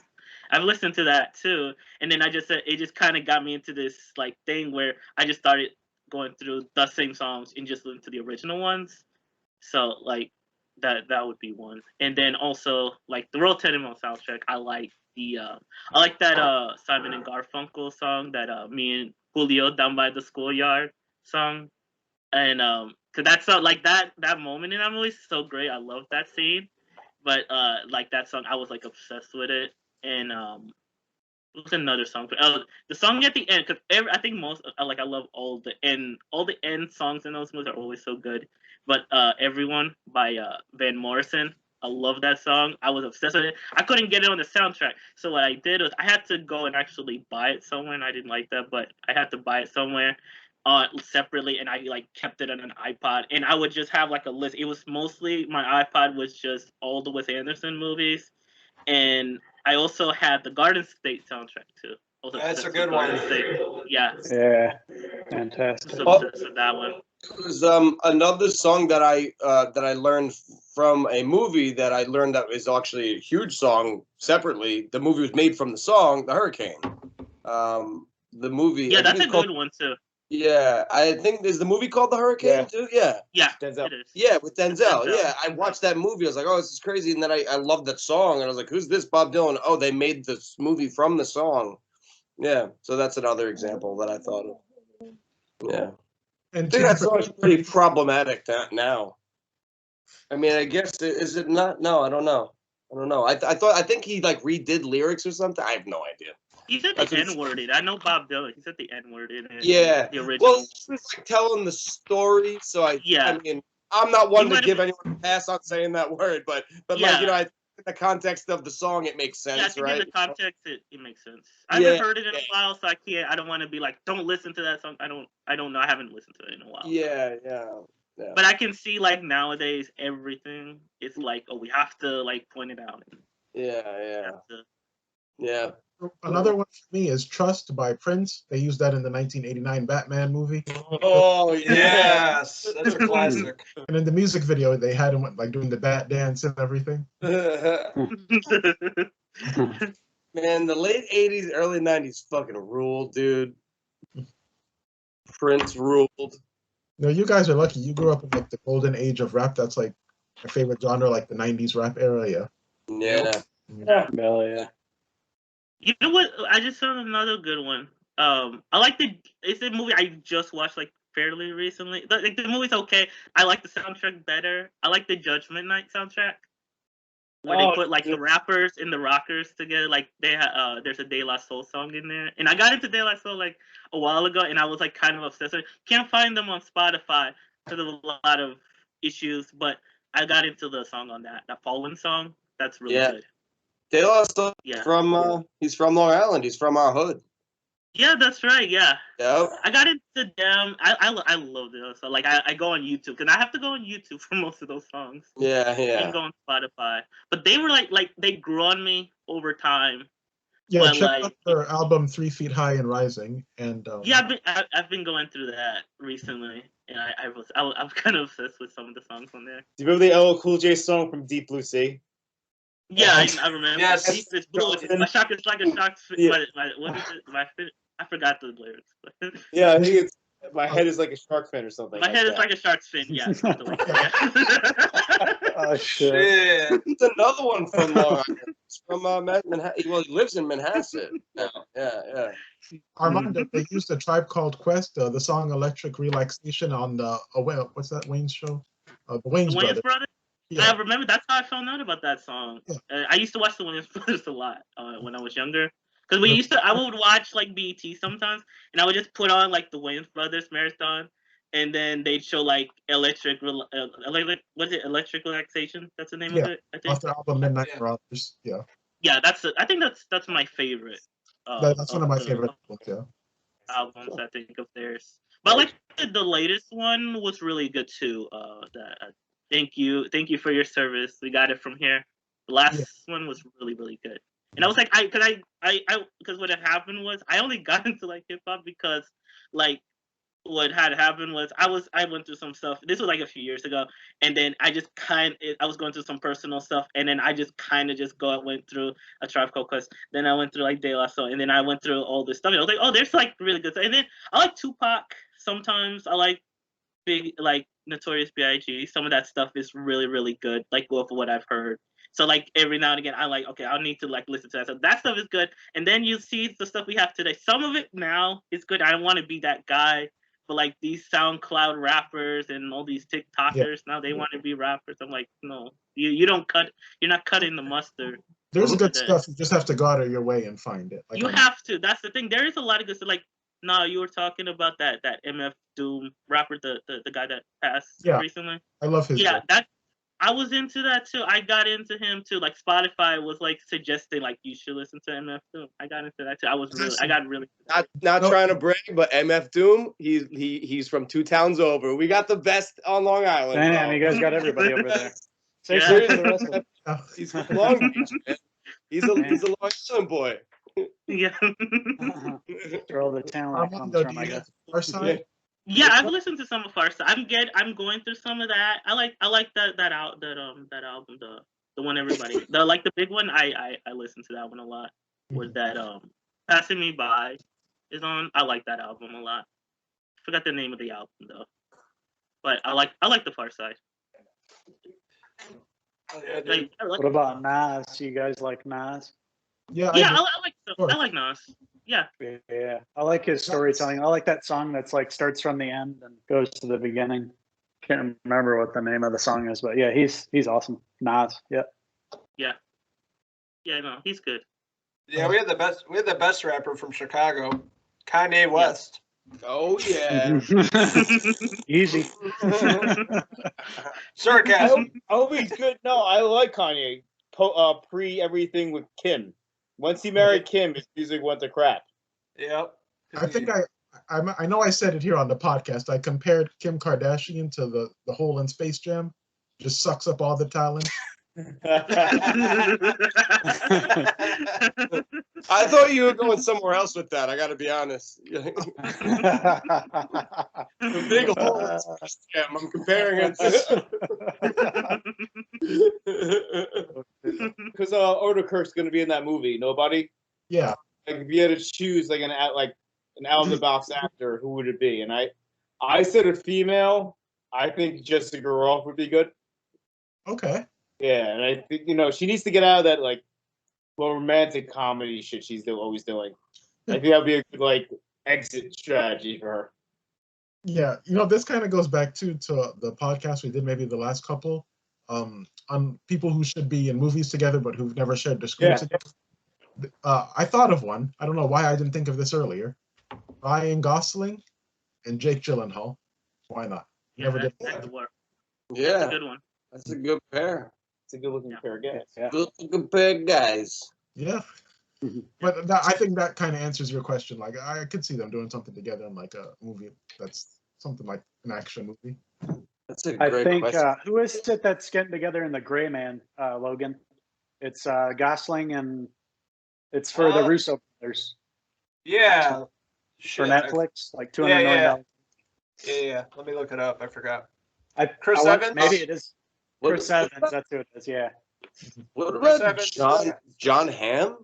Speaker 6: I've listened to that too. And then it just kind of got me into this like thing where I just started going through the same songs and just listen to the original ones. So like that would be one. And then also like the Royal Tenenbaums soundtrack. I like that Simon and Garfunkel song that me and Julio down by the schoolyard song. And cause that's like that moment in that movie is so great. I love that scene. But like that song, I was like obsessed with it. And what's another song? The song at the end, because I think most I love all the end songs in those movies are always so good. But Everyone by Van Morrison, I love that song. I was obsessed with it. I couldn't get it on the soundtrack, so what I did was I had to go and actually buy it somewhere. And I didn't like that, but I had to buy it somewhere separately, and I like kept it on an iPod, and I would just have like a list. It was mostly my iPod was just all the Wes Anderson movies, and I also had the Garden State soundtrack too.
Speaker 4: That's a good one.
Speaker 6: Yeah.
Speaker 2: Yeah. Fantastic.
Speaker 6: So that one.
Speaker 3: There's another song that I learned from a movie that I learned that is actually a huge song separately. The movie was made from the song The Hurricane. The movie.
Speaker 6: Yeah, that's a good one too.
Speaker 3: Yeah, I think is the movie called The Hurricane too. Yeah.
Speaker 6: Yeah,
Speaker 5: Denzel.
Speaker 6: it is.
Speaker 3: Yeah, with Denzel. Yeah, I watched that movie. I was like, oh, this is crazy. And then I loved that song. And I was like, who's this Bob Dylan? Oh, they made this movie from the song. Yeah, so that's another example that I thought of. Yeah.
Speaker 1: And
Speaker 3: I think that song's pretty problematic now. I mean, I guess, is it not? No, I don't know. I think he like redid lyrics or something. I have no idea.
Speaker 6: He said the N-word in it. I know Bob Dylan. He said the N-word in it.
Speaker 3: Yeah.
Speaker 6: The original.
Speaker 3: Well, it's like telling the story. So I mean, I'm not one to give anyone a pass on saying that word, but like, you know, in the context of the song, it makes sense,
Speaker 6: I think
Speaker 3: right?
Speaker 6: in the context, it makes sense. I haven't heard it in a while, so I don't want to be like, don't listen to that song. I don't know. I haven't listened to it in a while.
Speaker 3: Yeah.
Speaker 6: But I can see like nowadays everything is like, oh, we have to like point it out.
Speaker 3: Yeah.
Speaker 1: Another one for me is Trust by Prince. They used that in the 1989 Batman movie.
Speaker 4: Oh, yes. That's a classic.
Speaker 1: And in the music video, they had him like doing the bat dance and everything.
Speaker 3: Man, the late 80s, early 90s fucking ruled, dude. Prince ruled.
Speaker 1: No, you guys are lucky. You grew up in like the golden age of rap. That's like my favorite genre, like the 90s rap era.
Speaker 3: Yeah.
Speaker 2: Hell yeah.
Speaker 6: You know what? I just saw another good one. I like it's a movie I just watched like fairly recently. Like the movie's okay. I like the soundtrack better. I like the Judgment Night soundtrack, where they put like the rappers and the rockers together. Like they there's a De La Soul song in there, and I got into De La Soul like a while ago, and I was like kind of obsessed with it. Can't find them on Spotify because of a lot of issues, but I got into the song on that Fallen song. That's really good.
Speaker 3: De La Soul from he's from Long Island. He's from our hood.
Speaker 6: Yeah, that's right. Yeah.
Speaker 3: Yep.
Speaker 6: I got into them. I love De La Soul. Like I go on YouTube because I have to go on YouTube for most of those songs.
Speaker 3: Yeah.
Speaker 6: I can go on Spotify, but they were like they grew on me over time.
Speaker 1: Yeah,
Speaker 6: but
Speaker 1: check out their album 3 Feet High and Rising. And
Speaker 6: I've been going through that recently, and I'm kind of obsessed with some of the songs on there.
Speaker 5: Do you remember the LL Cool J song from Deep Blue Sea?
Speaker 6: Yeah, I remember.
Speaker 4: Yes.
Speaker 6: Deep is blue. My shock is like a shark's fin.
Speaker 5: Yeah.
Speaker 6: What is it? I forgot the lyrics.
Speaker 5: Yeah, I think it's my head is like a shark fin or something.
Speaker 6: My head is like a shark's fin. Yeah.
Speaker 2: Oh shit!
Speaker 3: It's another one from Long Island. It's from Manhattan. Well, he lives in Manhasset now. Yeah.
Speaker 1: Armando, they used a Tribe Called Quest, the song "Electric Relaxation" on the what's that Wayne's show? The Wayne's Brothers.
Speaker 6: Yeah. I remember that's how I found out about that song. Yeah. I used to watch the Wayne's Brothers a lot when I was younger. Because I would watch like BET sometimes, and I would just put on like the Wayne's Brothers marathon, and then they'd show like Electric Relaxation? That's the name of it, I think.
Speaker 1: Off the album Midnight Marauders. Yeah.
Speaker 6: Yeah, I think that's my favorite.
Speaker 1: That's one of my favorite
Speaker 6: albums I think of theirs. But like the latest one was really good too. Thank you for your service. We got it from here. The last one was really, really good. And I was like, because what had happened was I only got into like hip hop because like what had happened was I went through some stuff. This was like a few years ago, and then I was going through some personal stuff, and then I just went through A Tribe Called Quest. Then I went through like De La Soul, and then I went through all this stuff. And I was like, oh, there's like really good stuff. And then I like Tupac sometimes. I like Big, like Notorious B.I.G. Some of that stuff is really, really good, like off of what I've heard. So like every now and again, I like, okay, I'll need to like listen to that. So that stuff is good. And then you see the stuff we have today. Some of it now is good. I don't want to be that guy, but like these SoundCloud rappers and all these TikTokers now they want to be rappers. I'm like, no, you don't cut. You're not cutting the mustard.
Speaker 1: There's good stuff. You just have to go out of your way and find it. Like,
Speaker 6: you have to. That's the thing. There is a lot of good stuff. Like, no, you were talking about that MF Doom rapper, the guy that passed recently.
Speaker 1: I love his.
Speaker 6: Yeah, I was into that too. I got into him too. Like Spotify was like suggesting like you should listen to MF Doom. I got into that too. I got really
Speaker 3: not trying to brag, but MF Doom, he's from 2 towns over. We got the best on Long Island.
Speaker 2: Damn, you guys got everybody over there. Say
Speaker 6: Yeah.
Speaker 2: sorry for the rest of them.
Speaker 3: He's from Long Beach, man. He's a Long Island boy.
Speaker 6: Yeah.
Speaker 2: Where all the talent comes from, I guess.
Speaker 1: Our side.
Speaker 6: Yeah, I've listened to some of Farsight. I'm going through some of that. I like that album, the one everybody, the big one. I listen to that one a lot. Was that Passing Me By is on. I like that album a lot. Forgot the name of the album though, but I like the Farsight.
Speaker 2: What about Nas? You guys like Nas?
Speaker 1: Yeah.
Speaker 6: I like Nas. Yeah.
Speaker 2: Yeah. I like his storytelling. I like that song that's like starts from the end and goes to the beginning. Can't remember what the name of the song is, but yeah, he's awesome. Nas. Yeah.
Speaker 6: Yeah. Yeah, no, he's good.
Speaker 4: Yeah, we had the best rapper from Chicago, Kanye West.
Speaker 3: Oh yeah.
Speaker 2: Easy.
Speaker 4: Sarcasm.
Speaker 5: I hope he's good. No, I like Kanye. Pre everything with Kim. Once he married Kim, his music went to crap.
Speaker 4: Yep.
Speaker 1: I think I know I said it here on the podcast. I compared Kim Kardashian to the hole in Space Jam. Just sucks up all the talent.
Speaker 3: I thought you were going somewhere else with that. I got to be honest. The big hole in Space Jam. I'm comparing it to.
Speaker 5: Because Odenkirk's going to be in that movie. Nobody.
Speaker 1: Yeah.
Speaker 5: Like if you had to choose like an out of the box actor, who would it be? And I said a female. I think Jessica Ralph would be good.
Speaker 1: Okay.
Speaker 5: Yeah, and I think she needs to get out of that like romantic comedy shit she's always doing. I think that'd be a good like exit strategy for her.
Speaker 1: Yeah, this kind of goes back to the podcast we did maybe the last couple on people who should be in movies together but who've never shared the screen together. I thought of one. I don't know why I didn't think of this earlier. Ryan Gosling and Jake Gyllenhaal. Why not? Never did
Speaker 6: that could work.
Speaker 3: Yeah,
Speaker 6: that's a good one.
Speaker 3: That's a good pair.
Speaker 5: It's a good looking pair of guys. Yeah.
Speaker 3: Good looking pair of guys.
Speaker 1: Yeah. But I think that kind of answers your question. Like, I could see them doing something together in like a movie that's something like an action movie.
Speaker 3: That's a great question.
Speaker 2: Who is it that's getting together in The Gray Man, Logan? It's Gosling and it's for the Russo brothers.
Speaker 4: Yeah.
Speaker 2: For Netflix, like $200 million.
Speaker 4: Yeah. Let me look it up. I forgot.
Speaker 2: Chris Evans? Maybe it is. Chris Evans, that's who it is, yeah.
Speaker 3: What about Jon Hamm?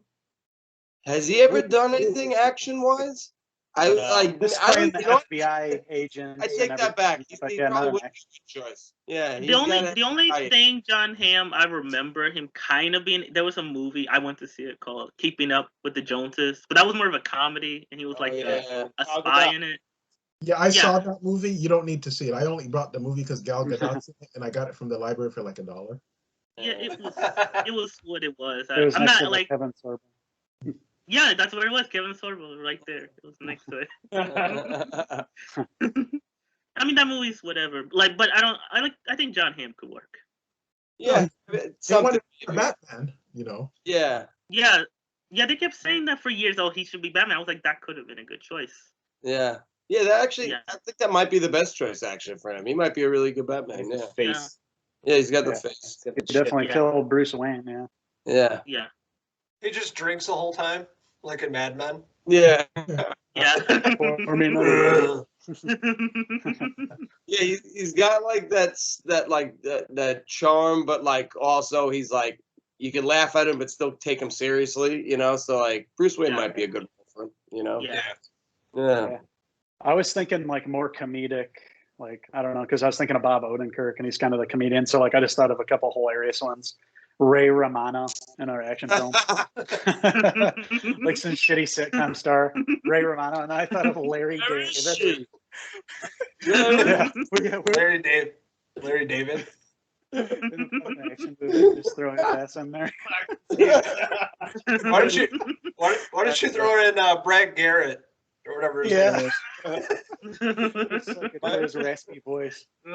Speaker 3: Has he ever done anything action-wise?
Speaker 2: This playing the FBI agent.
Speaker 3: I take that back. He probably would be a good choice. Yeah.
Speaker 6: The only thing Jon Hamm I remember him kind of being, there was a movie I went to see it called Keeping Up with the Joneses, but that was more of a comedy, and he was like a spy in it.
Speaker 1: Yeah, I saw that movie. You don't need to see it. I only brought the movie because Gal Gadot's in it, and I got it from the library for like $1.
Speaker 6: Yeah, it was what it was.
Speaker 2: It was
Speaker 6: I'm
Speaker 2: next
Speaker 6: not
Speaker 2: to
Speaker 6: like
Speaker 2: Kevin Sorbo.
Speaker 6: Yeah, that's what it was. Kevin Sorbo right there. It was next to it. I mean, that movie's whatever. Like, but I think Jon Hamm could work.
Speaker 3: Yeah,
Speaker 1: something Batman.
Speaker 3: Yeah.
Speaker 6: Yeah. They kept saying that for years. Oh, he should be Batman. I was like, that could have been a good choice.
Speaker 3: Yeah. Yeah, that actually, I think that might be the best choice actually for him. He might be a really good Batman. Yeah.
Speaker 5: Face.
Speaker 3: Yeah, he's got the face.
Speaker 2: He definitely killed Bruce Wayne. Yeah.
Speaker 3: Yeah.
Speaker 6: Yeah.
Speaker 4: He just drinks the whole time, like in Mad Men.
Speaker 3: Yeah.
Speaker 6: Yeah.
Speaker 2: Or me.
Speaker 3: Yeah, he's got like that charm, but like also he's like you can laugh at him but still take him seriously, you know. So like Bruce Wayne might be a good one, you know. Yeah.
Speaker 2: I was thinking like more comedic, like I don't know, because I was thinking of Bob Odenkirk, and he's kind of the comedian. So like I just thought of a couple hilarious ones. Ray Romano in our action film, like some shitty sitcom star, Ray Romano, and I thought of Larry David.
Speaker 4: Larry David.
Speaker 2: Action movie, just throw his ass in there.
Speaker 4: Why don't you throw in Brad Garrett or whatever his name is?
Speaker 2: Like his raspy voice.
Speaker 1: Ray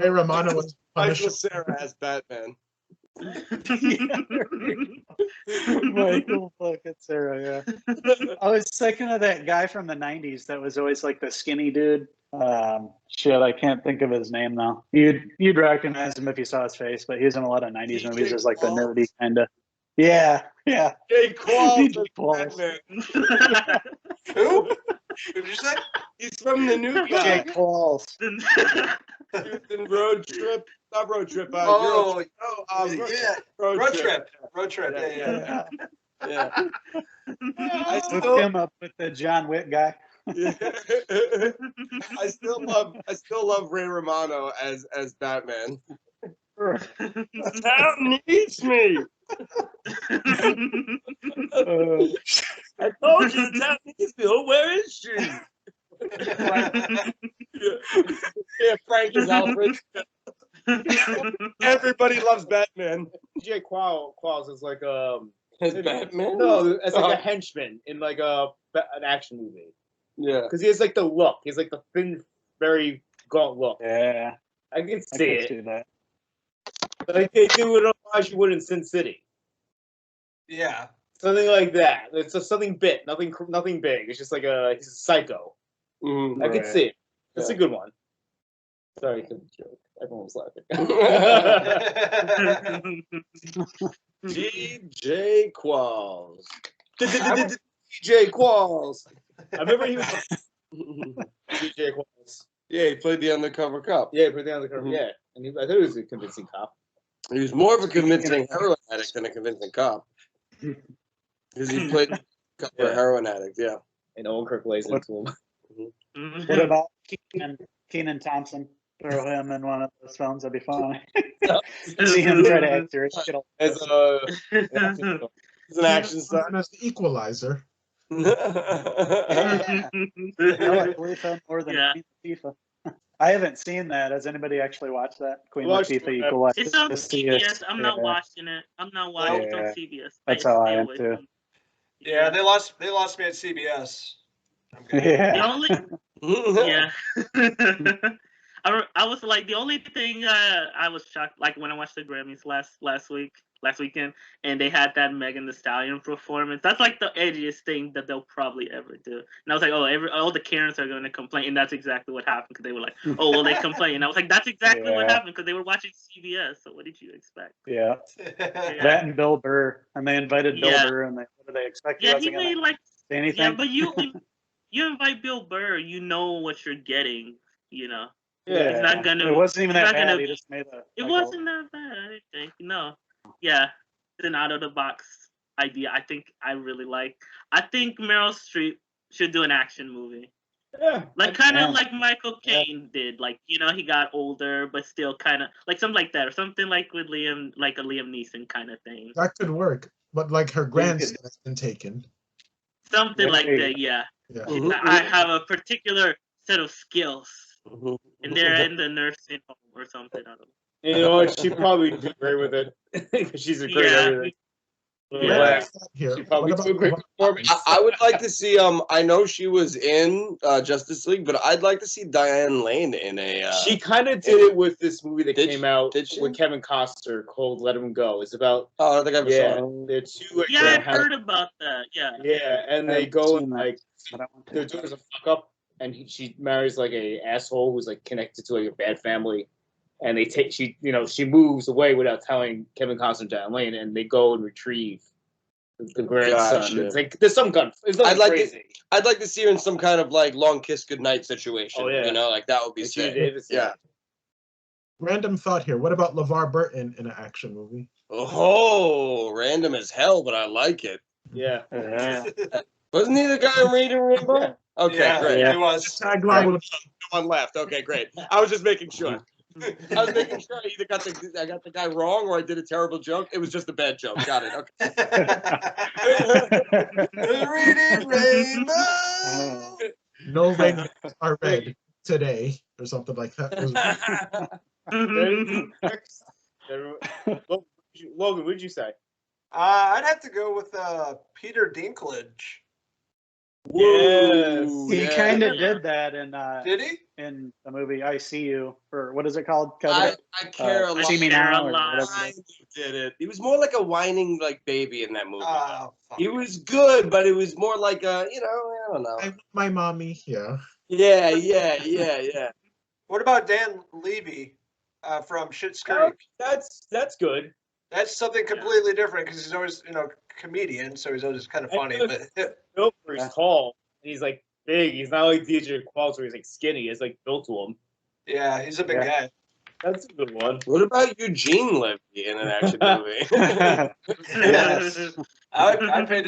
Speaker 1: Romano was
Speaker 3: Michael Cera as Batman.
Speaker 2: Michael fucking Cera, yeah. I was thinking of that guy from the 90s that was always like the skinny dude. Shit, I can't think of his name now. You'd recognize him if you saw his face, but he was in a lot of 90s movies as like the nerdy kind of. Yeah.
Speaker 3: Jay Qualls.
Speaker 4: Who? Who did you say?
Speaker 3: He's from the new guy.
Speaker 2: Jay Qualls.
Speaker 3: Road Trip. Not Road Trip.
Speaker 4: Road Trip. Yeah.
Speaker 3: I
Speaker 2: Hooked him up with the John Wick guy.
Speaker 3: I still love Ray Romano as Batman. Town needs me. I told you the town needs me. Oh, where is she? Yeah, Frank is Alfred. Everybody loves Batman.
Speaker 5: Jay Qualls is like
Speaker 3: As Batman?
Speaker 5: No, as like a henchman in like an action movie.
Speaker 3: Yeah.
Speaker 5: Because he has like the look. He's like the thin, very gaunt look.
Speaker 2: Yeah.
Speaker 5: I can see it.
Speaker 2: See that.
Speaker 5: But like they do it otherwise you would in Sin City.
Speaker 4: Yeah.
Speaker 5: Something like that. It's just something big. Nothing big. It's just like he's a psycho.
Speaker 3: Mm-hmm.
Speaker 5: I can see it. That's a good one. Sorry for the joke. Everyone was laughing.
Speaker 3: DJ Qualls. DJ Qualls.
Speaker 5: I remember he was DJ Qualls.
Speaker 3: Yeah, he played the undercover cop.
Speaker 5: Yeah, he played the undercover. Mm-hmm. Yeah, and I thought he was a convincing cop.
Speaker 3: He was more of a convincing heroin addict than a convincing cop. Because he played a heroin addict, yeah.
Speaker 5: And Odenkirk lays into him.
Speaker 2: What about Kenan Thompson? Throw him in one of those films, that'd be fun. See him try to act
Speaker 3: as an action star.
Speaker 1: As the Equalizer.
Speaker 2: I believe him more than FIFA. I haven't seen that. Has anybody actually watched that? Queen Latifah Equalizer.
Speaker 6: It's on CBS. I'm not watching it. I'm not watching it on CBS.
Speaker 2: That's how I am too.
Speaker 4: Yeah, they lost me at CBS.
Speaker 2: Yeah.
Speaker 6: The only, I was like, the only thing I was shocked, like when I watched the Grammys last weekend, and they had that Megan Thee Stallion performance. That's like the edgiest thing that they'll probably ever do. And I was like, all the Karens are going to complain, and that's exactly what happened because they were like, oh, well, they complain. And I was like, that's exactly what happened because they were watching CBS. So what did you expect?
Speaker 2: Yeah. That and Bill Burr, and they invited Bill Burr, and what do they expect?
Speaker 6: Yeah, he made like
Speaker 2: say anything.
Speaker 6: Yeah, but you invite Bill Burr, you know what you're getting, you know.
Speaker 2: Yeah,
Speaker 6: it's not gonna.
Speaker 2: It wasn't even that bad. He just made a.
Speaker 6: It wasn't that bad. I think no. Yeah, it's an out of the box idea. I think I really like. I think Meryl Streep should do an action movie.
Speaker 5: Yeah,
Speaker 6: like kind of like Michael Caine did. Like he got older, but still kind of like something like that, or something like with Liam, like a Liam Neeson kind of thing.
Speaker 1: That could work, but like her grandson has been taken.
Speaker 6: Something like that, yeah.
Speaker 1: Mm-hmm.
Speaker 6: I have a particular set of skills. Mm-hmm. And they're in the nursing home or something. I don't know.
Speaker 5: You know what? She'd probably do great with it. She's a great everything.
Speaker 1: Here.
Speaker 5: Probably do a great performance.
Speaker 3: I would like to see. I know she was in Justice League, but I'd like to see Diane Lane in a.
Speaker 5: She kind of did it with this movie that came out with Kevin Costner called "Let Him Go." It's about.
Speaker 3: Oh, I think I saw it.
Speaker 5: They're two.
Speaker 6: I heard about that. Yeah.
Speaker 5: Yeah, and they go and like their daughter's a fuck up. And she marries like a asshole who's like connected to like a bad family, and she moves away without telling Kevin Costner, Diane Lane, and they go and retrieve the grandson.
Speaker 3: Gotcha.
Speaker 5: It's like there's some gun. It's nothing crazy.
Speaker 3: I'd like to see her in some kind of like long kiss goodnight situation.
Speaker 5: Oh, yeah.
Speaker 3: You know, like that would be
Speaker 5: Like
Speaker 3: sick.
Speaker 5: Davis,
Speaker 3: Yeah.
Speaker 1: Random thought here. What about LeVar Burton in an action movie?
Speaker 3: Oh, random as hell, but I like it.
Speaker 5: Yeah.
Speaker 3: Wasn't he the guy in Reading Rainbow?
Speaker 5: Yeah.
Speaker 3: Okay,
Speaker 4: Yeah,
Speaker 3: great.
Speaker 4: he was.
Speaker 1: Tagline would
Speaker 3: No one left. Okay, great. I was just making sure. I was making sure I either got the guy wrong or I did a terrible joke. It was just a bad joke. Got it. Okay. Reading Rainbow.
Speaker 1: no rainbows are red today or something like that.
Speaker 5: Logan, what did you say?
Speaker 4: I'd have to go with Peter Dinklage.
Speaker 5: Yes.
Speaker 2: He kind of did that in
Speaker 4: Did he?
Speaker 2: in the movie I See You, or what is it called?
Speaker 3: I care a lot.
Speaker 2: See Me Now, or
Speaker 6: lot.
Speaker 2: whatever it is.
Speaker 3: He did it. He was more like a whining like baby in that movie.
Speaker 4: Oh, fuck.
Speaker 3: He was good, but it was more like a, I don't know.
Speaker 1: My mommy, yeah.
Speaker 3: Yeah.
Speaker 4: What about Dan Levy from Schitt's Creek?
Speaker 5: That's good.
Speaker 4: That's something completely different because he's always, comedian, so he's always kind of funny. But
Speaker 5: Built for his tall. He's like big. He's not like DJ Qualls where he's like skinny. He's like built to him.
Speaker 4: yeah, he's a big guy.
Speaker 5: That's a good one.
Speaker 3: What about Eugene Levy in an action movie?
Speaker 4: Yes. I'd pay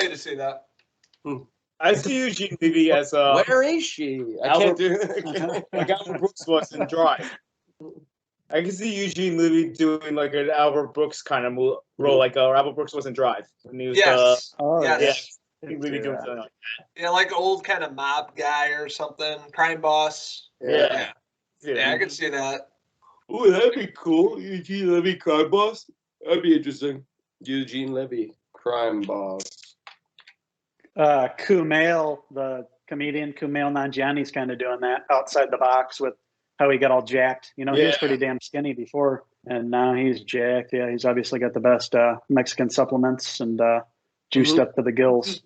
Speaker 4: to see that.
Speaker 5: I see Eugene Levy as a
Speaker 3: Where is she? I
Speaker 5: Albert-
Speaker 3: can't do
Speaker 5: like Albert Brooks was in Drive. I can see Eugene Levy doing like an Albert Brooks kind of role, like Albert Brooks was in Drive. When he was,
Speaker 4: Yes.
Speaker 2: Oh,
Speaker 4: Yes.
Speaker 5: I think Levy doing something like
Speaker 4: Yeah, like old kind of mob guy or something, crime boss.
Speaker 5: that.
Speaker 4: Yeah, I could see that.
Speaker 3: Oh, that'd be cool. Eugene Levy, crime boss. That'd be interesting. Eugene Levy, crime boss.
Speaker 2: Kumail, the comedian Kumail Nanjiani's kind of doing that outside the box with how he got all jacked. He was
Speaker 3: Yeah.
Speaker 2: pretty damn skinny before, and now he's jacked. Yeah, he's obviously got the best Mexican supplements and juiced up to the gills.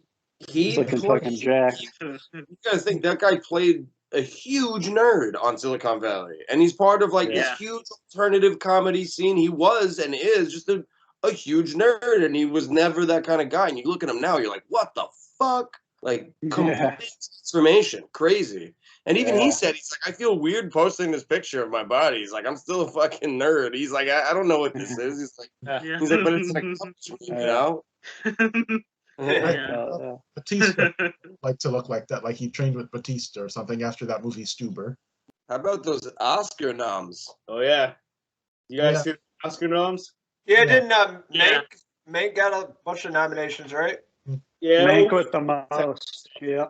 Speaker 2: He's looking fucking jacked.
Speaker 3: You guys think that guy played a huge nerd on Silicon Valley, and he's part of like this huge alternative comedy scene. He was and is just a huge nerd, and he was never that kind of guy. And you look at him now, you're like, what the fuck? Like complete transformation, crazy. And even he said, he's like, I feel weird posting this picture of my body. He's like, I'm still a fucking nerd. He's like, I don't know what this is. He's like, but it's like,
Speaker 1: Batista like to look like that, like he trained with Batista or something after that movie Stuber.
Speaker 3: How about those Oscar noms?
Speaker 5: Oh yeah, you guys see the Oscar noms?
Speaker 4: Yeah, didn't Mank got a bunch of nominations, right?
Speaker 5: Yeah,
Speaker 2: Mank with the most. Yeah,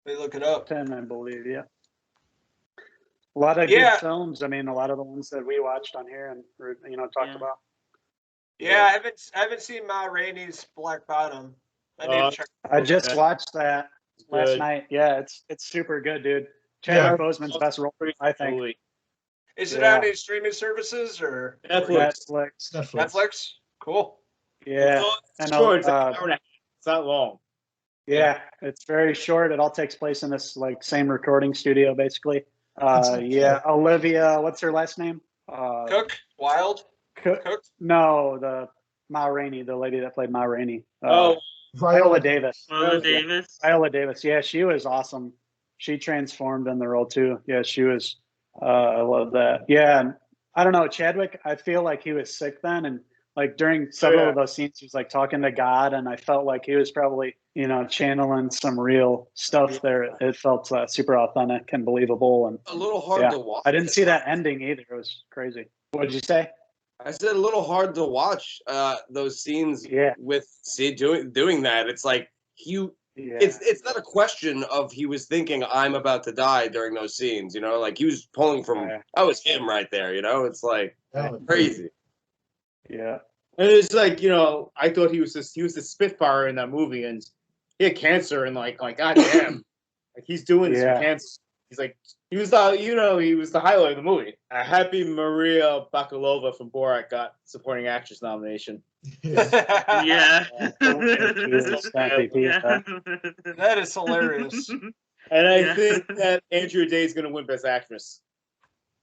Speaker 4: They look it up.
Speaker 2: 10, I believe. Yeah, a lot of good films. I mean, a lot of the ones that we watched on here and talked about.
Speaker 4: Yeah, I haven't seen Ma Rainey's Black Bottom. I need to check.
Speaker 2: I just watched that last night. Yeah, it's super good, dude. Chadwick Boseman's best role, I think.
Speaker 4: Is it on any streaming services or
Speaker 2: Netflix?
Speaker 4: Cool.
Speaker 2: Yeah,
Speaker 5: it's short. It's like an hour and a half. It's not long.
Speaker 2: Yeah, it's very short. It all takes place in this like same recording studio, basically. Olivia, what's her last name?
Speaker 4: Cook? Wild?
Speaker 2: Cook? No, the Ma Rainey, the lady that played Ma Rainey.
Speaker 1: Viola
Speaker 2: Davis.
Speaker 6: Viola Davis.
Speaker 2: Yeah, she was awesome. She transformed in the role too. Yeah, she was. I love that. Yeah, and I don't know, Chadwick. I feel like he was sick then, and like during several of those scenes, he was like talking to God, and I felt like he was probably channeling some real stuff there. It felt super authentic and believable, and
Speaker 3: a little hard to watch.
Speaker 2: I didn't see that ending either. It was crazy. What did you say?
Speaker 3: I said a little hard to watch those scenes with Sid doing that. It's like it's not a question of he was thinking I'm about to die during those scenes, like he was pulling from that was him right there, it's like crazy.
Speaker 2: Yeah.
Speaker 5: And it's like, I thought he was the Spitfire in that movie, and he had cancer, and like goddamn, like he's doing this for cancer. He's like, he was the highlight of the movie. Happy Maria Bakalova from Borat got supporting actress nomination.
Speaker 6: Yeah.
Speaker 4: That is hilarious.
Speaker 5: And I think that Andrea Day is going to win Best Actress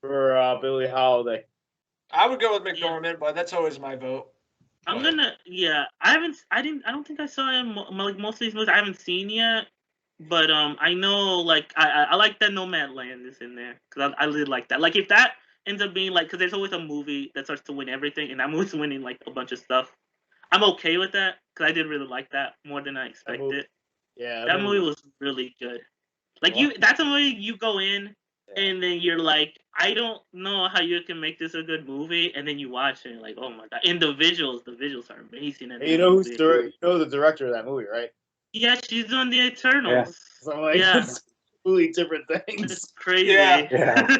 Speaker 5: for Billie Holiday.
Speaker 4: I would go with McDormand, but that's always my vote.
Speaker 6: I'm gonna, yeah. I don't think I saw him. Like most of these movies, I haven't seen yet. But I know, like, I like that Nomadland is in there because I really like that. Like, if that ends up being like, because there's always a movie that starts to win everything, and that movie's winning like a bunch of stuff. I'm okay with that because I did really like that more than I expected. That movie was really good. Like that's a movie you go in and then you're like, I don't know how you can make this a good movie, and then you watch it and you're like, oh my god! And the visuals are amazing.
Speaker 5: You know the director of that movie, right?
Speaker 6: Yeah, she's doing the Eternals.
Speaker 5: So like, it's completely different things.
Speaker 6: It's crazy.
Speaker 4: Yeah.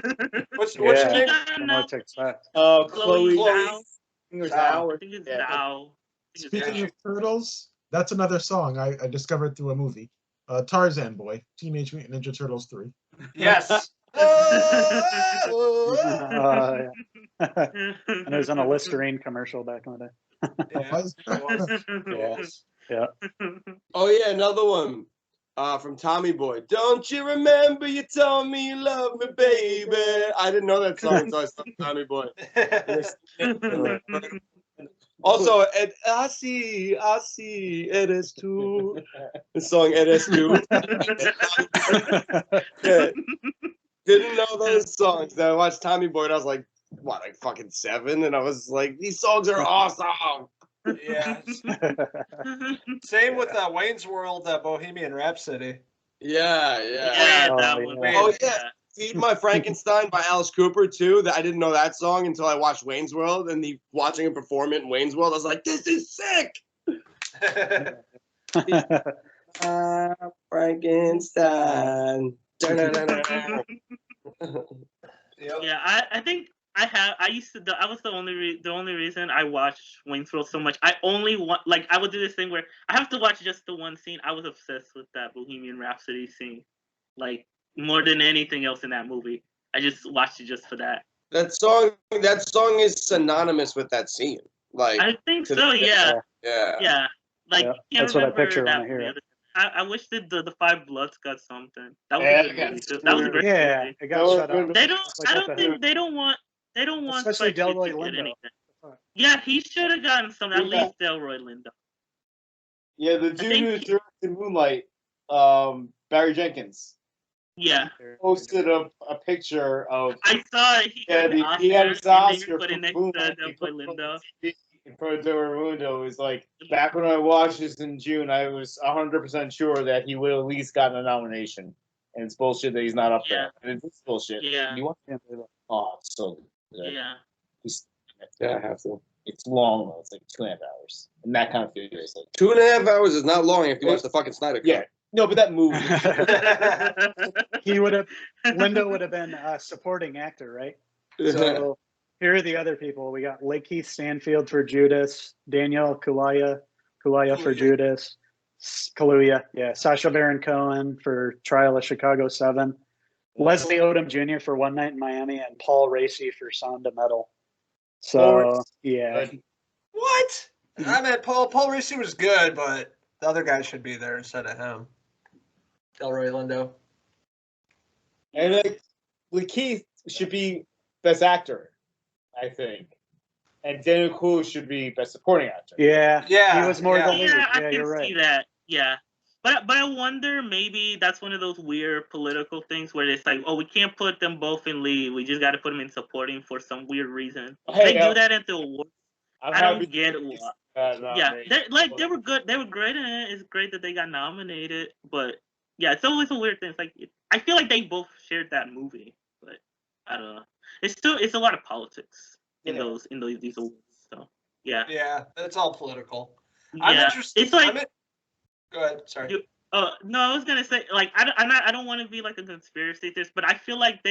Speaker 4: What's your name?
Speaker 2: I don't know what to expect.
Speaker 5: Chloe.
Speaker 6: Zhao.
Speaker 5: Zhao.
Speaker 6: I think it's Zhao.
Speaker 1: Speaking of turtles, that's another song I discovered through a movie. Tarzan Boy, Teenage Mutant Ninja Turtles 3.
Speaker 4: Yes.
Speaker 2: And it was on a Listerine commercial back in the day. Yeah.
Speaker 3: Oh yeah, another one from Tommy Boy. Don't you remember you told me you love me, baby? I didn't know that song until I saw Tommy Boy. Also, I see, it is too. The song it is too. Yeah. Didn't know those songs. Then I watched Tommy Boy and I was like, what, like fucking 7? And I was like, these songs are awesome.
Speaker 4: Yeah. Same with Wayne's World, Bohemian Rhapsody.
Speaker 3: Yeah.
Speaker 6: That one.
Speaker 3: Oh yeah. Feed My Frankenstein by Alice Cooper too. That I didn't know that song until I watched Wayne's World, and watching him perform it in Wayne's World, I was like, "This is sick." Frankenstein.
Speaker 6: Yeah, I think I used to. I was the only reason I watched Wayne's World so much. I only want I would do this thing where I have to watch just the one scene. I was obsessed with that Bohemian Rhapsody scene, like more than anything else in that movie. I just watched it just for that.
Speaker 3: That song is synonymous with that scene. Like
Speaker 6: I think so. Yeah. Like
Speaker 2: that's what I picture when I hear it.
Speaker 6: I wish that the Five Bloods got something. That was a good movie too. That was a great movie.
Speaker 2: It got shut up.
Speaker 6: They don't. I don't think they don't want. They don't want
Speaker 2: especially
Speaker 6: Spike Lee
Speaker 2: Delroy
Speaker 6: to get
Speaker 2: Lindo.
Speaker 6: anything. Yeah, he should have gotten some. At least Delroy Lindo.
Speaker 5: Yeah, the dude who directed Moonlight, Barry Jenkins.
Speaker 6: Yeah.
Speaker 5: Posted a picture of.
Speaker 6: I saw it.
Speaker 5: He had his Oscar
Speaker 6: put in next to Delroy Lindo.
Speaker 5: For Mundo is like back when I watched this in June, I was 100% sure that he would at least gotten a nomination, and it's bullshit that he's not up there. And it's bullshit.
Speaker 6: Yeah.
Speaker 5: You want him to it's so good.
Speaker 6: Yeah.
Speaker 3: I have to.
Speaker 5: It's long though. It's like 2.5 hours, and that kind of feels like
Speaker 3: 2.5 hours is not long if you watch the fucking Snyder Cut.
Speaker 5: Yeah. No, but that movie.
Speaker 2: Lindo would have been a supporting actor, right? So here are the other people. We got Lakeith Stanfield for Judas, Daniel Kaluuya for Judas, Kaluuya, Sacha Baron Cohen for Trial of Chicago 7, Leslie Odom Jr. for One Night in Miami, and Paul Raci for Sound of Metal. So
Speaker 4: What? I mean, Paul Raci was good, but the other guy should be there instead of him. Delroy Lindo.
Speaker 5: And Lakeith should be Best Actor, I think. And Daniel Kaluuya should be Best Supporting Actor.
Speaker 2: Yeah. He was more the lead.
Speaker 6: Yeah, I can
Speaker 2: you're right.
Speaker 6: see that. Yeah. But I wonder, maybe that's one of those weird political things where it's like, oh, we can't put them both in lead. We just got to put them in supporting for some weird reason. They do that at the awards. I don't get it. They were good. They were great in it. It's great that they got nominated. But yeah, it's always a weird thing. It's like I feel like they both shared that movie, but I don't know. It's a lot of politics in these awards. So yeah.
Speaker 4: Yeah, it's all political.
Speaker 6: Yeah.
Speaker 4: I'm interested.
Speaker 6: It's like.
Speaker 4: Go ahead. Sorry.
Speaker 6: No, I was gonna say I don't want to be like a conspiracy theorist, but I feel like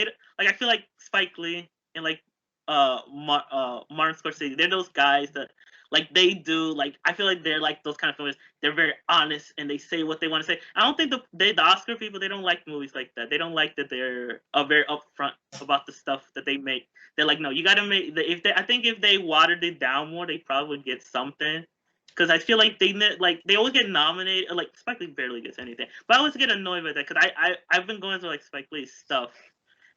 Speaker 6: Spike Lee and Martin Scorsese, they're those guys that they do I feel like they're like those kind of filmmakers. They're very honest and they say what they want to say. I don't think the Oscar people, they don't like movies like that. They don't like that they're very upfront about the stuff that they make. They're like, no, you gotta make I think if they watered it down more, they probably would get something. Because I feel like they always get nominated. Spike Lee barely gets anything, but I always get annoyed by that because I've been going through Spike Lee's stuff,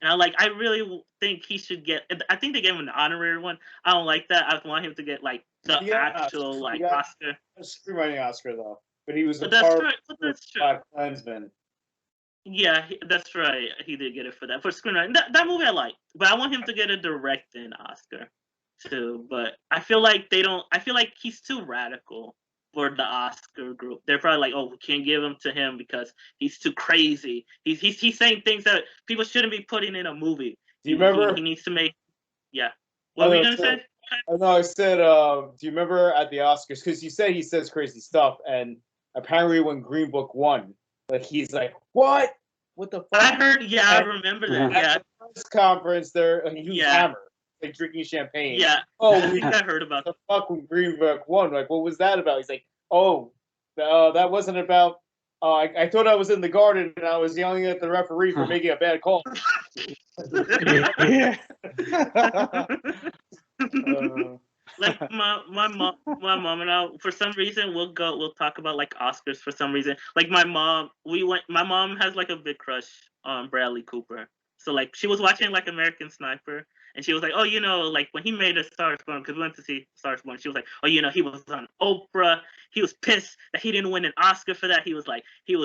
Speaker 6: And I really think he should get. I think they gave him an honorary one. I don't like that. I want him to get like the actual Oscar.
Speaker 5: A screenwriting Oscar though, but he was the
Speaker 6: that's
Speaker 5: part
Speaker 6: right. That's true.
Speaker 5: Black Klansman.
Speaker 6: Yeah, that's right. He did get it for that. For screenwriting, that movie I like, but I want him to get a directing Oscar too. But I feel like they don't. I feel like he's too radical for the Oscar group. They're probably like, oh, we can't give him to him because he's too crazy. He's saying things that people shouldn't be putting in a movie.
Speaker 5: Do you remember?
Speaker 6: He needs to make. Yeah. What were you gonna say?
Speaker 5: No, I said. Do you remember at the Oscars? Because you said he says crazy stuff, and apparently when Green Book won. Like he's like, what? What the fuck?
Speaker 6: I heard. Yeah, I remember that. Yeah.
Speaker 5: At the press conference, there he was hammered, like drinking champagne.
Speaker 6: Yeah.
Speaker 5: Oh,
Speaker 6: I think I heard about
Speaker 5: the fuck when Green Book won. Like, what was that about? He's like, oh, that wasn't about. I thought I was in the garden and I was yelling at the referee for making a bad call.
Speaker 6: Like my mom and I, for some reason, we'll talk about like Oscars for some reason. Like my mom has like a big crush on Bradley Cooper. So like she was watching like American Sniper, and she was like, oh, like when he made A Star Is Born, because we went to see Star Is Born, she was like, oh, he was on Oprah. He was pissed that he didn't win an Oscar for that. He was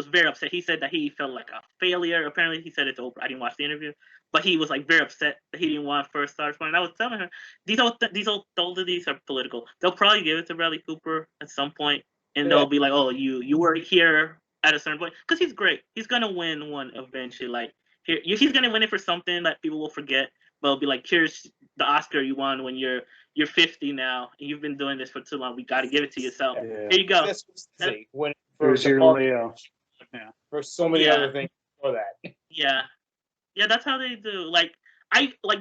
Speaker 6: very upset. He said that he felt like a failure. Apparently, he said it to Oprah. I didn't watch the interview. But he was like very upset that he didn't want first Star Is Born. And I was telling her, all of these are political. They'll probably give it to Bradley Cooper at some point, and they'll be like, oh, you were here at a certain point, because he's great. He's gonna win one eventually. Like he's gonna win it for something that people will forget. But it'll be like, here's the Oscar you won when you're 50 now, and you've been doing this for too long. We got to give it to yourself. Yeah. Here you go.
Speaker 5: Here's your Leo. Yeah. For so many other things for that.
Speaker 6: Yeah. Yeah, that's how they do.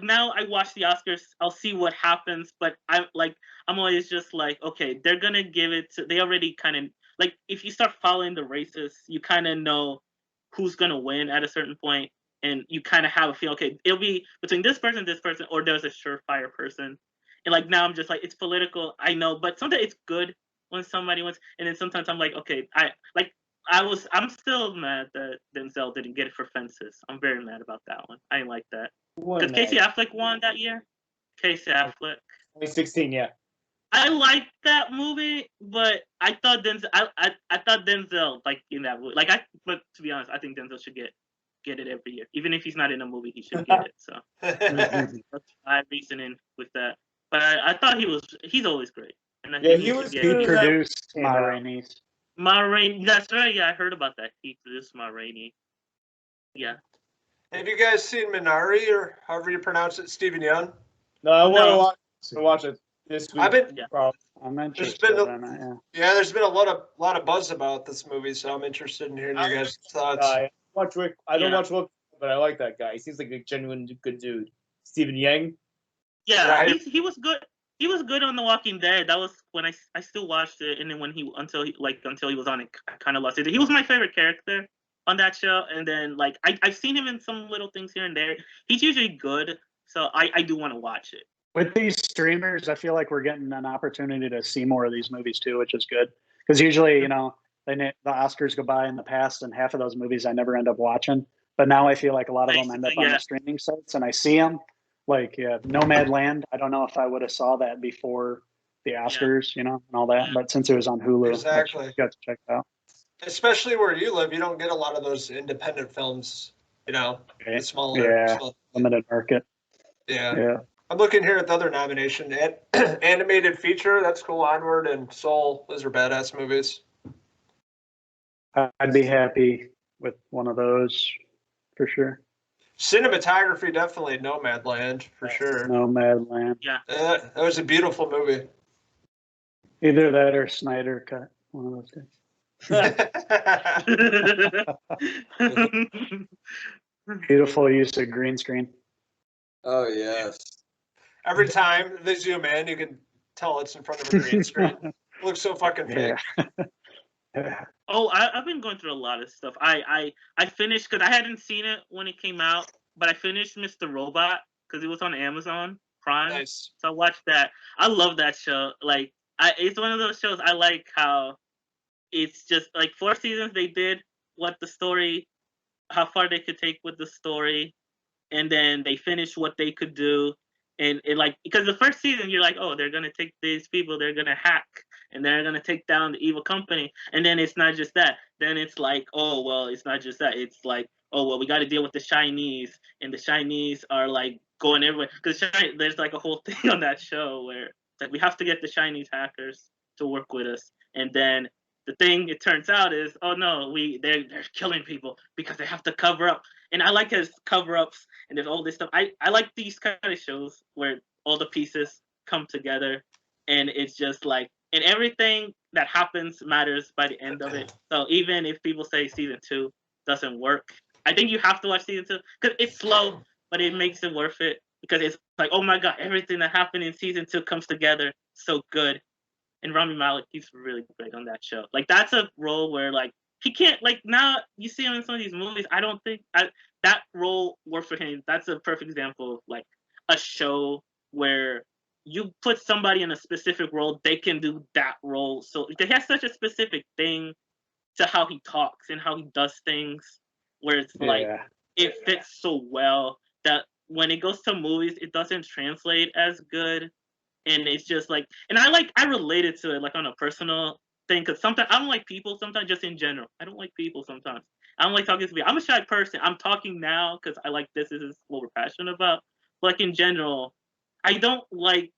Speaker 6: Now I watch the Oscars, I'll see what happens, but I'm always just like, okay, they're gonna give it to. They already kind of like, if you start following the races, you kind of know who's gonna win at a certain point, and you kind of have a feel. Okay, it'll be between this person, or there's a surefire person. And like now I'm just like, it's political, I know, but sometimes it's good when somebody wins, and then sometimes I'm like, okay, I'm still mad that Denzel didn't get it for Fences. I'm very mad about that one. I didn't like that. Because Casey Affleck won that year. Casey Affleck.
Speaker 5: 2016, yeah.
Speaker 6: I liked that movie, but I thought Denzel. I thought Denzel in that movie. But to be honest, I think Denzel should get it every year, even if he's not in a movie. He should get it. So that's my reasoning with that. But I thought he's always great. And
Speaker 7: he produced Ma Rainey's.
Speaker 6: Ma Rainey, that's right. Yeah, I heard about that. He produced Ma Rainey. Yeah.
Speaker 4: Have you guys seen Minari, or however you pronounce it, Stephen Yeun?
Speaker 5: No, I want to watch it this week.
Speaker 7: I'm interested in it.
Speaker 4: Yeah, there's been a lot of buzz about this movie, so I'm interested in hearing your guys' thoughts.
Speaker 5: I don't watch Rick, but I like that guy. He seems like a genuine good dude. Stephen Yeun.
Speaker 6: Yeah, right. He was good. He was good on The Walking Dead. That was when I still watched it, and then until he was on it, I kind of lost it. He was my favorite character on that show, and then I've seen him in some little things here and there. He's usually good, so I do want to watch it.
Speaker 7: With these streamers, I feel like we're getting an opportunity to see more of these movies too, which is good. Because usually, the Oscars go by in the past, and half of those movies I never end up watching. But now I feel like a lot of them end up on the streaming sites, and I see them. Nomadland, I don't know if I would have saw that before the Oscars, and all that. But since it was on Hulu,
Speaker 4: exactly,
Speaker 7: I got to check it out.
Speaker 4: Especially where you live, you don't get a lot of those independent films, smaller.
Speaker 7: Limited market.
Speaker 4: Yeah. I'm looking here at the other nomination. Animated feature, that's cool. Onward and Soul, those are badass movies.
Speaker 7: I'd be happy with one of those for sure.
Speaker 4: Cinematography, definitely Nomadland for sure.
Speaker 7: Nomadland.
Speaker 6: Yeah.
Speaker 4: That was a beautiful movie.
Speaker 7: Either that or Snyder Cut, one of those guys. Beautiful use of green screen.
Speaker 3: Oh yes.
Speaker 4: Every time they zoom in, you can tell it's in front of a green screen. It looks so fucking fake.
Speaker 7: Yeah.
Speaker 6: Oh, I've been going through a lot of stuff. I finished, because I hadn't seen it when it came out, but I finished Mr. Robot because it was on Amazon Prime.
Speaker 4: Nice.
Speaker 6: So I watched that. I love that show. It's one of those shows I like how it's just 4 seasons. They did what the story, how far they could take with the story, and then they finish what they could do. And it like, because the first season you're like, oh, they're gonna take these people, they're gonna hack, and they're gonna take down the evil company. And then it's not just that. Then it's like, oh well, it's not just that. It's like, oh well, we got to deal with the Chinese, and the Chinese are like going everywhere. Because there's like a whole thing on that show where it's like we have to get the Chinese hackers to work with us, and then the thing it turns out is, oh no, they're killing people because they have to cover up. And I like his cover-ups and there's all this stuff. I like these kind of shows where all the pieces come together, and it's just like, and everything that happens matters by the end of it. So even if people say season 2 doesn't work, I think you have to watch season 2 because it's slow, but it makes it worth it because it's like, oh my god, everything that happened in season 2 comes together so good. And Rami Malek, he's really great on that show. Like, that's a role where, like, he can't, like, now you see him in some of these movies, I don't think that role worked for him. That's a perfect example of, like, a show where you put somebody in a specific role, they can do that role. So he has such a specific thing to how he talks and how he does things, where it's like, it fits so well that when it goes to movies, it doesn't translate as good. And it's just like, and I related to it like on a personal thing, because sometimes I don't like people, sometimes just in general. I don't like people sometimes. I don't like talking to people. I'm a shy person. I'm talking now because I like this is what we're passionate about. But like in general, I don't like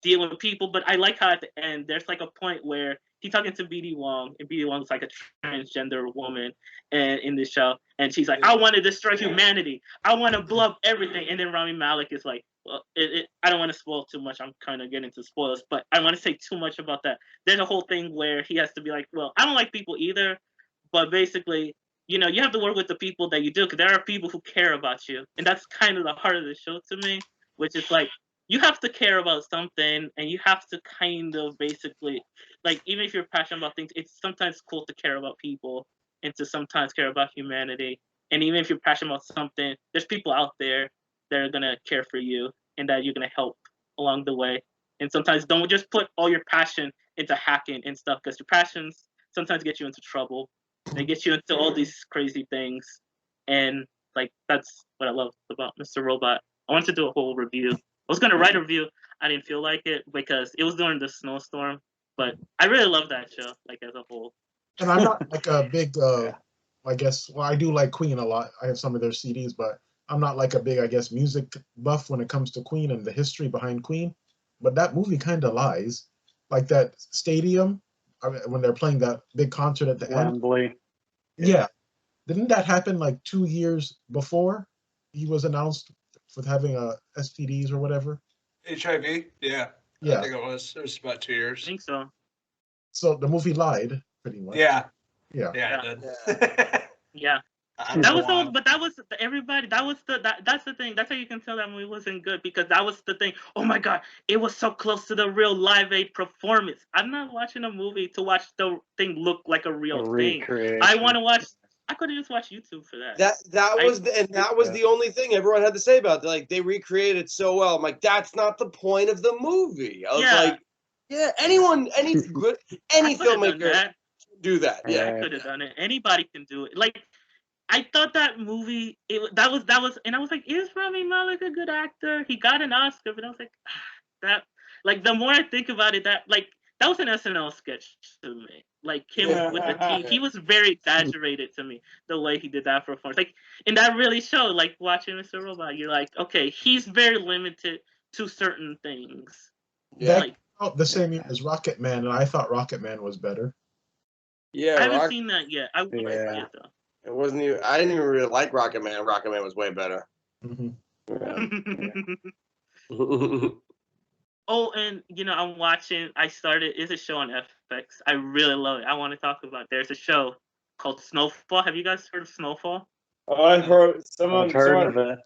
Speaker 6: dealing with people, but I like how at the end there's like a point where he's talking to BD Wong, and BD Wong's like a transgender woman and in this show, and she's like, I want to destroy humanity. I want to blow up everything. And then Rami Malek is like, well, I don't want to spoil too much. I'm kind of getting into spoilers, but I want to say too much about that. There's a whole thing where he has to be like, well, I don't like people either, but basically, you know, you have to work with the people that you do, because there are people who care about you. And that's kind of the heart of the show to me, which is like, you have to care about something, and you have to kind of basically, like, even if you're passionate about things, it's sometimes cool to care about people and to sometimes care about humanity. And even if you're passionate about something, there's people out there that are going to care for you and that you're going to help along the way. And sometimes don't just put all your passion into hacking and stuff, because your passions sometimes get you into trouble. They get you into all these crazy things. And, like, that's what I love about Mr. Robot. I wanted to do a whole review. I was going to write a review. I didn't feel like it because it was during the snowstorm. But I really love that show, like, as a whole.
Speaker 1: And I'm not like a big, I guess, well, I do like Queen a lot. I have some of their CDs, but I'm not like a big, I guess, music buff when it comes to Queen and the history behind Queen. But that movie kind of lies. Like that stadium, when they're playing that big concert at the end. Yeah. Didn't that happen like 2 years before he was announced with having STDs or whatever?
Speaker 4: HIV? Yeah.
Speaker 1: Yeah.
Speaker 4: I think it was. It was about 2 years.
Speaker 6: I think so.
Speaker 1: So the movie lied, pretty much.
Speaker 4: Yeah.
Speaker 1: Yeah.
Speaker 4: Yeah, it did.
Speaker 6: Yeah. That was so, but that was everybody. That's the thing. That's how you can tell that movie wasn't good, because that was the thing. Oh my god, it was so close to the real Live Aid performance. I'm not watching a movie to watch the thing look like a real thing. I want to watch. I could have just watched YouTube for that.
Speaker 3: That was the only thing everyone had to say about it. Like, they recreated it so well. I'm like, that's not the point of the movie. I was like, yeah, any filmmaker do that. Yeah,
Speaker 6: I could have done it. Anybody can do it. Like, I thought that movie, that was, and I was like, is Rami Malek a good actor? He got an Oscar, but I was like, that, like, the more I think about it, that was an SNL sketch to me. Like, him with the team, he was very exaggerated to me, the way he did that performance. Like, and that really showed, like, watching Mr. Robot, you're like, okay, he's very limited to certain things.
Speaker 1: Yeah. Like, the same year as Rocket Man, and I thought Rocket Man was better.
Speaker 3: Yeah,
Speaker 6: I haven't seen that yet. I would like to see it, though.
Speaker 3: It wasn't even. I didn't even really like Rocket Man. Rocket Man was way better.
Speaker 1: Mm-hmm.
Speaker 3: Yeah.
Speaker 6: Oh, and I'm watching. It's a show on FX. I really love it. I want to talk about it. There's a show called Snowfall. Have you guys heard of Snowfall?
Speaker 5: Oh, I've heard someone.
Speaker 7: I've heard of it.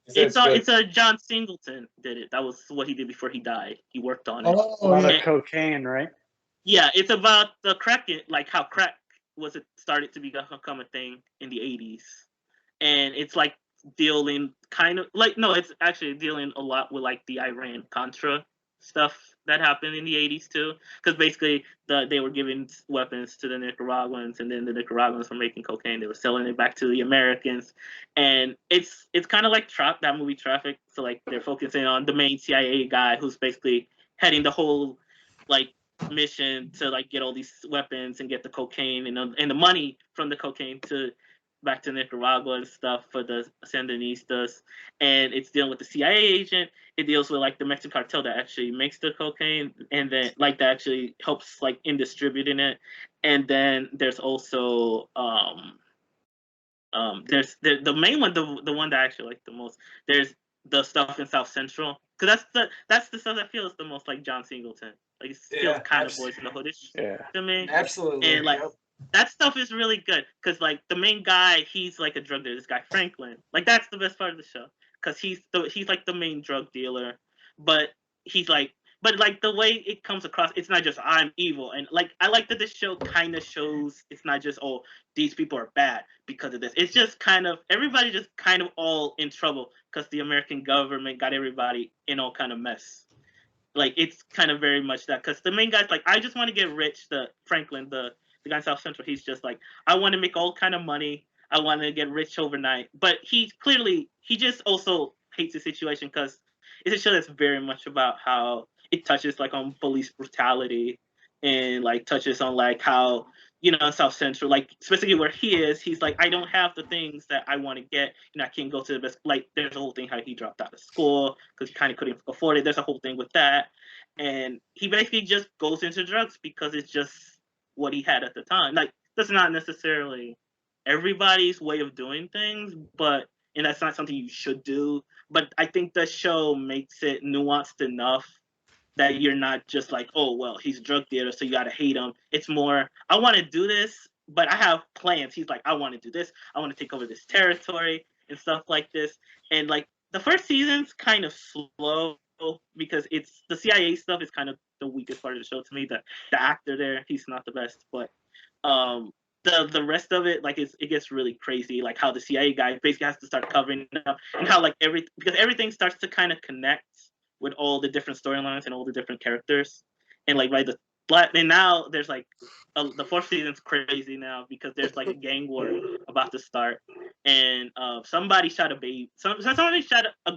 Speaker 6: It's a John Singleton did it. That was what he did before he died. He worked on it.
Speaker 7: A lot of cocaine, right?
Speaker 6: Yeah, it's about the crack, like how crack started to become a thing in the 80s. And it's like dealing it's actually dealing a lot with like the Iran-Contra stuff that happened in the 80s too, because basically they were giving weapons to the Nicaraguans, and then the Nicaraguans were making cocaine. They were selling it back to the Americans, and it's kind of like that movie Traffic. So like they're focusing on the main CIA guy who's basically heading the whole like mission to like get all these weapons and get the cocaine and the money from the cocaine to back to Nicaragua and stuff for the Sandinistas. And it's dealing with the CIA agent. It deals with like the Mexican cartel that actually makes the cocaine, and then like that actually helps like in distributing it. And then there's also there's the main one, the one that I actually like the most. There's the stuff in South Central, because that's the stuff that feels the most like John Singleton. Like it feels kind of Boys in the Hoodish to me.
Speaker 4: Absolutely.
Speaker 6: And like that stuff is really good, because like the main guy, he's like a drug dealer. This guy Franklin, like that's the best part of the show, because he's like the main drug dealer, but like the way it comes across, it's not just I'm evil. And like I like that this show kind of shows it's not just these people are bad because of this. It's just kind of everybody just kind of all in trouble because the American government got everybody in all kind of mess. Like it's kind of very much that, because the main guy's like, I just want to get rich. The Franklin, the guy in South Central, he's just like, I want to make all kind of money. I want to get rich overnight. But he just also hates the situation, because it's a show that's very much about how it touches like on police brutality, and like touches on like how, South Central, like specifically where he is, he's like, I don't have the things that I want to get. I can't go to the best. Like there's a whole thing how he dropped out of school because he kind of couldn't afford it. There's a whole thing with that. And he basically just goes into drugs because it's just what he had at the time. Like that's not necessarily everybody's way of doing things, and that's not something you should do. But I think the show makes it nuanced enough that you're not just like, oh, well, he's a drug dealer, so you got to hate him. It's more, I want to do this, but I have plans. He's like, I want to do this. I want to take over this territory and stuff like this. And like the first season's kind of slow because it's the CIA stuff is kind of the weakest part of the show to me. The actor there, he's not the best, but the rest of it, like it gets really crazy, like how the CIA guy basically has to start covering up, and how like because everything starts to kind of connect with all the different storylines and all the different characters, and like and now there's like the fourth season's crazy now because there's like a gang war about to start, and somebody shot a baby, somebody shot a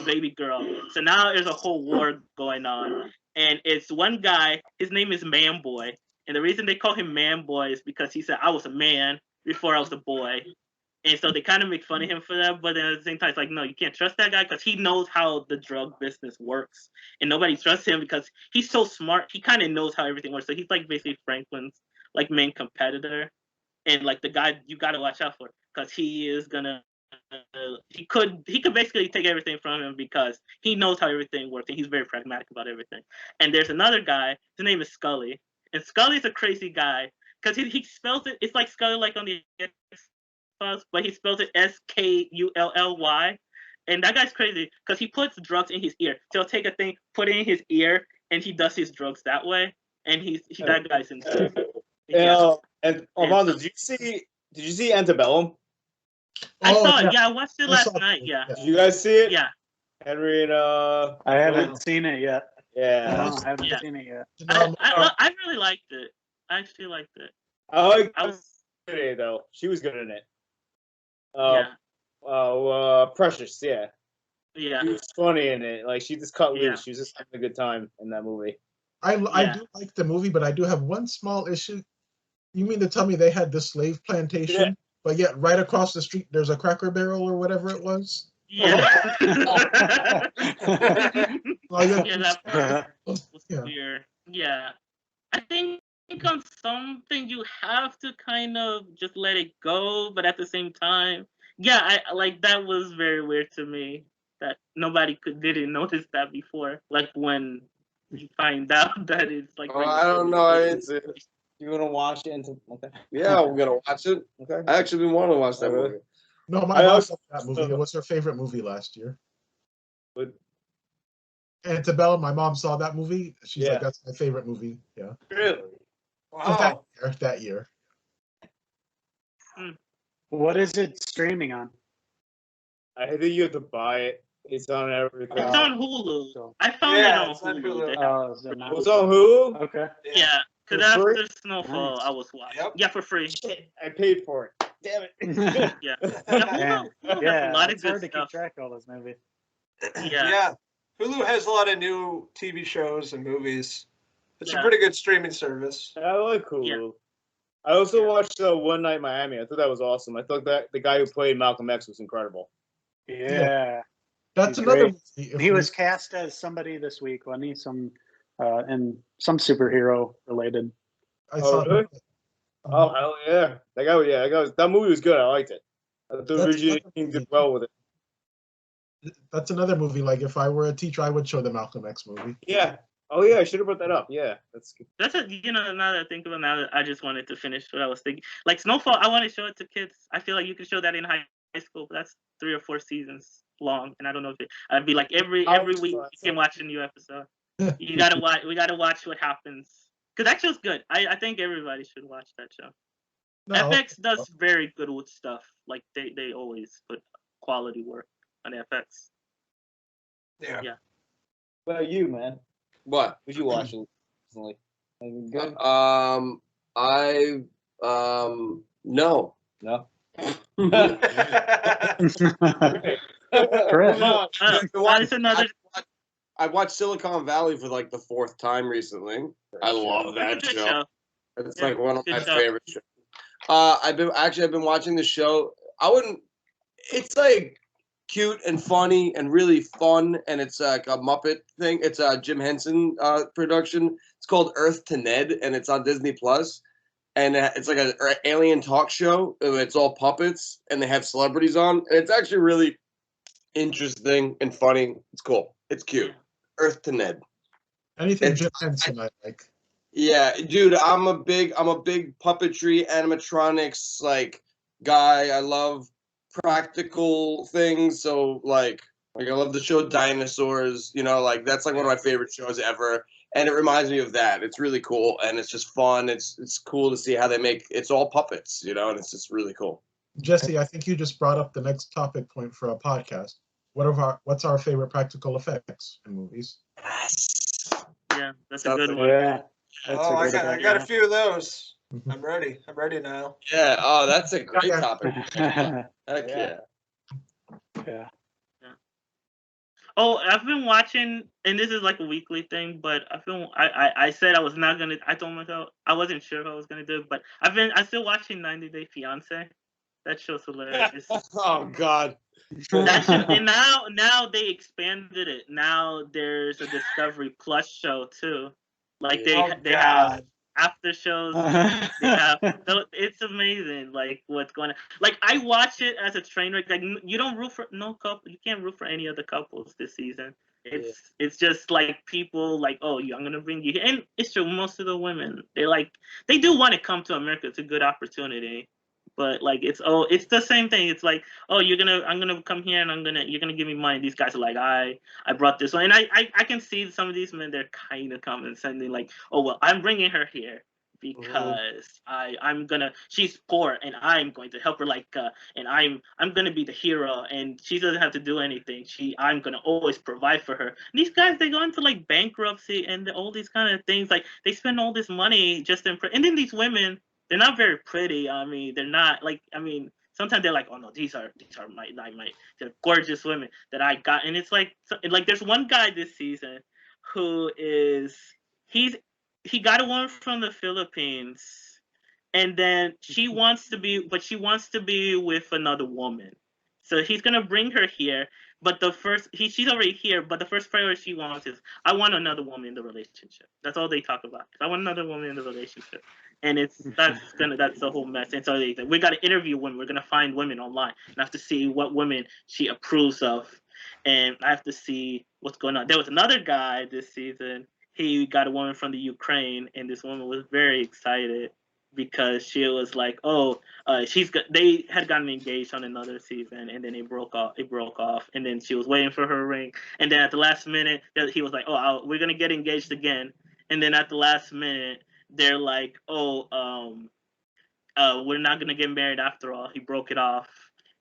Speaker 6: baby girl, so now there's a whole war going on, and it's one guy, his name is Man Boy, and the reason they call him Man Boy is because he said I was a man before I was a boy. And so they kind of make fun of him for that, but then at the same time, it's like, no, you can't trust that guy because he knows how the drug business works, and nobody trusts him because he's so smart. He kind of knows how everything works. So he's like basically Franklin's like main competitor, and like the guy you got to watch out for because he is gonna. He could basically take everything from him because he knows how everything works, and he's very pragmatic about everything. And there's another guy. His name is Scully, and Scully's a crazy guy because he spells it. It's like Scully, like on the. But he spells it Skully, and that guy's crazy because he puts drugs in his ear. So he'll take a thing, put it in his ear, and he does his drugs that way. And that guy's insane.
Speaker 5: And Armando, did you see Antebellum?
Speaker 6: I saw it. Yeah, I watched it last night. Yeah.
Speaker 5: Did you guys see it?
Speaker 6: Yeah.
Speaker 5: Henry and
Speaker 7: I haven't seen it yet.
Speaker 5: Yeah.
Speaker 7: No, I haven't seen it yet.
Speaker 6: I really liked it. I actually liked it.
Speaker 5: I was good in it though. She was good in it. Precious, yeah.
Speaker 6: Yeah.
Speaker 5: She was funny in it. Like she just cut loose.
Speaker 6: Yeah.
Speaker 5: She was just having a good time in that movie.
Speaker 1: I do like the movie, but I do have one small issue. You mean to tell me they had the slave plantation, but yet right across the street there's a Cracker Barrel or whatever it was?
Speaker 6: Yeah.
Speaker 1: That
Speaker 6: was weird. Yeah. I think on something you have to kind of just let it go, but at the same time, I like that was very weird to me that nobody didn't notice that before. Like when you find out that it's like.
Speaker 3: I don't know.
Speaker 5: You gonna watch it? Okay.
Speaker 3: Yeah, we're gonna watch it. Okay. I actually been wanting to watch that movie.
Speaker 1: No, my boss loved that movie. It was her favorite movie last year.
Speaker 5: But
Speaker 1: Antebellum, my mom saw that movie. She's like, that's my favorite movie. Yeah.
Speaker 4: Really? Wow.
Speaker 1: That year.
Speaker 7: What is it streaming on?
Speaker 5: I think you have to buy it. It's on everything.
Speaker 6: It's on Hulu. I found it on
Speaker 4: it's on
Speaker 6: Hulu.
Speaker 4: Hulu.
Speaker 7: Is it not?
Speaker 5: It's on Hulu?
Speaker 7: Okay.
Speaker 6: Yeah, because
Speaker 5: For
Speaker 6: after
Speaker 5: free?
Speaker 6: Snowfall,
Speaker 7: Nice.
Speaker 6: I was watching.
Speaker 4: Yep.
Speaker 6: Yeah, for free.
Speaker 5: Shit, I paid for it. Damn it.
Speaker 6: Yeah.
Speaker 7: Man.
Speaker 6: Hulu has
Speaker 7: Yeah,
Speaker 6: a lot of
Speaker 7: it's
Speaker 6: good
Speaker 7: hard to keep
Speaker 6: stuff.
Speaker 7: track of all those movies.
Speaker 6: Yeah.
Speaker 4: Yeah. Hulu has a lot of new TV shows and movies. It's a
Speaker 6: Yeah.
Speaker 4: pretty good streaming service.
Speaker 5: I like Hulu.
Speaker 6: Yeah.
Speaker 5: I also
Speaker 6: Yeah.
Speaker 5: watched One Night Miami. I thought that was awesome. I thought that the guy who played Malcolm X was incredible.
Speaker 7: Yeah.
Speaker 1: That's
Speaker 7: He's
Speaker 1: another
Speaker 7: great.
Speaker 1: movie. If
Speaker 7: He
Speaker 1: we-
Speaker 7: was cast as somebody this week, wasn't he? In some superhero related.
Speaker 1: I
Speaker 5: Oh,
Speaker 1: saw
Speaker 5: really? Oh hell yeah! That movie was good. I liked it. The
Speaker 1: That's
Speaker 5: Virginia
Speaker 1: another
Speaker 5: team
Speaker 1: movie.
Speaker 5: did well with it.
Speaker 1: That's another movie. Like if I were a teacher, I would show the Malcolm X movie.
Speaker 5: Yeah. Oh yeah, I should have brought that up. Yeah, that's good.
Speaker 6: That's now that I think about it, now that I just wanted to finish what I was thinking. Like Snowfall, I want to show it to kids. I feel like you can show that in high school, but that's 3 or 4 seasons long, and I don't know if I'd be like every week you can watch a new episode. You gotta watch. We gotta watch what happens because that show's good. I think everybody should watch that show.
Speaker 1: No,
Speaker 6: FX does very good with stuff. Like they always put quality work on FX.
Speaker 4: Yeah.
Speaker 5: What about you, man?
Speaker 3: What?
Speaker 5: What you watching recently? Anything good?
Speaker 3: No.
Speaker 5: No.
Speaker 7: Correct.
Speaker 6: Oh, that's another.
Speaker 3: I watched Silicon Valley for like the 4th time recently. I love that
Speaker 6: That's a good
Speaker 3: show.
Speaker 6: show.
Speaker 3: It's
Speaker 6: Yeah,
Speaker 3: like one of
Speaker 6: good
Speaker 3: my
Speaker 6: show.
Speaker 3: favorite shows. I've been watching the show. It's like cute and funny and really fun, and it's like a Muppet thing. It's a Jim Henson production. It's called Earth to Ned, and it's on Disney Plus. And it's like an alien talk show. It's all puppets, and they have celebrities on. And it's actually really interesting and funny. It's cool. It's cute. Earth to Ned.
Speaker 1: anything Jim Henson I like.
Speaker 3: Yeah, dude, I'm a big puppetry animatronics like guy. I love practical things, so like I love the show Dinosaurs, like that's like one of my favorite shows ever. And it reminds me of that. It's really cool and it's just fun. It's cool to see how they make it's all puppets, and it's just really cool.
Speaker 1: Jesse, I think you just brought up the next topic point for our podcast. What's our favorite practical effects in movies?
Speaker 3: Yes.
Speaker 6: Yeah, that's a good one.
Speaker 7: Yeah. That's
Speaker 4: Oh, I
Speaker 7: a good
Speaker 4: got a
Speaker 7: idea.
Speaker 4: few of those.
Speaker 1: Mhm.
Speaker 4: I'm ready. I'm ready now.
Speaker 3: Yeah, oh that's a great
Speaker 1: Okay.
Speaker 3: topic. Heck
Speaker 5: Yeah.
Speaker 7: Yeah.
Speaker 6: Oh, I've been watching, and this is like a weekly thing, but I said I was not gonna. I told myself I wasn't sure if I was gonna do it, but I still watching 90 Day Fiance. That show's hilarious.
Speaker 3: Oh God.
Speaker 6: That show, and now they expanded it. Now there's a Discovery Plus show too. Like they have after shows. It's amazing, like what's going on. Like I watch it as a train wreck. Like you don't root for no couple. You can't root for any of the couples this season. It's just like people like, oh, I'm gonna bring you here, and it's true. Most of the women they do want to come to America. It's a good opportunity, but like it's the same thing. It's like, oh, I'm gonna come here and you're gonna give me money. These guys are like, I brought this one, and I can see some of these men, they're kind of condescending, like, oh well, I'm bringing her here because she's poor and I'm going to help her, and I'm gonna be the hero and she doesn't have to do anything. I'm gonna always provide for her. And these guys, they go into like bankruptcy and all these kind of things. Like they spend all this money just and then these women, they're not very pretty. I mean, they're not sometimes they're like, oh no, these are they're gorgeous women that I got. And it's like there's one guy this season who he got a woman from the Philippines, and then she wants to be with another woman. So he's gonna bring her here, but she's already here. But the first priority she wants is, I want another woman in the relationship. That's all they talk about. I want another woman in the relationship, and that's the whole mess. And so we got to interview women. We're gonna find women online, and I have to see what women she approves of, and I have to see what's going on. There was another guy this season. He got a woman from the Ukraine, and this woman was very excited because she was like, they had gotten engaged on another season, and then it broke off, and then she was waiting for her ring, and then at the last minute, he was like, we're gonna get engaged again, and then at the last minute, they're like, we're not gonna get married after all. He broke it off,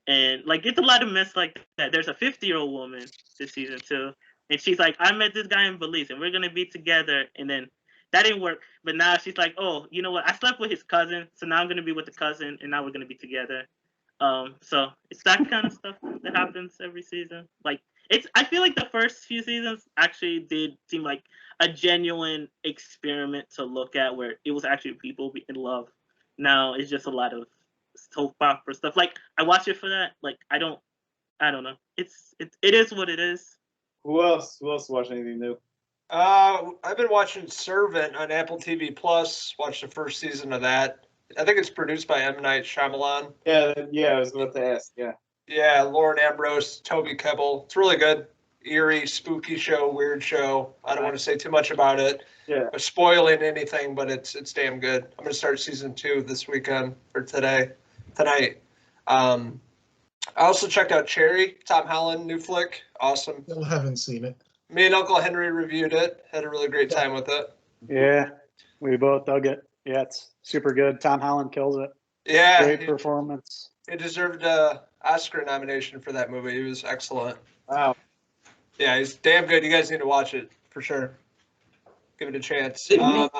Speaker 6: And like it's a lot of mess like that. There's a 50-year-old woman this season too, and she's like, I met this guy in Belize, and we're gonna be together. And then that didn't work. But now she's like, oh, you know what? I slept with his cousin, so now I'm gonna be with the cousin, and now we're gonna be together. So it's that kind of stuff that happens every season. Like I feel like the first few seasons actually did seem like a genuine experiment to look at, where it was actually people in love. Now it's just a lot of soap opera stuff. Like I watch it for that. Like I don't know. It is what it is.
Speaker 5: Who else watched anything new?
Speaker 4: I've been watching Servant on Apple TV Plus. Watched the first season of that. I think it's produced by M. Night Shyamalan.
Speaker 5: Yeah, I was about to ask.
Speaker 4: Yeah, Lauren Ambrose, Toby Kebbell. It's really good. Eerie, spooky show, weird show. I don't want to say too much about it.
Speaker 5: Yeah.
Speaker 4: Or spoiling anything, but it's damn good. I'm gonna start season 2 this weekend or tonight. I also checked out Cherry, Tom Holland new flick. Awesome.
Speaker 1: Still haven't seen it.
Speaker 4: Me and Uncle Henry reviewed it. Had a really great time with it.
Speaker 7: Yeah, we both dug it. Yeah, it's super good. Tom Holland kills it.
Speaker 4: Yeah,
Speaker 7: Great performance.
Speaker 4: he deserved a Oscar nomination for that movie. He was excellent.
Speaker 5: Wow.
Speaker 4: Yeah, he's damn good. You guys need to watch it for sure. Give it a chance.
Speaker 3: Didn't
Speaker 1: I don't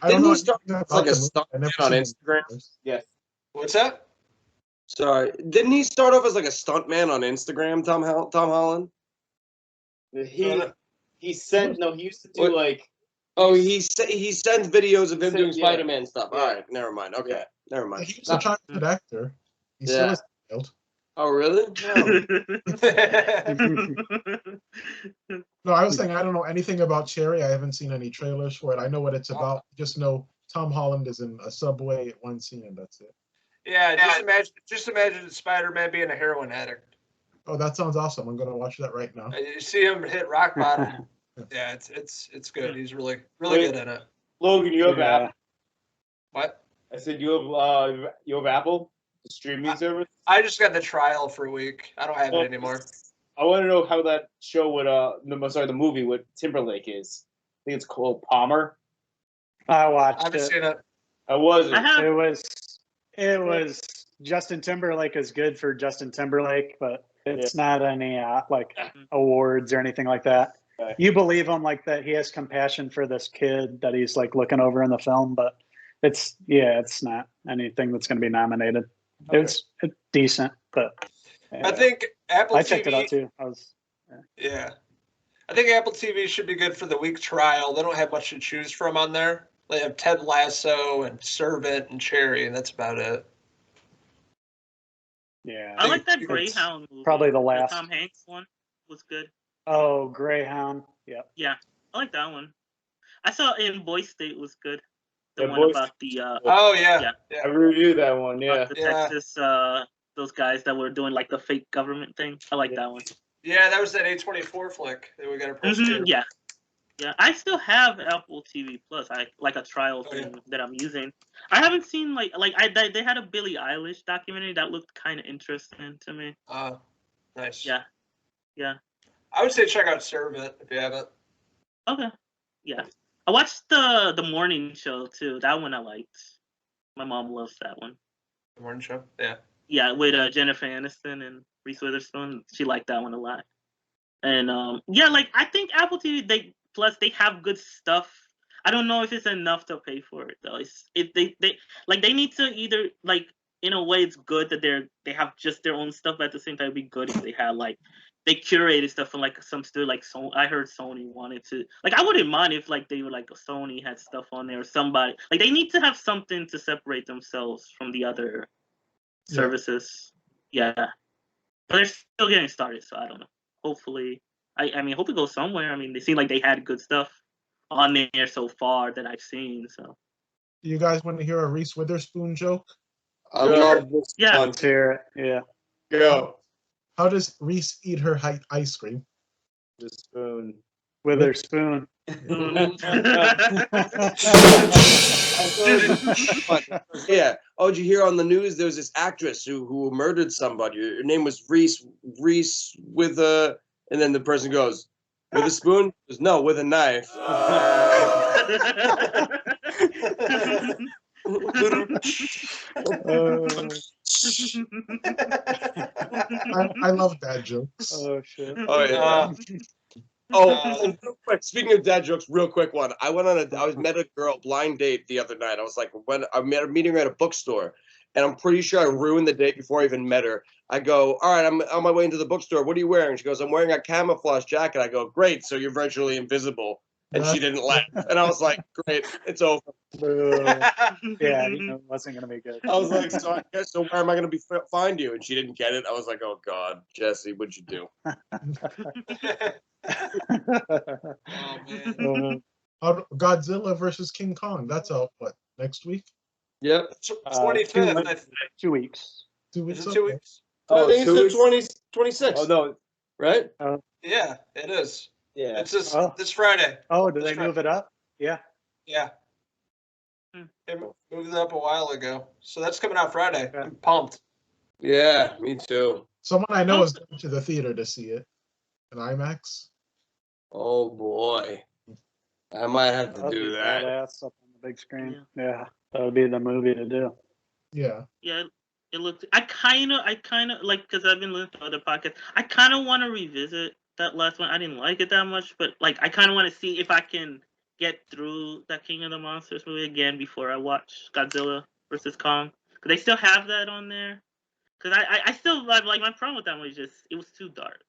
Speaker 3: Didn't
Speaker 1: know
Speaker 3: he start
Speaker 1: anything
Speaker 3: as like
Speaker 1: about
Speaker 3: a
Speaker 1: the movie.
Speaker 3: stunt
Speaker 1: I
Speaker 3: man
Speaker 1: never
Speaker 3: on
Speaker 1: seen the
Speaker 3: Instagram?
Speaker 1: trailers.
Speaker 5: Yes.
Speaker 4: What's that?
Speaker 3: Sorry, didn't he start off as like a stuntman on Instagram? Tom Holland.
Speaker 5: He sent he used to do
Speaker 3: What?
Speaker 5: like
Speaker 3: Oh, he sends videos of him doing
Speaker 5: Yeah.
Speaker 3: Spider-Man stuff.
Speaker 5: Yeah.
Speaker 3: All right, never mind. Okay,
Speaker 5: Yeah.
Speaker 3: never mind.
Speaker 1: He was a childhood actor. He still
Speaker 3: Yeah.
Speaker 1: is failed.
Speaker 3: Oh, really?
Speaker 1: No, I was saying I don't know anything about Cherry. I haven't seen any trailers for it. I know what it's about. Just know Tom Holland is in a subway at one scene, and that's it.
Speaker 4: Yeah, just imagine Spider-Man being a heroin addict.
Speaker 1: Oh, that sounds awesome. I'm gonna watch that right now.
Speaker 4: And you see him hit rock bottom. Yeah, it's good. He's really good in it.
Speaker 5: Logan, you have
Speaker 7: Yeah.
Speaker 5: Apple.
Speaker 4: What?
Speaker 5: I said you have Apple, the streaming service.
Speaker 4: I just got the trial for a week. I don't have it anymore.
Speaker 5: I want to know how that show with the movie with Timberlake is. I think it's called Palmer.
Speaker 7: I
Speaker 4: I
Speaker 7: watched
Speaker 4: haven't
Speaker 7: it.
Speaker 4: seen it.
Speaker 5: I wasn't.
Speaker 6: I have.
Speaker 7: It was Justin Timberlake is good for Justin Timberlake, but it's not any like awards or anything like that.
Speaker 5: Okay.
Speaker 7: You believe him like that he has compassion for this kid that he's like looking over in the film, but it's not anything that's going to be nominated.
Speaker 5: Okay.
Speaker 7: It's decent, but
Speaker 4: I think Apple
Speaker 7: I
Speaker 4: TV.
Speaker 7: checked it out too.
Speaker 4: Yeah. I think Apple TV should be good for the week trial. They don't have much to choose from on there. They have Ted Lasso and Servant and Cherry, and that's about it.
Speaker 7: Yeah.
Speaker 6: I like that
Speaker 4: It's
Speaker 6: Greyhound movie.
Speaker 7: probably the last.
Speaker 6: Tom Hanks one was good.
Speaker 7: Oh, Greyhound. Yep.
Speaker 6: Yeah, I like that one. I saw In Boy State was good. The
Speaker 5: Yeah,
Speaker 6: one
Speaker 5: Boy
Speaker 6: about the
Speaker 4: Oh yeah.
Speaker 6: Yeah.
Speaker 4: Yeah.
Speaker 5: I reviewed that one. Yeah.
Speaker 6: about the
Speaker 4: Yeah.
Speaker 6: Texas those guys that were doing like the fake government thing. I like that one.
Speaker 4: Yeah, that was that A24 flick that we got to post here.
Speaker 6: Yeah. Yeah, I still have Apple TV Plus. I like a trial
Speaker 4: Oh, yeah.
Speaker 6: thing that I'm using. I haven't seen they had a Billie Eilish documentary that looked kind of interesting to me.
Speaker 4: Nice.
Speaker 6: Yeah.
Speaker 4: I would say check out Servant if you haven't.
Speaker 6: Okay. Yeah. I watched the morning show too. That one I liked. My mom loves that one.
Speaker 4: The morning show. Yeah.
Speaker 6: Yeah, with Jennifer Aniston and Reese Witherspoon. She liked that one a lot. And I think Apple TV they have good stuff. I don't know if it's enough to pay for it though. They need to either like in a way it's good that they have just their own stuff, but at the same time it'd be good if they had they curated stuff from some studio I heard Sony wanted to I wouldn't mind if they were Sony had stuff on there or somebody they need to have something to separate themselves from the other services. Yeah. But they're still getting started, so I don't know. Hopefully I mean, hope it goes somewhere. I mean, they seem like they had good stuff on there so far that I've seen. So,
Speaker 1: Do you guys want to hear a Reese Witherspoon joke?
Speaker 3: I love this.
Speaker 6: yeah.
Speaker 7: Let's hear it. Yeah.
Speaker 5: Go.
Speaker 1: How does Reese eat her ice cream?
Speaker 5: The spoon.
Speaker 7: With her spoon.
Speaker 3: Yeah. Oh, did you hear on the news? There was this actress who murdered somebody. Her name was Reese with a, and then the person goes, with a spoon? Goes, no, with a knife.
Speaker 1: I love dad jokes.
Speaker 7: Oh shit.
Speaker 3: Oh yeah. Oh, real quick. Speaking of dad jokes, real quick one. I met a girl blind date the other night. I was like, when I met her meeting her at a bookstore, and I'm pretty sure I ruined the date before I even met her. I go, all right, I'm on my way into the bookstore. What are you wearing? She goes, I'm wearing a camouflage jacket. I go, great, so you're virtually invisible. And she didn't laugh. And I was like, great, it's over.
Speaker 7: Yeah, you know, it wasn't gonna be good.
Speaker 3: I was like, so where am I going to find you? And she didn't get it. I was like, oh God, Jesse, what'd you do?
Speaker 4: Oh man.
Speaker 1: Godzilla versus King Kong. That's out what, next week?
Speaker 3: Yep.
Speaker 4: 25th.
Speaker 7: 2 weeks.
Speaker 1: 2 weeks.
Speaker 4: Is it 2 weeks?
Speaker 3: I think
Speaker 5: two
Speaker 3: it's the 26th.
Speaker 5: Oh no.
Speaker 3: Right?
Speaker 4: Yeah, it is.
Speaker 5: Yeah.
Speaker 4: It's this Friday.
Speaker 7: Oh, did they move it up? Yeah.
Speaker 4: Yeah.
Speaker 6: Hmm.
Speaker 4: They moved it up a while ago. So that's coming out Friday.
Speaker 7: Yeah.
Speaker 4: I'm pumped.
Speaker 3: Yeah, me too.
Speaker 1: Someone I know is going to the theater to see it in IMAX.
Speaker 3: Oh boy. I might have to
Speaker 7: That'd
Speaker 3: do
Speaker 7: be
Speaker 3: that.
Speaker 7: badass up on the big screen. Yeah, that would be the movie to do.
Speaker 1: Yeah.
Speaker 6: Yeah, it looked. I kind of like, because I've been listening to other podcasts. I kind of want to revisit that last one. I didn't like it that much, but like, I kind of want to see if I can get through that King of the Monsters movie again before I watch Godzilla versus Kong. Because they still have that on there. Because I still like my problem with that one was just it was too dark.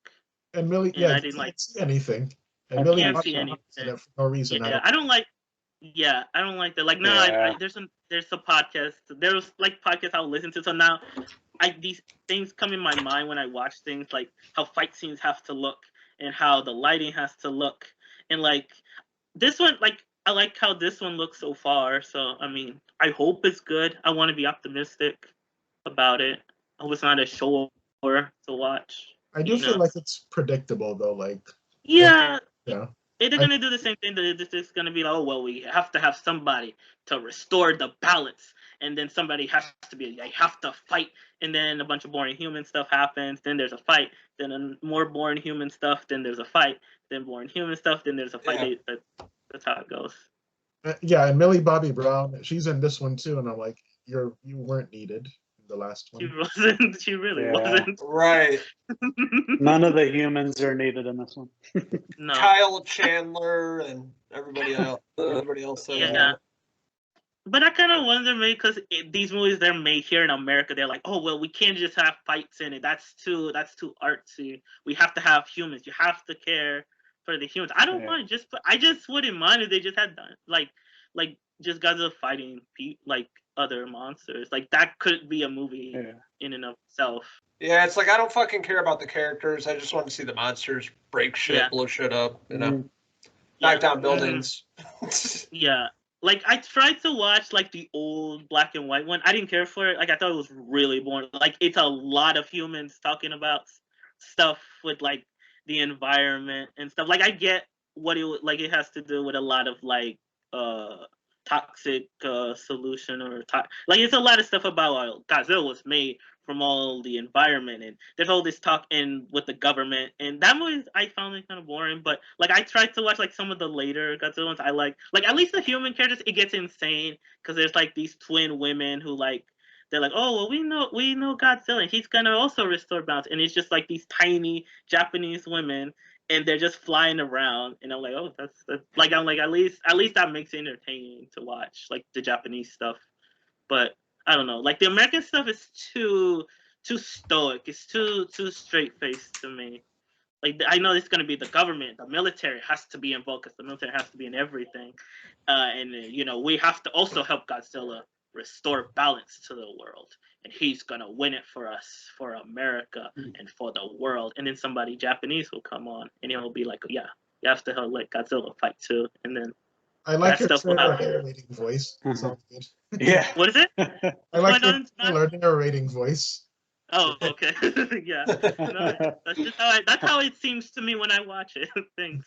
Speaker 1: And Millie,
Speaker 6: And I
Speaker 1: you
Speaker 6: didn't
Speaker 1: can't
Speaker 6: like.
Speaker 1: see anything. And
Speaker 7: I
Speaker 1: Millie
Speaker 6: can't
Speaker 1: Bobby
Speaker 6: see
Speaker 1: Brown's in
Speaker 6: anything.
Speaker 1: it for no reason.
Speaker 6: Yeah, I don't like. Yeah, I don't like that. Like now,
Speaker 7: Yeah.
Speaker 6: there's some podcast. There's like podcasts I'll listen to. So now, these things come in my mind when I watch things, like how fight scenes have to look and how the lighting has to look, and like this one, like I like how this one looks so far. So I mean, I hope it's good. I want to be optimistic about it. I hope it's not a chore to watch.
Speaker 1: I do feel like it's predictable though. Like
Speaker 6: Yeah.
Speaker 1: yeah.
Speaker 6: They're gonna do the same thing. That it's just gonna be like, oh well, we have to have somebody to restore the balance, and then somebody has to be. They have to fight, and then a bunch of boring human stuff happens. Then there's a fight. Then more boring human stuff. Then there's a fight. Then boring human stuff. Then there's a fight.
Speaker 4: Yeah.
Speaker 6: That's how it goes.
Speaker 1: Yeah, and Millie Bobby Brown, she's in this one too, and I'm like, you weren't needed in the last one.
Speaker 6: She wasn't. She really
Speaker 7: Yeah.
Speaker 6: wasn't.
Speaker 4: Right.
Speaker 7: None of the humans are needed in this one.
Speaker 6: No.
Speaker 4: Kyle Chandler and everybody else.
Speaker 6: Yeah. But I kind of wonder, maybe because these movies they're made here in America, they're like, oh well, we can't just have fights in it. That's too artsy. We have to have humans. You have to care for the humans. I don't mind. I just wouldn't mind if they just had done like just Godzilla fighting like other monsters. Like that could be a movie in and of itself.
Speaker 4: Yeah, it's like I don't fucking care about the characters. I just want to see the monsters break shit, blow shit up, knock down buildings.
Speaker 6: Yeah. Like I tried to watch like the old black and white one. I didn't care for it. Like I thought it was really boring. Like it's a lot of humans talking about stuff with like the environment and stuff. Like I get what it has to do with a lot of like toxic solution or like it's a lot of stuff about Godzilla was made from all the environment, and there's all this talk in with the government, and that movie I found it kind of boring. But like I tried to watch like some of the later Godzilla ones. I like at least the human characters. It gets insane because there's like these twin women who like they're like, oh well, we know Godzilla, and he's gonna also restore balance, and it's just like these tiny Japanese women, and they're just flying around, and I'm like, oh, that's like I'm like at least that makes it entertaining to watch, like the Japanese stuff. But I don't know, like the American stuff is too stoic. It's too straight faced to me. Like I know it's gonna be the government, the military has to be involved because the military has to be in everything, and we have to also help Godzilla restore balance to the world, and he's gonna win it for us, for America, and for the world. And then somebody Japanese will come on, and he'll be like, yeah, you have to let Godzilla fight too. And then
Speaker 1: I like
Speaker 6: that
Speaker 1: your
Speaker 6: stuff will happen.
Speaker 1: narrating voice. Sounds good.
Speaker 7: Yeah.
Speaker 6: What is it?
Speaker 1: I like your narrating voice.
Speaker 6: Oh, okay. Yeah. No, that's how it seems to me when I watch it. Thanks.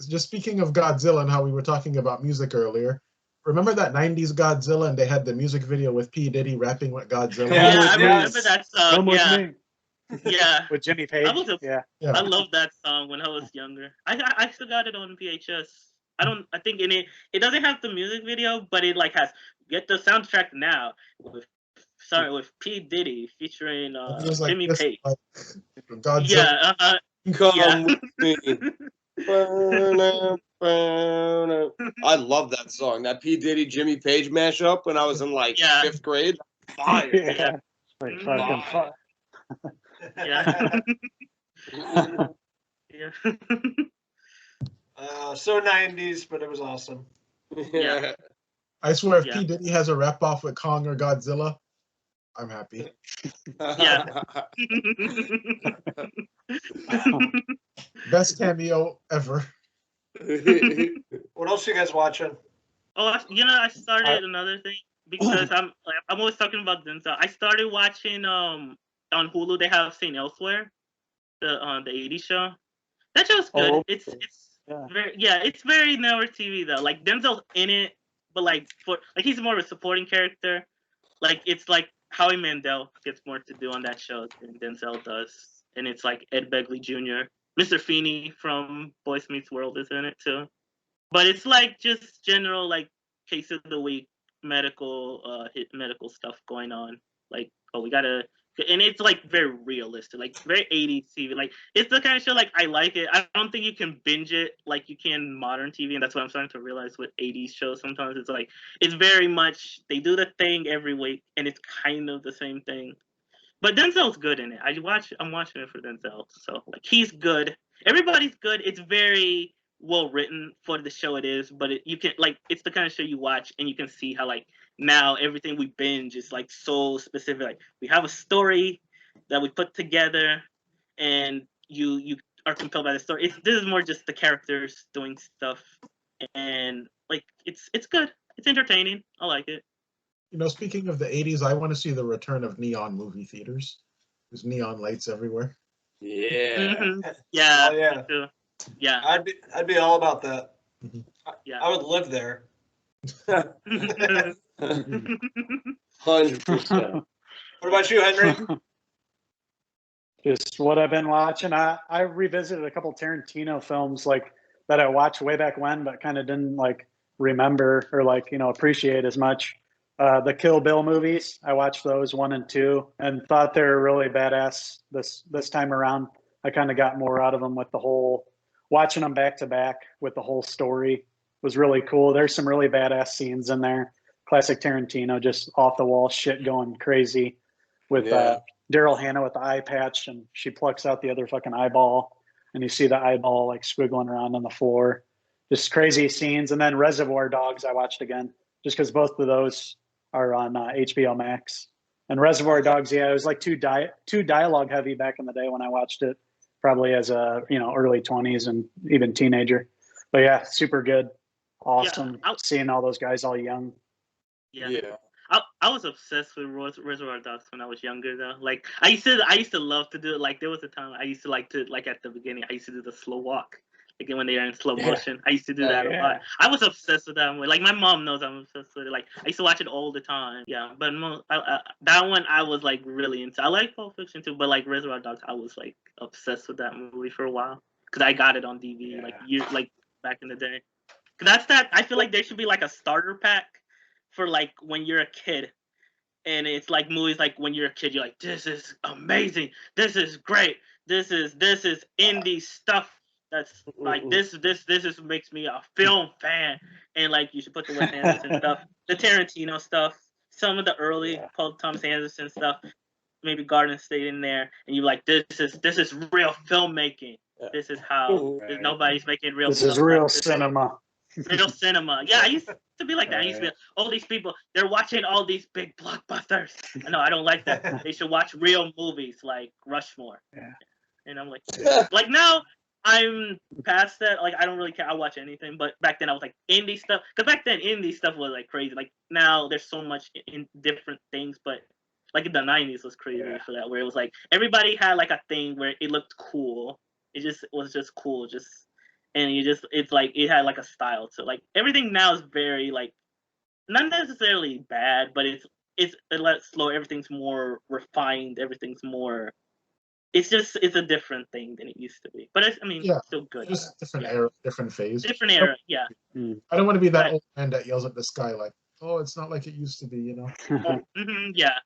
Speaker 1: Just speaking of Godzilla and how we were talking about music earlier, remember that 90s Godzilla and they had the music video with P. Diddy rapping with Godzilla?
Speaker 6: Yeah, I remember that song. Yeah. Yeah.
Speaker 7: With Jimmy Page.
Speaker 6: I love that song when I was younger. I still got it on VHS. I think in it doesn't have the music video, but it like has get the soundtrack now with P Diddy featuring
Speaker 1: Like
Speaker 6: Jimmy
Speaker 1: this,
Speaker 6: Page.
Speaker 1: like, Godzilla.
Speaker 6: Yeah,
Speaker 3: Come with me. I love that song. That P Diddy Jimmy Page mashup when I was in like 5th grade. Fire.
Speaker 7: Yeah. Like fucking fire.
Speaker 6: Yeah. Yeah.
Speaker 4: So 90s, but it was awesome.
Speaker 6: Yeah.
Speaker 1: I swear, if
Speaker 6: Yeah.
Speaker 1: P Diddy has a rap off with Kong or Godzilla, I'm happy.
Speaker 6: Yeah.
Speaker 1: Best cameo ever.
Speaker 4: What else you guys watching?
Speaker 6: Oh, I started another thing because I'm always talking about Denzel. I started watching on Hulu. They have Saint Elsewhere, the 80s show. That show's good.
Speaker 7: Oh,
Speaker 6: It's it's very network TV though. Like Denzel's in it, but like he's more of a supporting character. Like it's like Howie Mandel gets more to do on that show than Denzel does, and it's like Ed Begley Jr., Mr. Feeney from Boy Meets World is in it too. But it's like just general like case of the week medical stuff going on. Like, we gotta, and it's like very realistic, like very 80s TV. Like it's the kind of show like I like it. I don't think you can binge it like you can modern TV, and that's what I'm starting to realize with 80s shows. Sometimes it's like it's very much they do the thing every week, and it's kind of the same thing. But Denzel's good in it. I'm watching it for Denzel, so like he's good. Everybody's good. It's very well written for the show it is, but you can like it's the kind of show you watch and you can see how like now everything we binge is like so specific. Like we have a story that we put together, and you are compelled by the story. This is more just the characters doing stuff, and like it's good. It's entertaining. I like it.
Speaker 1: Speaking of the 80s, I want to see the return of neon movie theaters. There's neon lights everywhere.
Speaker 3: Yeah.
Speaker 6: Mm-hmm. Yeah.
Speaker 4: Oh, yeah.
Speaker 6: Me too. Yeah.
Speaker 4: I'd be all about that.
Speaker 1: Mm-hmm.
Speaker 6: Yeah.
Speaker 4: I would live there.
Speaker 3: 100%.
Speaker 4: What about you, Henry?
Speaker 7: Just what I've been watching. I revisited a couple Tarantino films like that I watched way back when, but kind of didn't like remember or like appreciate as much. The Kill Bill movies, I watched those 1 and 2 and thought they were really badass this time around. I kind of got more out of them with the whole watching them back to back with the whole story was really cool. There's some really badass scenes in there. Classic Tarantino, just off the wall shit going crazy with Daryl Hannah with the eye patch, and she plucks out the other fucking eyeball, and you see the eyeball like squiggling around on the floor. Just crazy scenes. And then Reservoir Dogs I watched again, just because both of those are on HBO Max. And Reservoir Dogs, it was like too dialogue heavy back in the day when I watched it, probably as a early 20s and even teenager. But yeah, super good, awesome.
Speaker 6: Yeah,
Speaker 7: seeing all those guys all young.
Speaker 6: Yeah. I was obsessed with Reservoir Dogs when I was younger though. Like I used to love to do it. Like there was a time I used to like at the beginning I used to do the slow walk. Like when they are in slow motion. I used to do that a lot. I was obsessed with that one. Like my mom knows I'm obsessed with it. Like I used to watch it all the time. Yeah, but that one I was like really into. I like Pulp Fiction too, but like Reservoir Dogs, I was like obsessed with that movie for a while because I got it on DVD like back in the day. Cause I feel like there should be like a starter pack for like when you're a kid. And it's like movies like when you're a kid, you're like, this is amazing. This is great. This is indie stuff. That's like this is makes me a film fan. And like you should put the Wes Anderson stuff, the Tarantino stuff, some of the early Paul Thomas Anderson stuff, maybe Garden State in there, and you're like, this is real filmmaking. This is how nobody's making real.
Speaker 7: This is real cinema.
Speaker 6: Real cinema. Yeah, I used to be like that. I used to be like, all these people, they're watching all these big blockbusters. No, I don't like that. They should watch real movies like Rushmore.
Speaker 7: Yeah.
Speaker 6: And I'm like, like now I'm past that. Like I don't really care. I watch anything. But back then I was like indie stuff. Because back then indie stuff was like crazy. Like now there's so much in different things. But like in the 90s was crazy for that. Where it was like everybody had like a thing where it looked cool. It was just cool. And it's like it had like a style to like everything now is very like not necessarily bad, but it's a lot slower. Everything's more refined. Everything's more it's a different thing than it used to be. But still good.
Speaker 1: Just different era, different phase.
Speaker 6: Different era, yeah.
Speaker 1: I don't want to be that old man that yells at the sky like, "Oh, it's not like it used to be," you know.
Speaker 6: Yeah.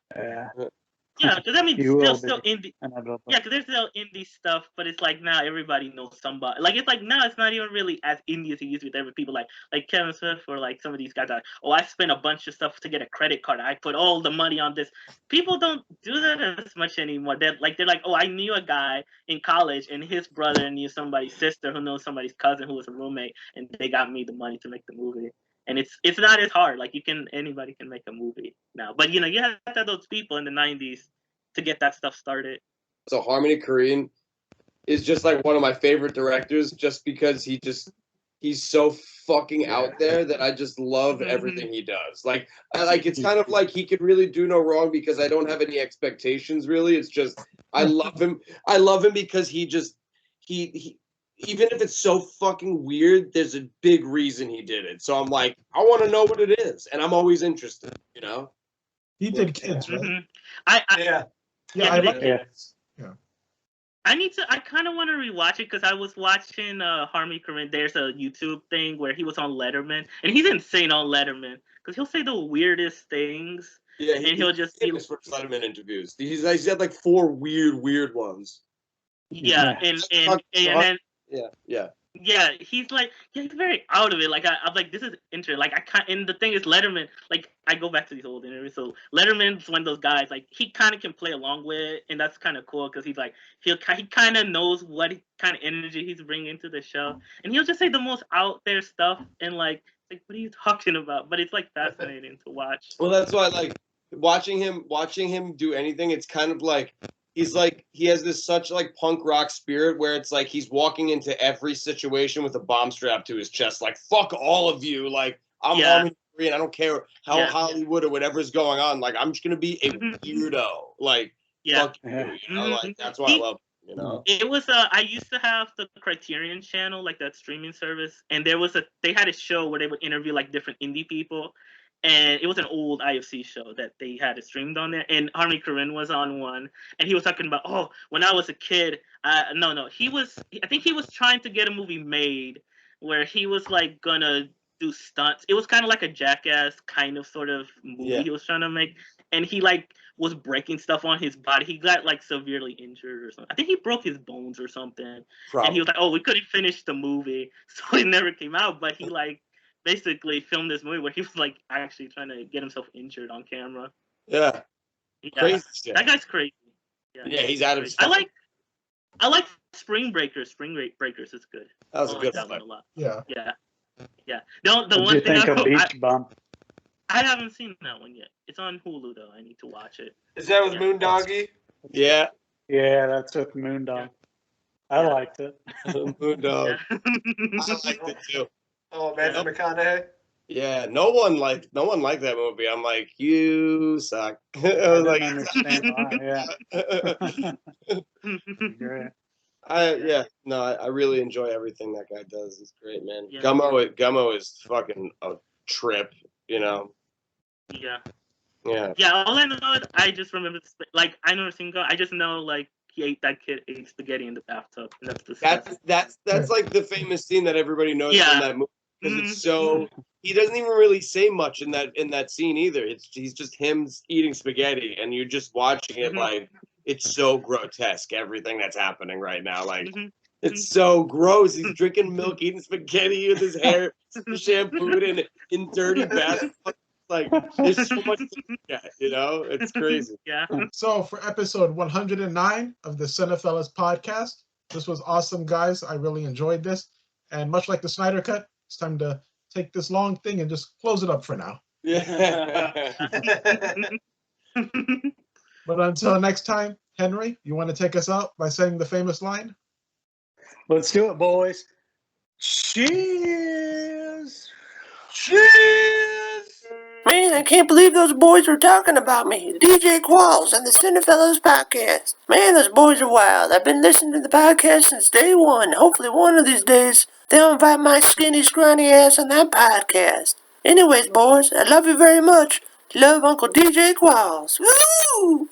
Speaker 6: Yeah, because there's still indie. Yeah, because there's still indie stuff, but it's like now everybody knows somebody. Like it's like now it's not even really as indie as it used to be. There were people like Kevin Smith or like some of these guys are like, oh, I spent a bunch of stuff to get a credit card. I put all the money on this. People don't do that as much anymore. They're like, oh, I knew a guy in college and his brother knew somebody's sister who knows somebody's cousin who was a roommate, and they got me the money to make the movie. And it's not as hard. Like anybody can make a movie now. But you have to have those people in the 90s to get that stuff started.
Speaker 3: So Harmony Korine is just like one of my favorite directors, just because he's so fucking out there that I just love everything he does. Like it's kind of like he could really do no wrong because I don't have any expectations really. It's just I love him. I love him because he even if it's so fucking weird, there's a big reason he did it. So I'm like, I want to know what it is, and I'm always interested.
Speaker 1: He did Kids, right?
Speaker 6: Mm-hmm.
Speaker 1: I like it. Yeah.
Speaker 6: I kind of want to rewatch it because I was watching Harmony Korine. There's a YouTube thing where he was on Letterman, and he's insane on Letterman because he'll say the weirdest things.
Speaker 3: Yeah,
Speaker 6: and he'll just be
Speaker 3: his first Letterman interviews. He's had like 4 weird ones.
Speaker 6: Yeah, and then yeah, he's like, he's very out of it. Like I'm like, this is interesting. Like I can't. And the thing is, Letterman. Like I go back to these old interviews. So Letterman's one of those guys. Like he kind of can play along with it, and that's kind of cool because he's like, he kind of knows what kind of energy he's bringing to the show, and he'll just say the most out there stuff, and like what are you talking about? But it's like fascinating to watch.
Speaker 3: Well, that's why like watching him do anything. It's kind of like. He's like, he has this such like punk rock spirit where it's like he's walking into every situation with a bomb strapped to his chest. Like, fuck all of you. Like, I'm Harmony Korine. I don't care how Hollywood or whatever's going on. Like, I'm just going to be a weirdo. Like, fuck you. Like, that's why I love him,
Speaker 6: It was, I used to have the Criterion channel, like that streaming service. And they had a show where they would interview like different indie people. And it was an old IFC show that they had it streamed on there. And Harmony Korine was on one. And he was talking about, oh, when I was a kid, I think he was trying to get a movie made where he was like gonna do stunts. It was kind of like a Jackass kind of sort of movie he was trying to make. And he like was breaking stuff on his body. He got like severely injured or something. I think he broke his bones or something. Probably. And he was like, oh, we couldn't finish the movie. So it never came out. But he like basically filmed this movie where he was like actually trying to get himself injured on camera.
Speaker 3: Yeah. Crazy shit.
Speaker 6: That guy's crazy.
Speaker 3: Yeah, he's out of his
Speaker 6: I like Spring Breakers. Spring Breakers is good.
Speaker 3: That was a good
Speaker 6: one a lot.
Speaker 1: Yeah.
Speaker 6: The one thing
Speaker 7: Beach Bum?
Speaker 6: I haven't seen that one yet. It's on Hulu though. I need to watch it.
Speaker 4: Is that with Moondoggy?
Speaker 3: Yeah.
Speaker 7: Yeah, that's with Moondog. I liked it.
Speaker 3: Moondog. I liked it too.
Speaker 4: Oh, Matthew McConaughey.
Speaker 3: Yeah, no one liked that movie. I'm like, you suck. I was like,
Speaker 7: understand why. Yeah.
Speaker 3: Great. I really enjoy everything that guy does. He's great, man.
Speaker 6: Yeah.
Speaker 3: Gummo is fucking a trip,
Speaker 6: Yeah.
Speaker 3: Yeah.
Speaker 6: Yeah. All I know is I just remember like I never seen Gummo. I just know like that kid ate spaghetti in the bathtub. And
Speaker 3: that's like the famous scene that everybody knows from that movie. Because it's so he doesn't even really say much in that scene either. He's just him eating spaghetti, and you're just watching it like it's so grotesque. Everything that's happening right now, like it's so gross. He's drinking milk, eating spaghetti with his hair shampooed and in dirty bath. Like there's so much to look at, It's crazy.
Speaker 6: Yeah.
Speaker 1: So for episode 109 of the CinePhellas Podcast, this was awesome, guys. I really enjoyed this, and much like the Snyder Cut. It's time to take this long thing and just close it up for now.
Speaker 3: Yeah.
Speaker 1: But until next time, Henry, you want to take us out by saying the famous line?
Speaker 7: Let's do it, boys. Cheers!
Speaker 3: Cheers!
Speaker 8: Man, I can't believe those boys were talking about me. DJ Qualls and the CinePhellas Podcast. Man, those boys are wild. I've been listening to the podcast since day one. Hopefully one of these days, they'll invite my skinny, scrawny ass on that podcast. Anyways, boys, I love you very much. Love Uncle DJ Qualls. Woo!